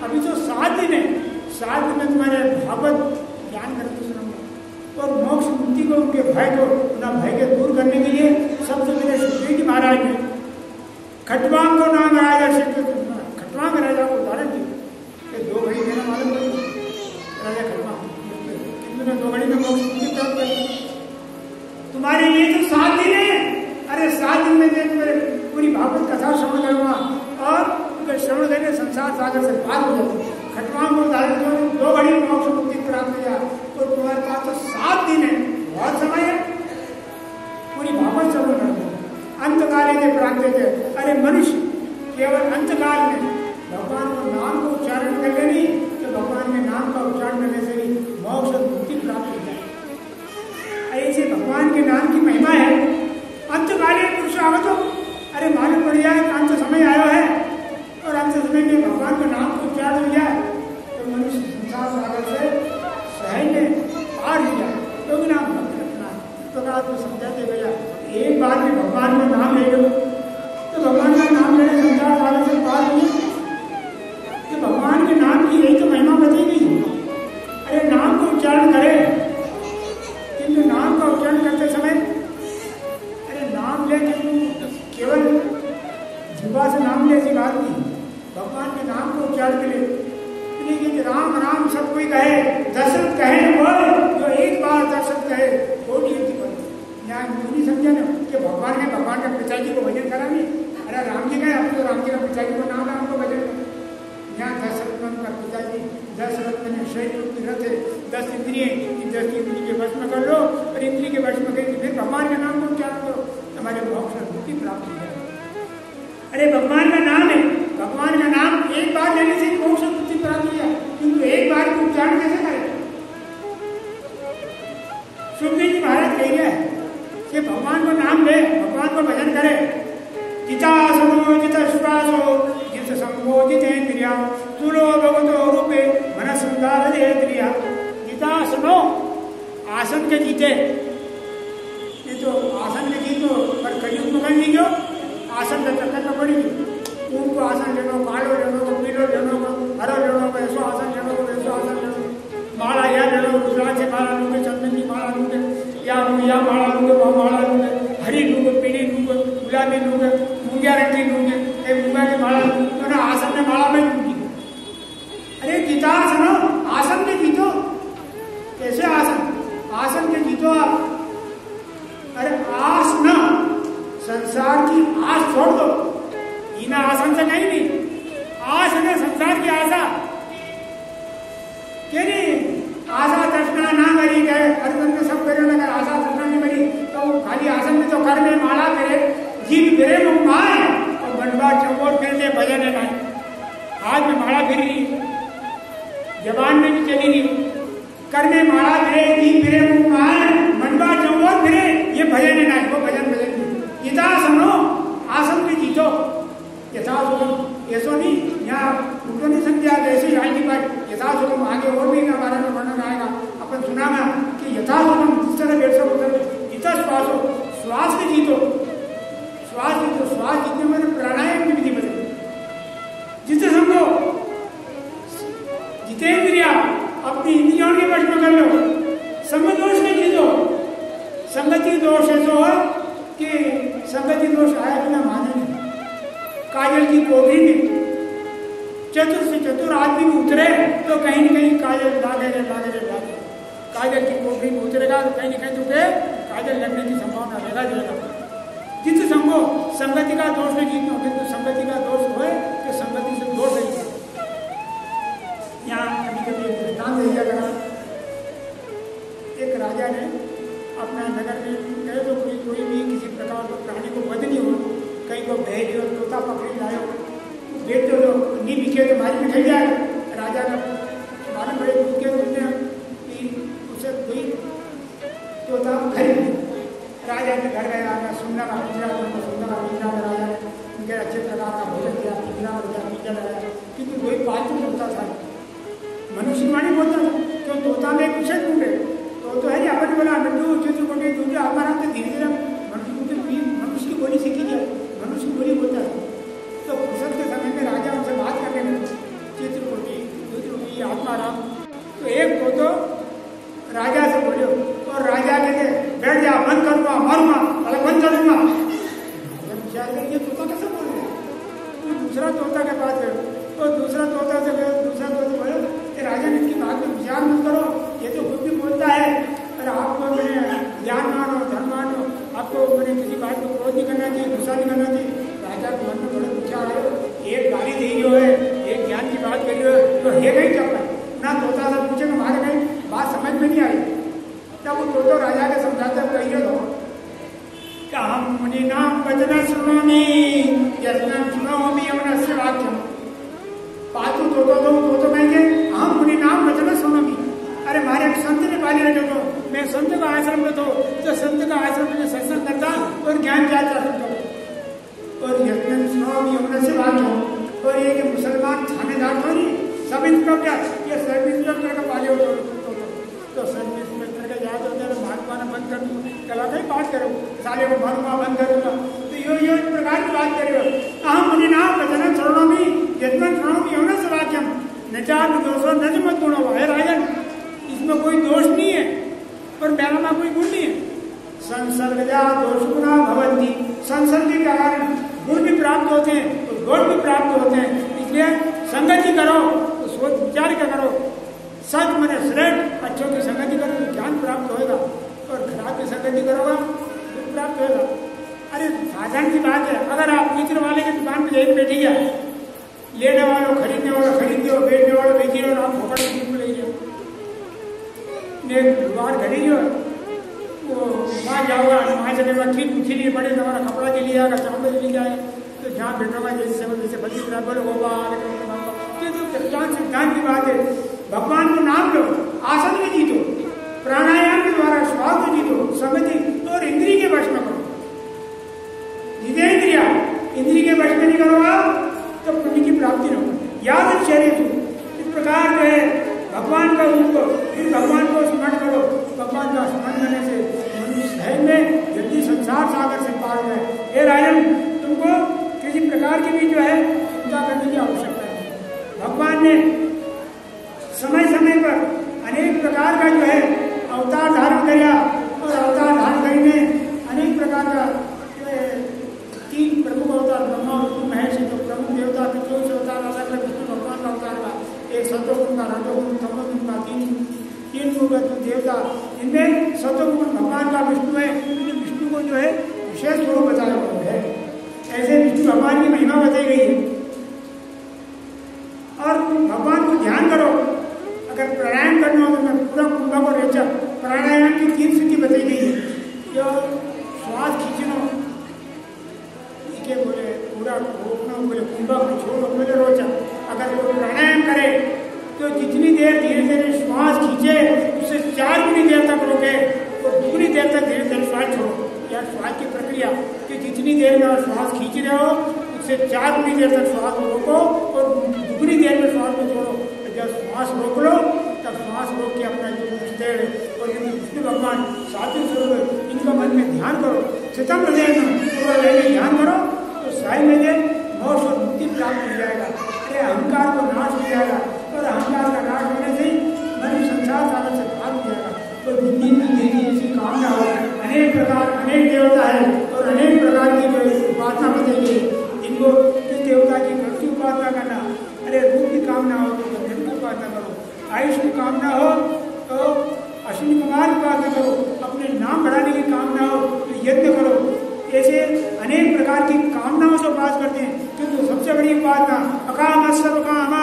अभी तो 7 दिन है, 7 दिन में तुम्हारे भागवत ज्ञान करके सुनाऊंगा और मोक्ष मुक्ति को उनके भय को ना भय के दूर करने के लिए सबसे पहले सुखदेव जी महाराज ने खटवांग को नाम राजा खटवांग राजा को उदाहरण दिया कि 2 घड़ी देना मालूम नहीं राजा खटवांग कितने 2 घड़ी में मोक्ष मुक्ति प्राप्त करेंगे। तुम्हारे लिए तो 7 दिन है। अरे 7 दिन में तुम्हारे पूरी भागवत कथा श्रवण करूंगा और श्रवण करके संसार सागर से पार हो जाते। खटवांग को धारण करो 2 घड़ी में मोक्ष मुक्ति प्राप्त किया तो तुम्हारे पास तो 7 दिन है, बहुत समय है पूरी भागवत श्रवण करो। अंतकाल के प्राप्त थे। अरे मनुष्य केवल अंतकाल में भगवान को नाम को उच्चारण कर लेनी तो भगवान के नाम का उच्चारण करने से ही मोक्ष मुक्ति प्राप्त हो जाए। ऐसे भगवान के नाम की महिमा है। अंतकालीन पुरुष आवतो, अरे मालूम पड़ जाए अंत समय आयो है और अंत समय में भगवान के नाम को उच्चारण हो जाए तो मनुष्य संसार सागर से सहज में पार हो जाए। क्योंकि नाम भक्त रखना तो आपको समझाते भैया एक बार में भगवान का नाम ले लो तो भगवान का नाम लेने संसार सागर से पार हो जाए। तो भगवान के नाम की यही तो महिमा बतेगी। अरे नाम को उच्चारण करें किंतु नाम का उच्चारण करते समय अरे नाम ले केवल जुबा से नाम ले ऐसी बात नहीं, भगवान के नाम को उच्चारण के लिए कि राम राम सब कोई कहे, दशरथ कहे वो जो एक बार दशरथ कहे वो नहीं समझा ना कि भगवान ने भगवान के पिताजी को भजन करा नहीं। अरे राम जी गए अब तो राम जी का पिताजी को नाम है हमको भजन करा। यहाँ दशरथ का पिताजी दशरथ ने शरीर रूपी रथ 10 इंद्रिय 10 इंद्रिय के वश में कर लो और इंद्रिय के वश में गई फिर भगवान के नाम को उच्चारण करो हमारे मोक्ष और मुक्ति प्राप्त हो जाए। अरे भगवान का नाम है, भगवान का नाम एक बार लेने से मोक्ष और मुक्ति प्राप्त हो जाए किंतु एक बार को उच्चारण कैसे करें। सुखदेव जी महाराज कह गया है कि भगवान को नाम ले, भगवान को भजन करे। जितासनो जित श्वासो जित संगो जितेन्द्रिया तुलो भगवतो रूपे मन सुंदर देन्द्रिया। जितासनो आसन के जीते, ये तो आसन के जीतो पर कलयुग में बन लीजिए आसन का चक्कर में पड़ेगी। उनको आसन ले लो, कालो ले लो, पीलो ले लो, हरो ले लो, वैसो आसन ले लो, वैसो आसन ले लो, माला या ले लो, रुद्राक्ष से माला लूंगे, चंदन की माला लूंगे, या माला लूंगे, वह माला लूंगे, हरी लूंगे, पीली लूंगे, गुलाबी लूंगे, मूंगिया रंग की लूंगे, मूंगा की माला लूंगे, तो ना आसन में माला में लूंगी। अरे गीतासन आसन के जीतो, कैसे आसन आसन के जीतो आप। अरे आस न संसार की आस छोड़ दो, बिना आसन से नहीं आस है संसार की आशा के आशा तृष्णा ना मरी गए अर्जुन में सब करे अगर आशा तृष्णा नहीं मरी तो खाली आसन में तो कर में माला करे जीव गिरे मुख माए और बनवा चौकोर फिरते भजन है नहीं। हाथ में माला फिर रही, जबान में भी चली रही, कर में माला गिरे जीव गिरे मुख माए बनवा चौकोर फिरे, ये भजन है नहीं, वो भजन भजन गीता सुनो आसन में जीतो। यथासुखम ऐसो नहीं यहाँ उनको नहीं समझा ऐसे ही आएगी पर यथासुखम आगे और भी इनका बारे में वर्णन आएगा। अपन सुनाना कि यथासुखम जिस तरह बैठ सको उधर जीता श्वास हो, श्वास में जीतो, श्वास जीतो, श्वास जीतने में प्राणायाम की विधि बदले जिससे समझो जितेंद्रिया अपनी इंद्रियों के वश में कर लो। संगत दोष में जीतो, संगति दोष ऐसा हो कि संगति दोष आया बिना माने नहीं। काजल की कोठरी में चतुर से चतुर आदमी में उतरे तो कहीं न कहीं काजल लागे। काजल की कोठरी में उतरेगा तो कहीं न कहीं तुझे काजल लगने की संभावना रहेगा जाएगा। जिस संगो संगति का दोष नहीं जीतना, किंतु संगति का दोष हो तो संगति से दोष नहीं। यहाँ कभी कभी एक दृष्टांत दिया गया, एक राजा ने अपना नगर में गए तो कोई भी किसी प्रकार का प्राणी को वध नहीं हो, कहीं को भेज तोता पकड़ी लाए, देखते हो चुनी भी के तो मारी में खिल जाए। राजा का मालूम बड़े दूध के उसने उसे कोई तोता खरीद राजा के घर गया, सुनना का पिंजरा में राजा ने उनके अच्छे प्रकार का भोजन दिया, पिंजरा हो गया, पिंजरा लगाया, किंतु कोई पालतू तोता था, मनुष्य मानी बोलता था, क्यों तोता में कुछ ढूंढे तो है अपन बोला लड्डू चित्रकोटी दूसरे हमारा तो धीरे धीरे मनुष्य की बोली सीखी जाए, मनुष्य की बोली बोलता है। तो फुर्सत के समय में राजा उनसे बात करने लगे, चित्रकोटी दूसरी आत्माराम। तो एक तो राजा से बोले और राजा कहते बैठ जा, बंद करूंगा, मारूंगा, अरे बंद करूंगा। विचार करिए तोता कैसे बोल रहे, तो दूसरा तोता के पास गए, तो दूसरा तोता से बोले कि राजा ने इसकी बात में विचार मत करो, ये तो खुद भी बोलता है, अरे आपको मैंने ज्ञान मानो, धर्म मानो, आपको मैंने किसी बात को क्रोध नहीं करना चाहिए, गुस्सा नहीं करना चाहिए। राजा के मन में बड़े विचार आए, एक गाली दे रही हो है, एक ज्ञान की बात करी हो तो ये नहीं चल पाए ना। तोता से पूछे हमारे नहीं बात समझ में नहीं आई, तब वो तो राजा के समझाते कहिए तो क्या हम मुनि नाम वचन सुनोमी यत्न सुनोमी अवनस्य वाक्यम। पालतू तो कहेंगे हम मुनि नाम वचन सुनोमी, अरे मारे संत ने पाली रखे तो मैं संत का आश्रम में तो संत का आश्रम में सत्संग करता और ज्ञान चाहता सकता और यत्न सुनोमी अवनस्य वाक्यम। और ये कि मुसलमान थानेदार तो नहीं, सब इंस्पेक्टर, ये सब इंस्पेक्टर का पाले हो तो सब इंस्पेक्टर का याद होता है महात्मा ने बंद कर दूँ, कला कहीं बात करो साले को महात्मा बंद करूंगा, तो यो इस प्रकार की बात करेगा। अहम मुनि नाम वचन श्रवणोमि यत्न श्रवणोमि अवनस्य वाक्यम नचाप दोषो न मत गुण हो। है राजन, इसमें कोई दोष नहीं है और मेरा में कोई गुण नहीं है। संसर्गजा दोष गुणा भवंती, संसर्ग के कारण गुण भी प्राप्त होते हैं तो दोष भी प्राप्त होते हैं, इसलिए संगति करो तो सोच विचार का करो, सच मने श्रेष्ठ अच्छों की संगति करो तो ज्ञान प्राप्त होगा और खराब की संगति करोगा तो प्राप्त होगा। अरे साधारण की बात है, अगर आप मित्र वाले की दुकान पर जाकर बैठी जाए, लेने वालों खरीदने वालों खरीद दो, बेचने वालों बेचिए और आप फोकट में ले जाओ, दुकान खरीदी हो वो वहाँ जाओगा, वहाँ चले ठीक पूछी नहीं पड़े, तुम्हारा कपड़ा के लिए आएगा, चावल के लिए आए तो जहाँ बैठोगा जैसे बच्ची बोलो होगा सिद्धांत की बात है। भगवान को नाम लो, आसन में जीतो, प्राणायाम के द्वारा श्वास को जीतो, समझी और इंद्रिय के वश में करो। जितेंद्रिया इंद्रिय के वश में नहीं करोगा तो पुण्य की प्राप्ति न होगी। याद शरीर इस प्रकार जो है भगवान का रूप, फिर भगवान को स्मरण करो, भगवान का स्मरण करने से मनुष्य है में जल्दी संसार सागर से पार हो गए। हे राजन, तुमको किसी प्रकार की भी जो है चिंता करने की आवश्यकता है। भगवान ने समय समय पर अनेक प्रकार का जो है अवतार धारण किया और अवतार धारण करने अनेक प्रकार का तीन प्रमुख अवतार ब्रह्मा विष्णु महेश, जो प्रमुख देवता पितरों से अवतार अलग अलग विष्णु भगवान का अवतार का, एक सतोगुण का, रजोगुण, तमोगुण का, तीन देवता, इनमें सतोगुण भगवान का विष्णु है, विष्णु को जो है विशेष स्वरूप बताया हुआ है। ऐसे विष्णु भगवान की महिमा बताई गई है। और भगवान को ध्यान करो, अगर प्राणायाम करना हो तो मैं पूरा कुंभा को रेचक प्राणायाम की 3 सिद्धि बताई गई है। जो श्वास खींचना, बोले पूरा रोकना, बोले कुंभा को छोड़ो, बोले रोचक। अगर वो प्राणायाम करे तो जितनी देर धीरे धीरे श्वास खींचे उससे 4 गुनी देर तक रोके और 2 गुनी देर तक धीरे धीरे श्वास छोड़ो। या श्वास की प्रक्रिया कि जितनी देर में श्वास खींच रहे हो उससे 4 गुनी देर तक श्वास रोको और 2 गुनी देर में श्वास को छोड़ो। जब श्वास रोक लो तब श्वास रोक के अपना जो पूछते हैं और विष्णु भगवान सात्विक स्वरूप, इनका मन में ध्यान करो, चितम हृदय में पूरा रहने ध्यान करो तो साई में मोक्ष और मुक्ति प्राप्त हो जाएगा। अरे अहंकार को नाश हो जाएगा और अहंकार का नाश होने से मन संसार सागर से भाग हो जाएगा। तो बुद्धि में देवी ऐसी कामना हो, अनेक प्रकार अनेक देवता है और अनेक प्रकार की जो उपासना बताइए, इनको किस देवता की भक्ति उपासना करना। अरे रूप की कामना हो तो धन की उपासना करो, आयुष की कामना हो तो अश्विनी कुमार की उपासना करो, अपने नाम बढ़ाने की कामना हो तो यज्ञ करो। ऐसे अनेक प्रकार की कामनाओं से उपास करते हैं, किंतु सबसे बड़ी उपासना अकाम सर्व कामा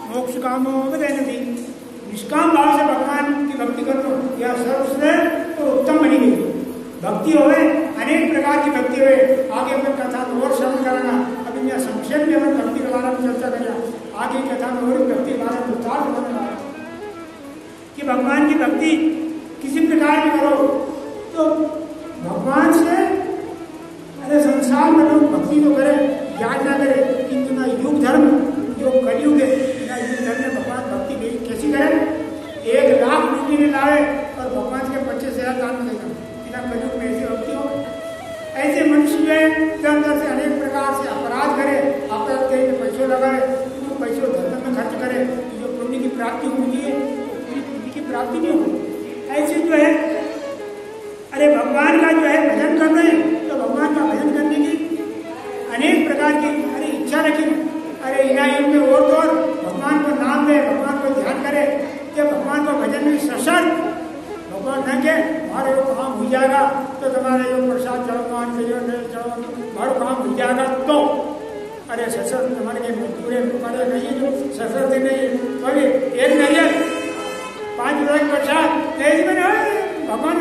मोक्ष कामो वदनति, निष्काम भाव से भगवान की भक्ति करो, यह सर्वश्रेष्ठ और उत्तम बनी गई भक्ति हो। अनेक प्रकार की भक्ति हो, आगे अपनी कथा तो और श्रवण करना, अभी यह संक्षेप में अपन भक्ति बारे में चर्चा करिए। आगे कथा में और भक्ति बारे में विस्तार होने कि भगवान की भक्ति किसी प्रकार की करो तो भगवान से, अरे संसार में लोग भक्ति तो करें, याद ना करें, किंतु ना युग धर्म जो कलयुग है, ना युग धर्म में भगवान भक्ति कैसी करें? 1 लाख रुपये लाए और भगवान के 25,000 दान देगा, बिना कलयुग में ऐसी भक्ति हो। ऐसे मनुष्य जो है अंदर से अनेक प्रकार से अपराध करे, अपराध कहीं पैसों लगाए, तो पैसों धर्म में खर्च करे, जो पुण्य की प्राप्ति होती है पुण्य की प्राप्ति नहीं होती। ऐसे जो है अरे भगवान का जो है भजन कर रहे हैं तो भगवान का भजन करने की अनेक प्रकार की अरे इच्छा रखी, अरे इनायत में और तो और भगवान को नाम दे, भगवान को ध्यान करे कि भगवान को भजन में सशर्त भगवान न के हमारे वो काम हो जाएगा तो तुम्हारे जो प्रसाद चढ़ो मान चढ़ो हमारे काम हो जाएगा तो अरे सशर्त तुम्हारे के पूरे तुम्हारे नहीं जो सशर्त नहीं कभी एक नरियल 5 रुपये प्रसाद भगवान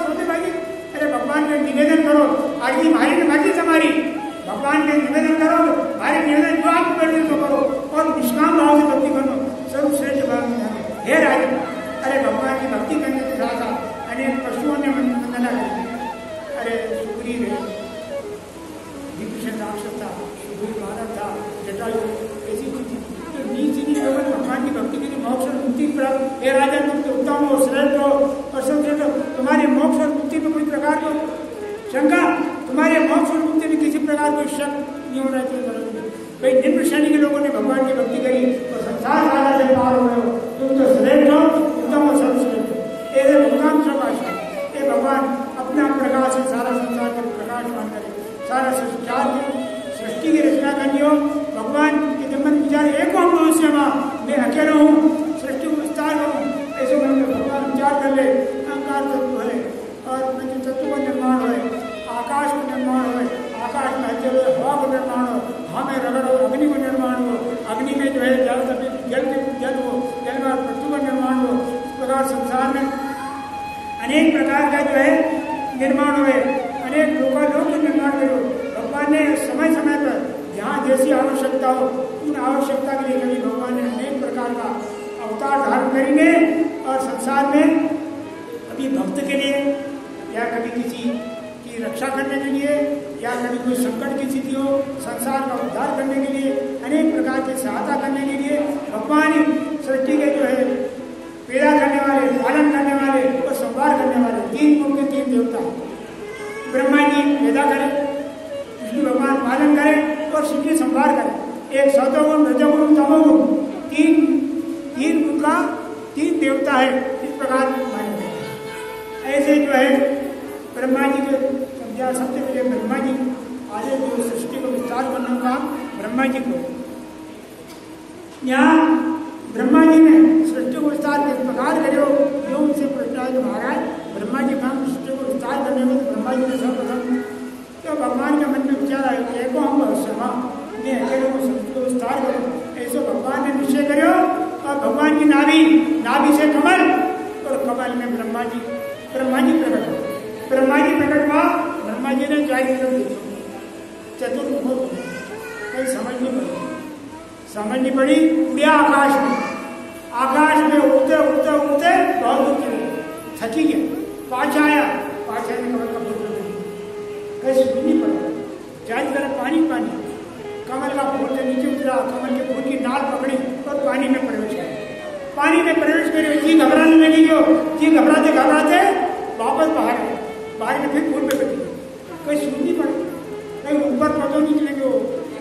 सोचते भाई, अरे भगवान के निवेदन करो, आगे भारी ने बाकी तुम्हारी भगवान के निवेदन करो, भारी निवेदन जो आप कर तो करो और निष्काम भाव से भक्ति करो, सर्वश्रेष्ठ भाव में हे राज। अरे भगवान की भक्ति करने के साथ साथ अनेक पशुओं ने वंदना की, अरे सुग्रीव है, विभीषण राक्षस था, सुग्रीव महाराज था, जटायु ऐसी चीज तो नीचे भगवान की भक्ति के लिए मोक्ष और मुक्ति प्राप्त, हे राजा तुम तो उत्तम हो, श्रेष्ठ हो और सबसे तुम्हारे मोक्ष और मुक्ति में कोई प्रकार को शंका, तुम्हारे मोक्ष और मुक्ति में किसी प्रकार कोई शक नहीं होना चाहिए। भाई निम्न श्रेणी के लोगों ने भगवान की भक्ति करी और संसार सारा से पार हो गए हो, तुम तो श्रेष्ठ हो, उत्तम और सर्वश्रेष्ठ हो। ऐसे भगवान प्रकाश है, ये भगवान अपना प्रकाश से सारा संसार का प्रकाशमान करे, सारा संसार की सृष्टि की रचना करनी हो। भगवान के जब मन विचार एक हो मैं अकेला हूँ, सृष्टि को विस्तार करूँ, ऐसे मन में भगवान विचार कर ले, अहंकार तत्व है और तत्व का निर्माण है, आकाश का निर्माण है, आकाश में हलचल हो, हवा का निर्माण हो, हवा में रगड़ हो, अग्नि का निर्माण हो, अग्नि में जो है जल हो, जल में पृथ्वी का निर्माण हो। इस प्रकार संसार में अनेक प्रकार का जो है निर्माण हुए, अनेक लोग का निर्माण करो। भगवान ने समय समय पर जहाँ जैसी आवश्यकता हो उन आवश्यकता के लिए कभी भगवान ने अनेक प्रकार का अवतार धारण करेंगे और संसार में कभी भक्त के लिए या कभी किसी की रक्षा करने के लिए या कभी कोई संकट की स्थिति हो संसार का उद्धार करने के लिए अनेक प्रकार की सहायता करने के लिए भगवान सृष्टि के जो है पैदा करने वाले, पालन करने वाले और संवार करने वाले 3 मुख्य 3 देवता ब्रह्मा जी पैदा करें, विष्णु भगवान पालन करें और सृष्टि संवार करें। एक सतोगुण, रजोगुण, तमोगुण 3 गुण का 3 देवता है, इस प्रकार माने गए। ऐसे जो है ब्रह्मा जी के सबसे पहले ब्रह्मा जी आगे जो सृष्टि को विस्तार करने का ब्रह्मा जी को, यहाँ ब्रह्मा जी ने सृष्टि को विस्तार किस प्रकार करो जो उनसे प्रश्न है जो महाराज ब्रह्मा जी का सृष्टि को विस्तार करने में ब्रह्मा जी ने सर्वप्रथम तो भगवान के मन में विचार आया कि एको हम सभा मैं अकेले को सृष्टि को विस्तार करूँ, ऐसे भगवान ने निश्चय करो और भगवान की नाभि से कमल और कमल में ब्रह्मा जी प्रकट हुआ। ब्रह्मा जी प्रकट हुआ, ब्रह्मा जी ने जारी चतुर्मुख कहीं समझ नहीं पड़ी उड़िया आकाश में उड़ते बहुत दूर चले थकी गया, पाछा आया ने कमल का फूल कैसे नहीं पड़ा, जारी कर पानी कमल का फूल के नीचे उतरा, कमल के फूल की डाल पकड़ी और पानी में प्रवेश किया। पानी में प्रवेश करे जी घबराने लगी, जो जी घबराते वापस बाहर में फिर फूल पे बैठी, कहीं सुन नहीं पड़ी, कहीं ऊपर पौधों नीचे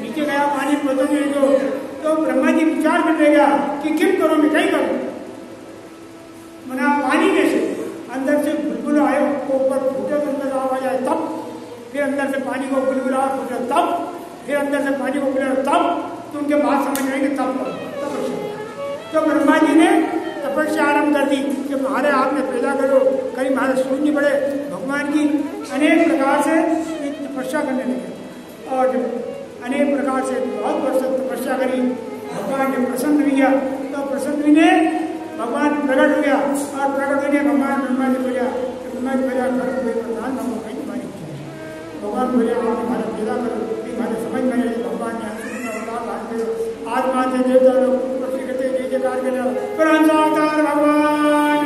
नीचे गया पानी पौधों में तो ब्रह्मा जी विचार कर लेगा कि किम करो मैं कहीं करूँ मना पानी में से अंदर से बुलबुल आए को ऊपर फूटे तो अंदर आवाज आए तब, फिर अंदर से पानी को बुलबुला फूटे तब, फिर अंदर से पानी को बुलबुला तब, तो उनके बात समझ आएंगे तब तो ब्रह्मा जी ने तपस्या आरंभ कर दी कि महाराज आपने पैदा करो, कहीं महाराज सुन नहीं पड़े। भगवान की अनेक प्रकार से तपस्या करने लगे और अनेक प्रकार से बहुत वर्ष तपस्या करी, भगवान ने प्रसन्न हुआ तो प्रसन्न ने भगवान प्रकट हो गया और प्रकट होने भगवान ब्रह्मा जी बोलिया घर कोई प्रधान भगवान बोले आप हमारा पैदा करो, हमारे समझ में भगवान ने आत्मा से देवता लोग प्रश्न करते जय जयकार कर अवतार भगवान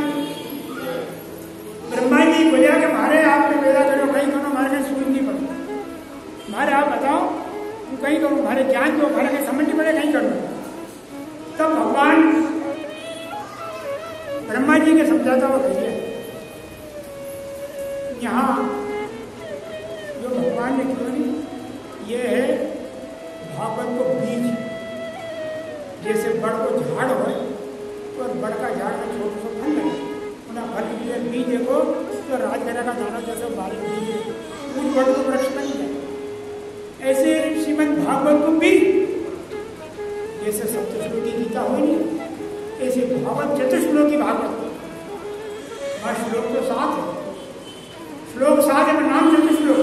ब्रह्मा जी बोलिया कि मारे आपने पैदा करो कहीं करो हमारे कहीं सूझ नहीं पड़े, मारे आप बताओ तू कहीं करो हमारे ज्ञान को हमारे कहीं समझ नहीं पड़े कहीं करो। तब भगवान ब्रह्मा जी के समझाता हुआ कहिए यहाँ जो भगवान ने क्यों नहीं, ये है भागवत को बीज, जैसे बड़ को झाड़ हो और बड़ का झाड़ में छोटे से फल लगे, उन्हें फल के बीज देखो तो राजगरा का दाना जैसे बारीक बीज उन बड़ को वृक्ष बन जाए। ऐसे श्रीमद् भागवत को बीज जैसे सप्तश्लोकी गीता हो नहीं, ऐसे भागवत चतुश्लोकी भागवत वहाँ श्लोक तो 7 है, श्लोक 7 है नाम चतुश्लोक,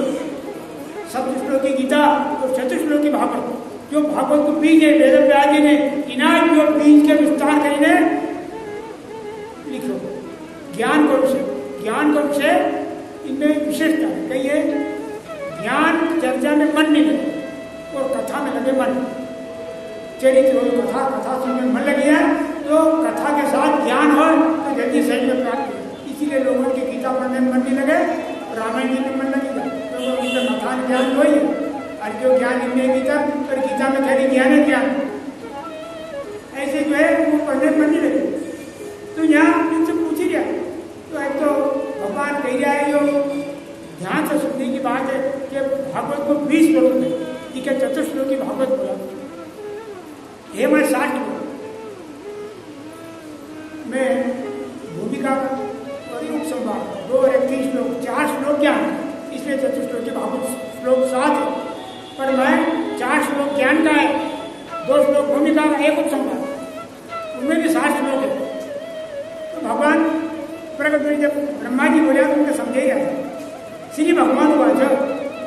सप्तश्लोकी गीता और चतुश्लोकी भागवत जो भागवत को बीज है। वेद व्यास जी ने इनाज जो बीज के विस्तार करीने लिखो ज्ञान को विषय इनमें विशेषता है। कहिए ज्ञान चर्चा में मन नहीं लगे और कथा में लगे मन, चरित्र हो कथा सुनने में मन लगी है तो कथा के साथ ज्ञान हो तो जल्दी सही में प्राप्त हो। इसीलिए लोगों की गीता पढ़ने में मन नहीं लगे, रामायण जी में मन लगेगा तो उनका मकान ज्ञान वही है। और जो ज्ञान इनमें गीता और गीता में खरी ज्ञान है ज्ञान ऐसे जो है वो पढ़ने में मन नहीं लगे। तो यहाँ इनसे पूछ ही गया तो एक तो भगवान कह रहा है जो ध्यान से सुनने की बात है कि भागवत को 20 श्लोक में ठीक है, चतुश्लोकी भागवत बोला हे मैं 60 में भूमिका और उपसंहार 2 और 3 श्लोक 4 श्लोक ज्ञान, इसलिए चतुश्लोकी भागवत श्लोक 7 है, पर मैं 4 श्लोक ज्ञान का है, 2 श्लोक भूमिका का, 1 उपसंहार, उनमें भी 60 श्लोक है। तो भगवान प्रकट में जब ब्रह्मा जी बोले तो उनको समझे गया था। श्री भगवान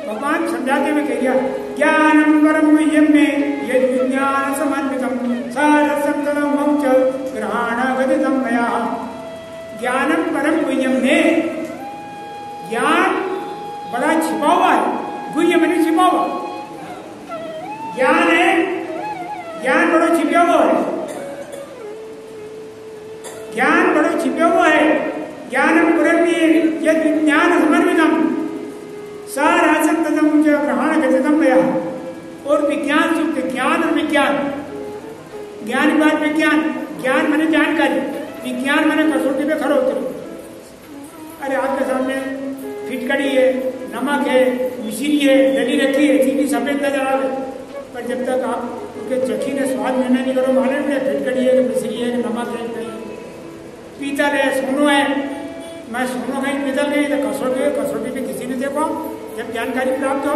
भगवान समझाते हुए कह दिया ज्ञानम परम गुह्यम में यद विज्ञान समन्वितम सारसम तदम मोक्ष ग्रहणागतितम मया। ज्ञानम परम गुह्यम में ज्ञान बड़ा छिपा हुआ है, गुह्य मैंने छिपा हुआ ज्ञान है, ज्ञान बड़ा छिपा हुआ है, ज्ञान बड़ा छिपा हुआ है। ज्ञानम परम यद विज्ञान समन्वितम सारसम तदम मोक्ष ग्रहणागतितम मया। और विज्ञान शुद्ध ज्ञान और विज्ञान, ज्ञान के बाद विज्ञान, ज्ञान मैंने जानकारी, विज्ञान मैंने कसौटी पे खड़े उतरो। अरे आपके सामने फिटकड़ी है, नमक है, मिश्री है, डली रखी है, चीनी सफेद नजर आ रही, पर जब तक आप उनके चखी ने स्वाद निर्णय नहीं करो मालूम है फिटकड़ी है, मिश्री है, नमक है, पीतल है, सोनो है। मैं सोनो कहीं निकल गई तो कसौटी पे किसी ने देखो जब जानकारी प्राप्त हो।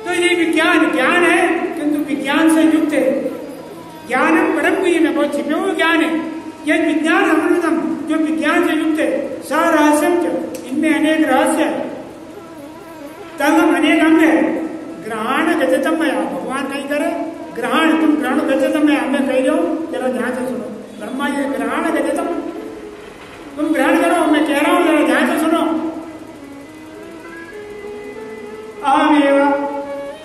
तो ये विज्ञान ज्ञान है किंतु विज्ञान से युक्त है। ज्ञानम परम गुह्यम में बहुत छिपे हुए ज्ञान है। यह विज्ञान अमृतम जो विज्ञान से युक्त है, सरहस्यम इनमें अनेक रहस्य है, तंगम अनेक अंग है। ग्रहण गतितम मैं भगवान कहीं करे ग्रहण, तुम ग्रहण गतितम मैं हमें कह रहे हो, जरा ध्यान से सुनो। ब्रह्मा जी ग्रहण गतितम तुम ग्रहण करो, मैं कह रहा हूं जरा ध्यान से सुनो। अहमेव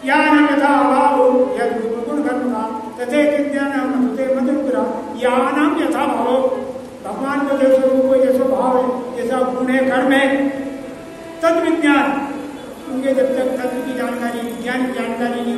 ज्ञानम यथा भावो यद गुण कर्मका तथे विज्ञानम तथे मधुरा ज्ञानम यथा भावो। भगवान को जैसे रूप है, जैसा भाव है, जैसा गुण है, कर्म है, तद विज्ञान। उनके जब तक तत्व की जानकारी, विज्ञान की जानकारी नहीं